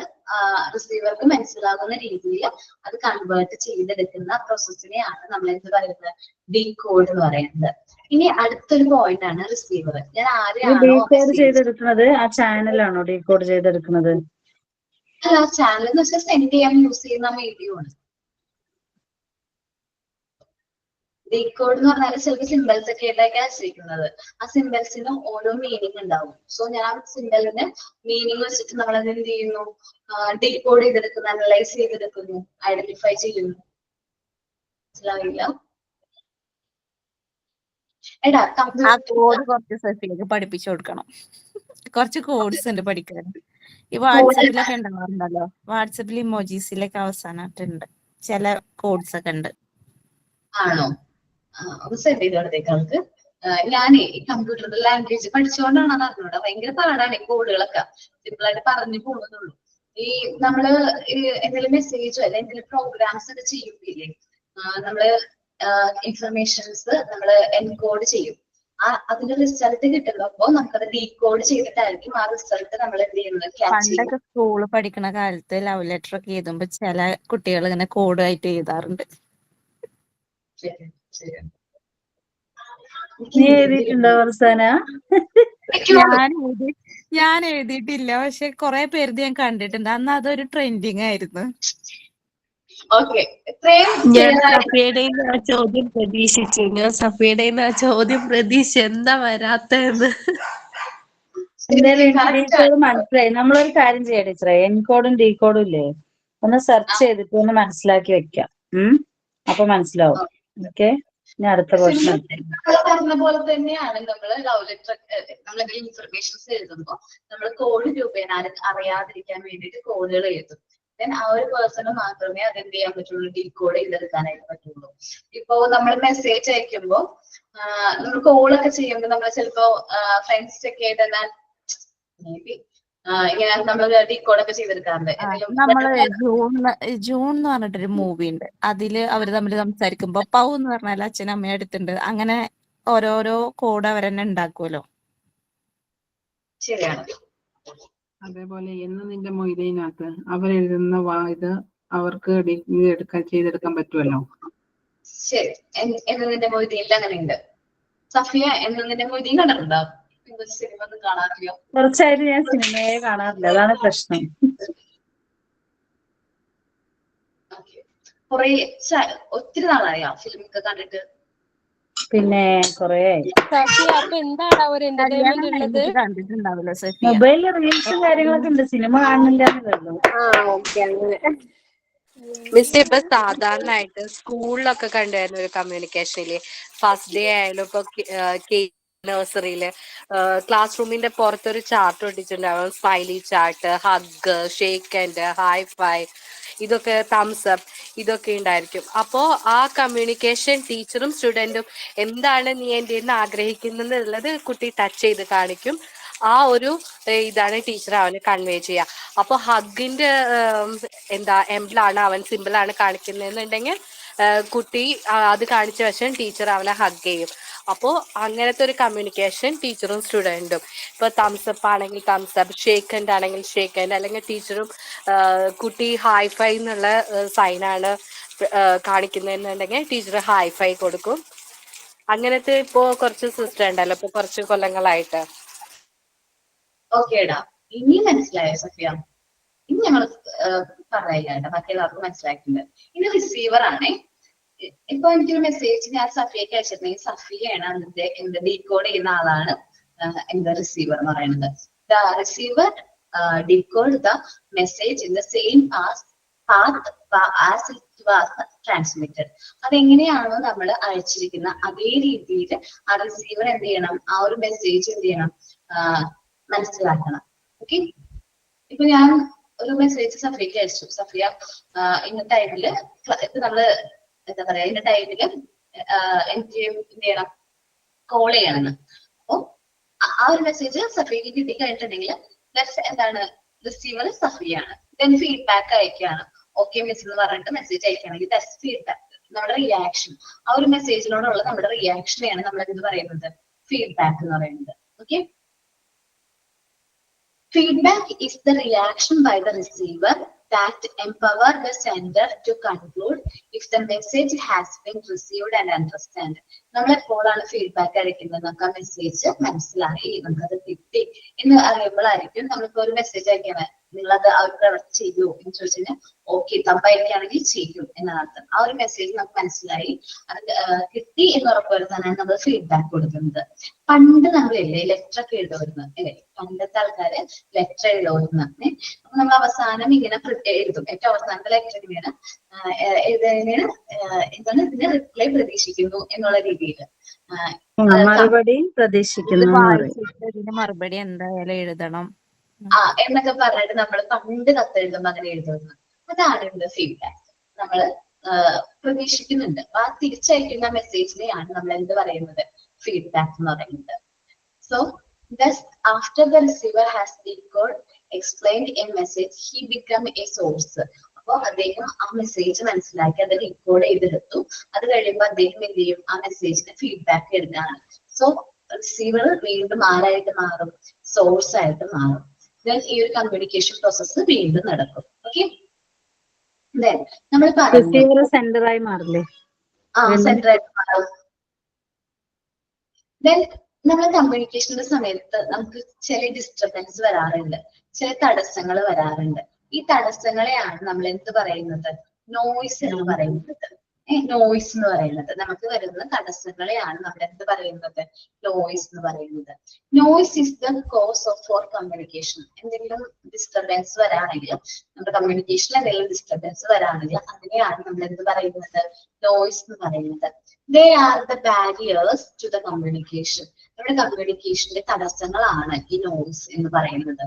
റിസീവർക്ക് മനസ്സിലാകുന്ന രീതിയിൽ അത് കൺവേർട്ട് ചെയ്തെടുക്കുന്ന പ്രോസസ്സിനെയാണ് നമ്മൾ എന്ത് പറയുന്നത്, ഡീകോഡ് എന്ന് പറയുന്നത്. ഇനി അടുത്തൊരു പോയിന്റ് ആണ് റിസീവർ. ഞാൻ ആരെയാണോ ഡീകോഡ് ചെയ്തെടുക്കുന്നത്, ആ ചാനലാണോ ഡീകോഡ് ചെയ്തെടുക്കുന്നത്? അല്ല, ചാനൽ എന്ന് വെച്ചാൽ സെൻഡ് ചെയ്യാൻ യൂസ് ചെയ്യുന്ന മീഡിയം ആണ്. ഡീകോഡ് എന്ന് പറഞ്ഞാൽ ചിലപ്പോൾ സിംബൽസ് ഒക്കെ ആയിട്ടൊക്കെ ആശ്രയിക്കുന്നത്. ആ സിംബൽസിന് ഓരോ മീനിങ് ഉണ്ടാവും. സോ ഞാൻ ആ സിംബലിന്റെ മീനിങ് വെച്ചിട്ട് നമ്മൾ എന്ത് ചെയ്യുന്നു, ഡീകോഡ് ചെയ്തെടുക്കുന്നു, അനലൈസ് ചെയ്തെടുക്കുന്നു, ഐഡന്റിഫൈ ചെയ്യുന്നു. മനസ്സിലാവില്ല? എടാ ആ കോഡ് കുറച്ച് സെറ്റിലേക്ക് പഠിപ്പിച്ചു കൊടുക്കണം. കുറച്ച് കോഡ്സ് ഉണ്ട് പഠിക്കാൻ. ഈ വാട്സപ്പിലൊക്കെ ഉണ്ടാവാറുണ്ടല്ലോ, വാട്സപ്പിൽ ഇമോജീസിലൊക്കെ അവസാനമായിട്ടുണ്ട് ചില കോഡ്സ് ഒക്കെ ഉണ്ട്. ആണോ? ഒന്ന് സെൻഡ് ചെയ്ത് കൊടുത്തേക്ക്. ഞാനേ ഈ കമ്പ്യൂട്ടർ ലാംഗ്വേജ് പഠിച്ചുകൊണ്ടാണ് അത് അറിഞ്ഞൂടാ. ഭയങ്കര പാടാണ് ഈ കോഡുകളൊക്കെ, സിമ്പിൾ ആയിട്ട് പറഞ്ഞു പോകുന്നുള്ളൂ. ഈ നമ്മള് എന്തെങ്കിലും മെസ്സേജോ അല്ലെ എന്തെങ്കിലും പ്രോഗ്രാംസ് ഒക്കെ ചെയ്യുമ്പോഴേ നമ്മള് ഇൻഫർമേഷൻസ് നമ്മള് എൻകോഡ് ചെയ്യും. അതിന്റെ റിസൾട്ട് കിട്ടുമ്പോ നമുക്കത് ഡീകോഡ് ചെയ്തിട്ടായിരിക്കും ആ റിസൾട്ട് നമ്മൾ എന്ത് ചെയ്യുന്നത്, ക്യാച്ച് ചെയ്യും. പണ്ടൊക്കെ സ്കൂള് പഠിക്കണ കാലത്ത് ലവ് ലെറ്റർ ഒക്കെ എഴുതുമ്പോ ചില കുട്ടികൾ ഇങ്ങനെ കോഡായിട്ട് എഴുതാറുണ്ട്. നീ എഴുതിയിട്ടുണ്ടോ വർസാന? ഞാൻ എഴുതിയിട്ടില്ല, പക്ഷെ കുറെ പേര് ഞാൻ കണ്ടിട്ടുണ്ട്. അന്ന് അതൊരു ട്രെൻഡിങ് ആയിരുന്നു. ഞാൻ സഫിയുടെ ആ ചോദ്യം പ്രതീക്ഷിച്ചു. എന്താ വരാത്തെന്ന്. എന്തായാലും മനസ്സിലായി. നമ്മളൊരു കാര്യം ചെയ്യാം ടീച്ചറെ, എൻകോഡും ഡീകോഡും ഇല്ലേ, ഒന്ന് സെർച്ച് ചെയ്തിട്ട് ഒന്ന് മനസ്സിലാക്കി വെക്കാം. അപ്പൊ മനസ്സിലാവും. ഓക്കെ, ഇനി അടുത്ത ക്വസ്റ്റ്യൻ. പറഞ്ഞ പോലെ തന്നെയാണ് നമ്മള് ലവ് ലെറ്റർ, നമ്മളെന്തെങ്കിലും ഇൻഫർമേഷൻസ് എഴുതുമ്പോൾ നമ്മൾ കോഡ് രൂപേണ അറിയാതിരിക്കാൻ വേണ്ടിയിട്ട് കോഡുകൾ എഴുതും. ദെൻ ആ ഒരു പേഴ്സണ് മാത്രമേ അത് എന്ത് ചെയ്യാൻ പറ്റുള്ളൂ, ഡീകോഡ് ചെയ്തെടുക്കാനായിട്ട് പറ്റുള്ളൂ. ഇപ്പോ നമ്മൾ മെസ്സേജ് അയക്കുമ്പോ നമ്മൾ കോളൊക്കെ ചെയ്യുമ്പോൾ നമ്മൾ ചിലപ്പോ ഫ്രണ്ട്സ് ഒക്കെ ആയിട്ട് തന്നെ മേ ബി ഇങ്ങനെ നമ്മൾ ഡീകോഡൊക്കെ ചെയ്തെടുക്കാറുണ്ട്. എന്തെങ്കിലും നമ്മള് ജൂൺ എന്ന് പറഞ്ഞിട്ടൊരു മൂവി ഉണ്ട്. അതില് അവര് തമ്മിൽ സംസാരിക്കുമ്പോ പൗ എന്ന് പറഞ്ഞാൽ അച്ഛനും അമ്മയും അടുത്തുണ്ട്. അങ്ങനെ ഓരോരോ കോഡ് അവരെന്നെ ഉണ്ടാക്കുമല്ലോ. ശരിയാണ്. അതേപോലെ എന്ന് നിന്റെ മൊയ്തീനകത്ത് അവരെഴുതുന്ന ഇത് അവർക്ക് ചെയ്തെടുക്കാൻ പറ്റുമല്ലോ. ശരി. എന്നതിന്റെ മൊയ്തീനിൽ അങ്ങനെയുണ്ട്. സഫിയ എന്നതിന്റെ മൊയ്തീൻ കണ്ടിട്ടുണ്ടോ? സിനിമ ഒന്നും കാണാറില്ല. കുറച്ചായിട്ട് ഞാൻ സിനിമയെ കാണാറില്ല, അതാണ് പ്രശ്നം. കൊറേ ഒത്തിരി നാളായോ ഫിലിം ഒക്കെ കണ്ടിട്ട്? പിന്നെ കൊറേ സഫിയ, അപ്പൊ എന്താണ് ഒരു എന്റർടൈൻമെന്റ് ഉള്ളത്? കണ്ടിട്ടുണ്ടാവില്ല സഫിയ. മൊബൈലില് റീൽസും കാര്യങ്ങളൊക്കെ ഉണ്ട്, സിനിമ കാണുന്നില്ല. ഓക്കെ, അങ്ങനെ. മിസ് ഇപ്പൊ സാധാരണയായിട്ട് സ്കൂളിലൊക്കെ കണ്ടുവരുന്ന ഒരു കമ്മ്യൂണിക്കേഷനില് ഫസ്റ്റ് ഡേ ആയാലും ഇപ്പൊ നഴ്സറിയില് ക്ലാസ് റൂമിന്റെ പുറത്തൊരു ചാർട്ട് ഒട്ടിച്ചിട്ടുണ്ടാവും. Smiley chart, hug, shake hand, high five, ഇതൊക്കെ തംസ് അപ്പ്, ഇതൊക്കെ ഉണ്ടായിരിക്കും. അപ്പോ ആ കമ്മ്യൂണിക്കേഷൻ ടീച്ചറും സ്റ്റുഡന്റും എന്താണ് നീ എൻ്റെ ആഗ്രഹിക്കുന്നത് എന്നുള്ളത് കുട്ടി ടച്ച് ചെയ്ത് കാണിക്കും. ആ ഒരു ഇതാണ് ടീച്ചർ അവന് കൺവേ ചെയ്യുക. അപ്പോൾ ഹഗിന്റെ എംബ്ലാണ് അവൻ സിമ്പിളാണ് കാണിക്കുന്നതെന്നുണ്ടെങ്കിൽ കുട്ടി അത് കാണിച്ച വശം ടീച്ചർ അവനെ ഹഗ് ചെയ്യും. അപ്പോൾ അങ്ങനത്തെ ഒരു കമ്മ്യൂണിക്കേഷൻ ടീച്ചറും സ്റ്റുഡൻറ്റും. ഇപ്പോൾ തംസപ്പ് ആണെങ്കിൽ തംസപ്പ്, ഷേക്ക് ഹാൻഡ് ആണെങ്കിൽ ഷേക്ക് ഹാൻഡ്, അല്ലെങ്കിൽ ടീച്ചറും കുട്ടി ഹൈ ഫൈ എന്നുള്ള സൈനാണ് കാണിക്കുന്നതെന്നുണ്ടെങ്കിൽ ടീച്ചർ ഹൈ ഫൈ കൊടുക്കും. അങ്ങനത്തെ ഇപ്പോൾ കുറച്ച് സിസ്റ്റം ഉണ്ടല്ലോ ഇപ്പോൾ കുറച്ച് കൊല്ലങ്ങളായിട്ട്. ഓക്കേടാ, ഇനി മനസ്സിലായോ സഫിയ? ഇനി ഞങ്ങൾ പറയില്ല, ബാക്കി എല്ലാവർക്കും മനസ്സിലായിട്ടുണ്ട്. ഇനി റിസീവർ ആണേ. ഇപ്പൊ എനിക്കൊരു മെസ്സേജ് ഞാൻ സഫിയക്ക് അയച്ചിട്ടുണ്ടെങ്കിൽ സഫിയാണ് അതിന്റെ എന്ത് ഡീകോഡ് ചെയ്യുന്ന ആളാണ് എന്താ റിസീവർ എന്ന് പറയുന്നത്. The receiver decode the message in the same path as it was transmitted. അതെങ്ങനെയാണോ നമ്മൾ അയച്ചിരിക്കുന്ന അതേ രീതിയിൽ ആ റിസീവർ എന്ത് ചെയ്യണം, ആ ഒരു മെസ്സേജ് എന്ത് ചെയ്യണം, മനസ്സിലാക്കണം. ഓക്കെ, ഇപ്പൊ ഞാൻ ഒരു മെസ്സേജ് സഫിയക്ക് അയച്ചു. സഫിയ ഇന്ന ടൈമില് ഇപ്പൊ നമ്മള് എന്താ പറയാ, ഇന്ന ടൈമില് എനിക്ക് എന്ത് ചെയ്യണം, കോൾ ചെയ്യണമെന്ന്. അപ്പൊ ആ ഒരു മെസ്സേജ് സഫിയക്ക് കിട്ടി കഴിഞ്ഞിട്ടുണ്ടെങ്കിൽ എന്താണ്, റിസീവർ സഫിയാണ്. ദെൻ ഫീഡ്ബാക്ക് അയക്കുകയാണ്. ഓക്കെ മിസ് എന്ന് പറഞ്ഞിട്ട് മെസ്സേജ് അയക്കുകയാണെങ്കിൽ ദാറ്റ്സ് ഫീഡ്ബാക്ക്. നമ്മുടെ റിയാക്ഷൻ, ആ ഒരു മെസ്സേജിനോടുള്ള നമ്മുടെ റിയാക്ഷനെയാണ് നമ്മൾ എന്ത് പറയുന്നത്, ഫീഡ്ബാക്ക് എന്ന് പറയുന്നത്. Okay, feedback is the reaction by the receiver that empower the sender to conclude if the message has been received and understand. നമ്മൾ എപ്പോഴാണ് ഫീഡ്ബാക്ക് അയക്കുന്നത്, നമുക്ക് ആ മെസ്സേജ് മനസ്സിലായി, നമുക്കത് കിട്ടി എന്ന് അറിയുമ്പോഴായിരിക്കും നമ്മളിപ്പോ ഒരു മെസ്സേജ് അയക്കണേ, നിങ്ങളത് ആ ഒരു പ്രവൃത്തി ചെയ്യൂ എന്ന് ചോദിച്ചു കഴിഞ്ഞാൽ ഓക്കെ തമ്പയക്കുകയാണെങ്കിൽ ചെയ്യും എന്നർത്ഥം. ആ ഒരു മെസ്സേജ് നമുക്ക് മനസ്സിലായി, അത് കിട്ടി എന്ന് ഉറപ്പുവരുത്താനാണ് നമ്മൾ ഫീഡ്ബാക്ക് കൊടുക്കുന്നത്. പണ്ട് നമ്മളില്ലേ ലെറ്റർ ഒക്കെ എഴുതുമായിരുന്നു അല്ലെ, പണ്ടത്തെ ആൾക്കാര് ലെറ്റർ എഴുതുമായിരുന്നു. അപ്പൊ നമ്മൾ അവസാനം ഇങ്ങനെ എഴുതും, ഏറ്റവും അവസാനത്തെ ലെറ്റർ ഇങ്ങനെ എഴുതുന്നതിന് എന്താണ്, ഇതിന് റിപ്ലൈ പ്രതീക്ഷിക്കുന്നു എന്നുള്ള രീതിയിൽ മറുപടി പ്രതീക്ഷിക്കുന്നു, മറുപടി എന്തായാലും എഴുതണം എന്നൊക്കെ പറഞ്ഞിട്ട് നമ്മൾ പണ്ട് കത്തെഴുതുമ്പോ അങ്ങനെ എഴുതുന്നു. അതാണ് ഇവിടെ ഫീഡ്ബാക്ക്. നമ്മൾ പ്രതീക്ഷിക്കുന്നുണ്ട്, ആ തിരിച്ചയക്കുന്ന മെസ്സേജിനെയാണ് നമ്മൾ എന്ത് പറയുന്നത്, ഫീഡ്ബാക്ക് എന്ന് പറയുന്നത്. So thus after the receiver has decoded explained a message, he become a source. അപ്പൊ അദ്ദേഹം ആ മെസ്സേജ് മനസ്സിലാക്കി അത് ഡീകോഡ് ചെയ്തെടുത്തു. അത് കഴിയുമ്പോൾ അദ്ദേഹം എന്ത് ചെയ്യും, ആ മെസ്സേജിന് ഫീഡ്ബാക്ക് എഴുതാണ്. സോ റിസീവർ വീണ്ടും ആരായിട്ട് മാറും, സോഴ്സ് ആയിട്ട് മാറും. ദെൻ ഈ ഒരു കമ്മ്യൂണിക്കേഷൻ പ്രോസസ്സ് വീണ്ടും നടക്കും. ഓക്കെ, ദെൻ നമ്മൾ പറഞ്ഞു സെന്ററായി മാറില്ലേ, സെന്റർ ആയിട്ട് മാറും. ദെൻ നമ്മൾ കമ്മ്യൂണിക്കേഷന്റെ സമയത്ത് നമുക്ക് ചില ഡിസ്റ്റർബൻസ് വരാറുണ്ട്, ചില തടസ്സങ്ങൾ വരാറുണ്ട്. ഈ തടസ്സങ്ങളെയാണ് നമ്മൾ എന്ത് പറയുന്നത്, നോയ്സ് എന്ന് പറയുന്നത്. നോയ്സ് എന്ന് പറയുന്നത് നമുക്ക് വരുന്ന തടസ്സങ്ങളെയാണ് നമ്മൾ എന്ത് പറയുന്നത്, നോയ്സ് എന്ന് പറയുന്നത്. Noise is the cause of four communication. എന്തെങ്കിലും ഡിസ്റ്റർബൻസ് വരാണെങ്കിൽ, നമ്മുടെ കമ്മ്യൂണിക്കേഷനിൽ എന്തെങ്കിലും ഡിസ്റ്റർബൻസ് വരാണെങ്കിൽ അതിനെയാണ് നമ്മൾ എന്ത് പറയുന്നത്, നോയ്സ് എന്ന് പറയുന്നത്. They are the barriers to the communication. നമ്മുടെ കമ്മ്യൂണിക്കേഷന്റെ തടസ്സങ്ങളാണ് ഈ നോയ്സ് എന്ന് പറയുന്നത്.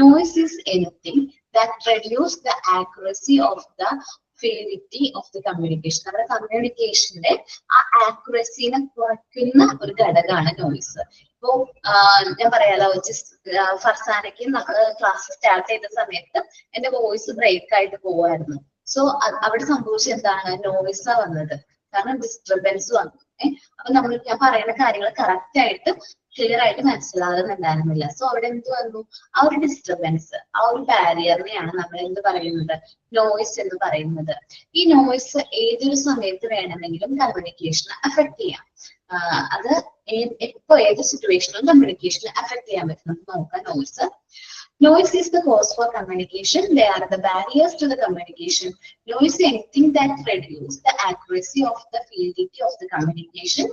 Noise is anything that reduce the accuracy of the fidelity of the communication. നമ്മുടെ കമ്മ്യൂണിക്കേഷന്റെ ആ ആക്യുറസിനെ കുറയ്ക്കുന്ന ഒരു ഘടകമാണ് നോയിസ്. ഇപ്പോ ഞാൻ പറയാലോ, ഫർസാനയ്ക്ക് നമ്മള് ക്ലാസ് സ്റ്റാർട്ട് ചെയ്ത സമയത്ത് എന്റെ വോയിസ് ബ്രേക്ക് ആയിട്ട് പോവായിരുന്നു. സോ അവിടെ സംഭവിച്ചത് എന്താണ്? നോയിസാ വന്നത്, കാരണം ഡിസ്റ്റർബൻസ് വന്നു. അപ്പൊ ഞാൻ പറയുന്ന കാര്യങ്ങൾ കറക്റ്റ് ആയിട്ട് ക്ലിയർ ആയിട്ട് മനസ്സിലാകുന്നുണ്ടായിരുന്നില്ല. സോ അവിടെ എന്ത് വന്നു? ആ ഒരു ഡിസ്റ്റർബൻസ്, ആ ഒരു ബാരിയറിനെയാണ് നമ്മൾ എന്ത് പറയുന്നത്? നോയിസ് എന്ന് പറയുന്നത്. ഈ നോയിസ് ഏതൊരു സമയത്ത് വേണമെങ്കിലും കമ്മ്യൂണിക്കേഷനെ അഫക്ട് ചെയ്യാം. അത് എപ്പോ ഏത് സിറ്റുവേഷനിലും കമ്മ്യൂണിക്കേഷനെ അഫക്ട് ചെയ്യാൻ പറ്റും. നമുക്ക് നോക്കാം. Noise is the cause for communication. They are the barriers to the communication. Noise is anything that reduces the accuracy of the fidelity of the communication.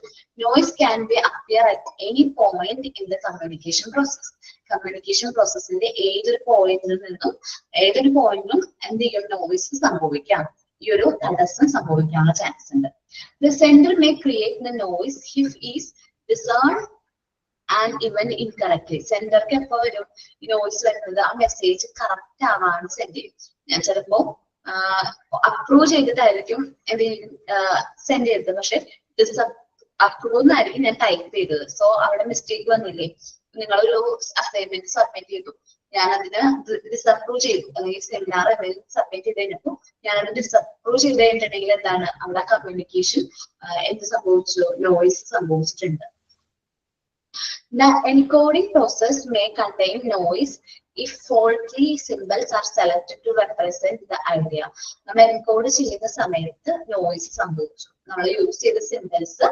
Noise can be appear at any point in the communication process. Communication process in the ഏതൊരു പോയിന്റിൽ നിന്നും എന്ത് ചെയ്യും? Noise സംഭവിക്കാം. ഈ ഒരു തടസ്സം സംഭവിക്കാനുള്ള ചാൻസ് ഉണ്ട്. The sender may create the noise if is discerned and even incorrectly. സെൻഡർക്ക് എപ്പോ വരും ഈ നോയിസ് വരുന്നത്? ആ മെസ്സേജ് കറക്റ്റ് ആവാണ് സെൻഡ് ചെയ്യും. ഞാൻ ചിലപ്പോ അപ്രൂവ് ചെയ്തിട്ടായിരിക്കും സെൻഡ് ചെയ്തത്, പക്ഷെ അപ്രൂവ് എന്നായിരിക്കും ഞാൻ ടൈപ്പ് ചെയ്തത്. സോ അവിടെ മിസ്റ്റേക്ക് വന്നില്ലേ? നിങ്ങളൊരു അസൈൻമെന്റ് സബ്മിറ്റ് ചെയ്തു, ഞാൻ അതിന് ഡിസപ്രൂവ് ചെയ്തു, അല്ലെങ്കിൽ സെമിനാർ സബ്മിറ്റ് ചെയ്ത് കഴിഞ്ഞപ്പോ ഞാനത് ഡിസപ്രൂവ് ചെയ്ത് കഴിഞ്ഞിട്ടുണ്ടെങ്കിൽ എന്താണ് അവിടെ കമ്മ്യൂണിക്കേഷൻ എന്ത് സംഭവിച്ചു? നോയിസ് സംഭവിച്ചിട്ടുണ്ട്. The encoding process may contain noise if faulty symbols are selected to represent the idea. നമ്മൾ എൻകോഡ് ചെയ്യുന്ന സമയത്ത് നോയിസ് സംഭവിച്ചു. നമ്മൾ യൂസ് ചെയ്ത സിംബൽസ്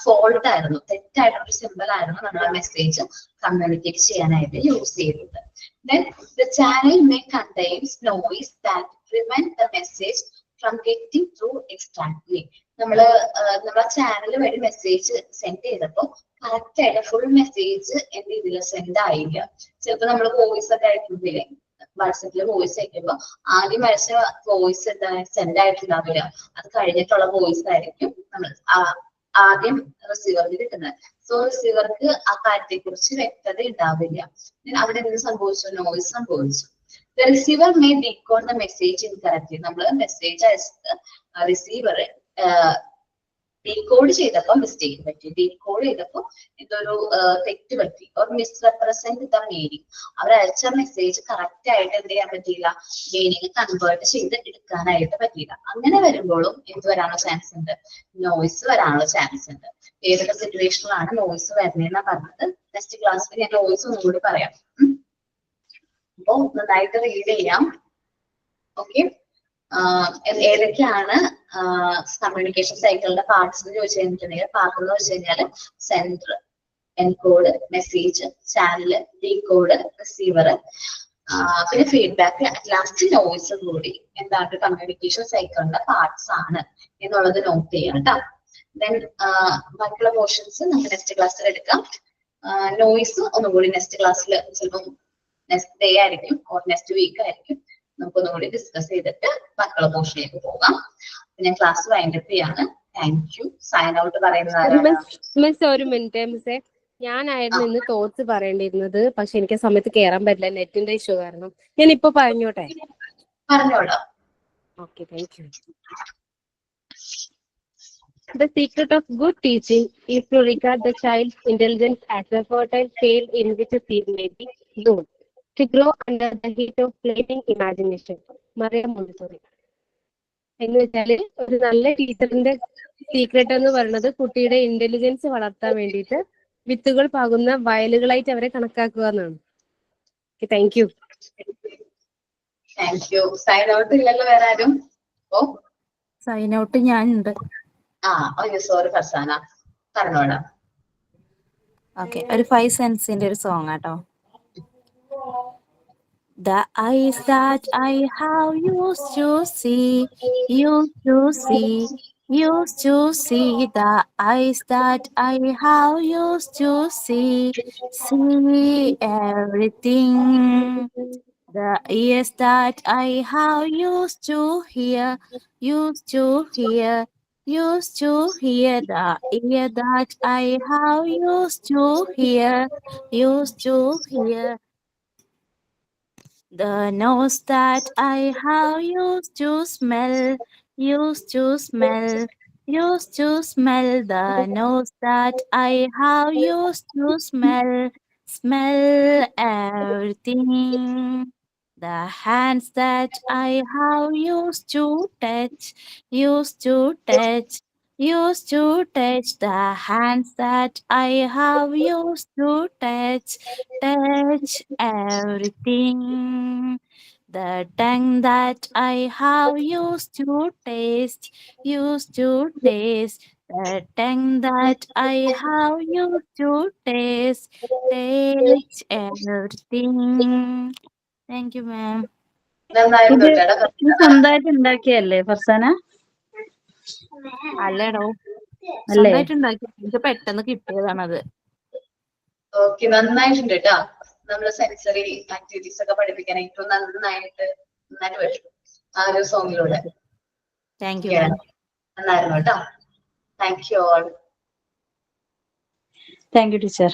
ഫോൾട്ട് ആയിരുന്നു, തെറ്റായിട്ടൊരു സിമ്പിൾ ആയിരുന്നു നമ്മൾ ആ മെസ്സേജ് കമ്മ്യൂണിക്കേറ്റ് ചെയ്യാനായിട്ട് യൂസ് ചെയ്തത്. Then the channel may contain noise that prevent the message from getting through exactly. നമ്മളെ ചാനൽ വഴി മെസ്സേജ് സെൻഡ് ചെയ്തപ്പോ കറക്റ്റ് ആയിട്ട് ഫുൾ മെസ്സേജ് എന്ത് ചെയ്തില്ല, സെൻഡ് ആയില്ല. ചിലപ്പോ നമ്മൾ വോയിസ് ഒക്കെ അയക്കുന്നില്ലേ, വാട്സപ്പില് വോയിസ് അയക്കുമ്പോ ആദ്യം അയച്ച വോയിസ് എന്താണ് സെൻഡ് ആയിട്ടുണ്ടാവില്ല, അത് കഴിഞ്ഞിട്ടുള്ള വോയിസ് ആയിരിക്കും നമ്മൾ ആദ്യം റിസീവർക്ക് കിട്ടുന്നത്. സോ റിസീവർക്ക് ആ കാര്യത്തെ കുറിച്ച് വ്യക്തത ഉണ്ടാവില്ല. അവിടെ എന്ത് സംഭവിച്ചു? നോയിസ് സംഭവിച്ചു. The receiver may decode the message incorrectly. നമ്മൾ മെസ്സേജ് അയച്ചത് റിസീവർ ഡീകോഡ് ചെയ്തപ്പോ മിസ്റ്റേക്ക് പറ്റി, ഡീകോഡ് ചെയ്തപ്പോ ഇതൊരു തെറ്റ് പറ്റി, ഓർ മിസ്റെപ്രസെന്റ് ദ മീനിങ്. അവർ അയച്ച മെസ്സേജ് കറക്റ്റ് ആയിട്ട് എന്ത് ചെയ്യാൻ പറ്റിയില്ല, മീനിങ് കൺവേർട്ട് ചെയ്ത് എടുക്കാനായിട്ട് പറ്റിയില്ല. അങ്ങനെ വരുമ്പോഴും എന്ത് വരാനുള്ള ചാൻസ് ഉണ്ട്? നോയിസ് വരാനുള്ള ചാൻസ് ഉണ്ട്. ഏതൊക്കെ സിറ്റുവേഷനിലാണ് നോയിസ് വരുന്നതെന്നാ പറഞ്ഞത്. നെക്സ്റ്റ് ക്ലാസ്സിൽ ഞാൻ നോയിസ് ഒന്നുകൂടി പറയാം. അപ്പൊ നന്നായിട്ട് റീഡ് ചെയ്യാം. ഓക്കെ, ഏതൊക്കെയാണ് കമ്മ്യൂണിക്കേഷൻ സൈക്കിളിന്റെ പാർട്സ് എന്ന് ചോദിച്ചു കഴിഞ്ഞിട്ടുണ്ടെങ്കിൽ, പാർട്ട് എന്ന് വെച്ച് കഴിഞ്ഞാൽ sender, encode, message, channel, decode, receiver, പിന്നെ ഫീഡ്ബാക്ക്, ലാസ്റ്റ് നോയിസ് കൂടി എന്താണ് കമ്മ്യൂണിക്കേഷൻ സൈക്കിളിന്റെ പാർട്സ് ആണ് എന്നുള്ളത് നോട്ട് ചെയ്യാം കേട്ടോ. ദെൻ ബാക്കിയുള്ള പോർഷൻസ് നമുക്ക് നെക്സ്റ്റ് ക്ലാസ്സിൽ എടുക്കാം. നോയിസ് ഒന്നുകൂടി നെക്സ്റ്റ് ക്ലാസ്സിൽ ചിലപ്പോൾ നെക്സ്റ്റ് ഡേ ആയിരിക്കും ഓർ നെക്സ്റ്റ് വീക്ക് ആയിരിക്കും, നമുക്കൊന്നും കൂടി ഡിസ്കസ് ചെയ്തിട്ട് ബാക്കിയുള്ള പോർഷനിലേക്ക് പോകാം. ഞാൻ ക്ലാസ് വൈൻഡപ്പ് ചെയ്യാണ്. Thank you. സൈൻ ഔട്ട് പറയുന്നതാണ്. മിസ് ഒരു മിനിറ്റ് മിസ്സേ, ഞാനായിരുന്നു ഇന്ന് തോറ്റ്സ് പറയേണ്ടിയിരുന്നത്, പക്ഷെ എനിക്ക് സമയത്ത് കയറാൻ പറ്റില്ല, നെറ്റിന്റെ ഇഷ്യൂ കാരണം. ഞാൻ ഇപ്പൊ പറഞ്ഞോട്ടെ? പറഞ്ഞോളാം. Okay, thank you. The secret of good teaching is to regard the child's intelligence as a fertile field in which a seed may be sown, to grow under the heat of flaming imagination. Maria Montessori. എന്ന് വെച്ചാല് ഒരു നല്ല ടീച്ചറിന്റെ secret എന്ന് പറയുന്നത് കുട്ടിയുടെ intelligence വളർത്താൻ വേണ്ടിയിട്ട് വിത്തുകൾ പാകുന്ന വയലുകളായിട്ട് അവരെ കണക്കാക്കുക എന്നാണ്. Thank you. Thank you. Sign out ഇല്ലല്ലോ വേറെ ആരും? ഓ, സൈൻ ഔട്ട് ഞാനുണ്ട്. അയ്യോ സോറി ഫർസാന, പറഞ്ഞോളാം. ഓക്കെ, ഒരു 5 സെൻസിന്റെ ഒരു സോങ് ആട്ടോ. The eyes that I have used to see, the eyes that I have used to see everything. The ears that I have used to hear, the ear that I have used to hear. The nose that I have used to smell, used to smell, used to smell. The nose that I have used to smell, smell everything. The hands that I have used to touch, used to touch, used to touch. The hands that I have used to touch, touch everything. The tongue that I have used to taste, used to taste. The tongue that I have used to taste, taste everything. Thank you, ma'am. നന്നായിരുന്നു ഇത് കേട്ടോ. ഇത് സ്വന്തമായിട്ട് ഉണ്ടാക്കിയല്ലേ ഫർസാന? അല്ലേടോ, അല്ലേ? സ്വന്തമായിട്ട് ഉണ്ടാക്കി എനിക്ക് പെട്ടെന്ന് കിട്ടിയതാണത്. ഓക്കെ, നന്നായിട്ടുണ്ട് കേട്ടോ. നമ്മള് സെൻസറി ആക്ടിവിറ്റീസ് ഒക്കെ പഠിപ്പിക്കാൻ ഏറ്റവും നന്നായിട്ട് വരും ആ ഒരു സോങ്ങിലൂടെ. താങ്ക് യു, മാം. നന്നായിരുന്നു കേട്ടോ. Thank you all. Thank you teacher.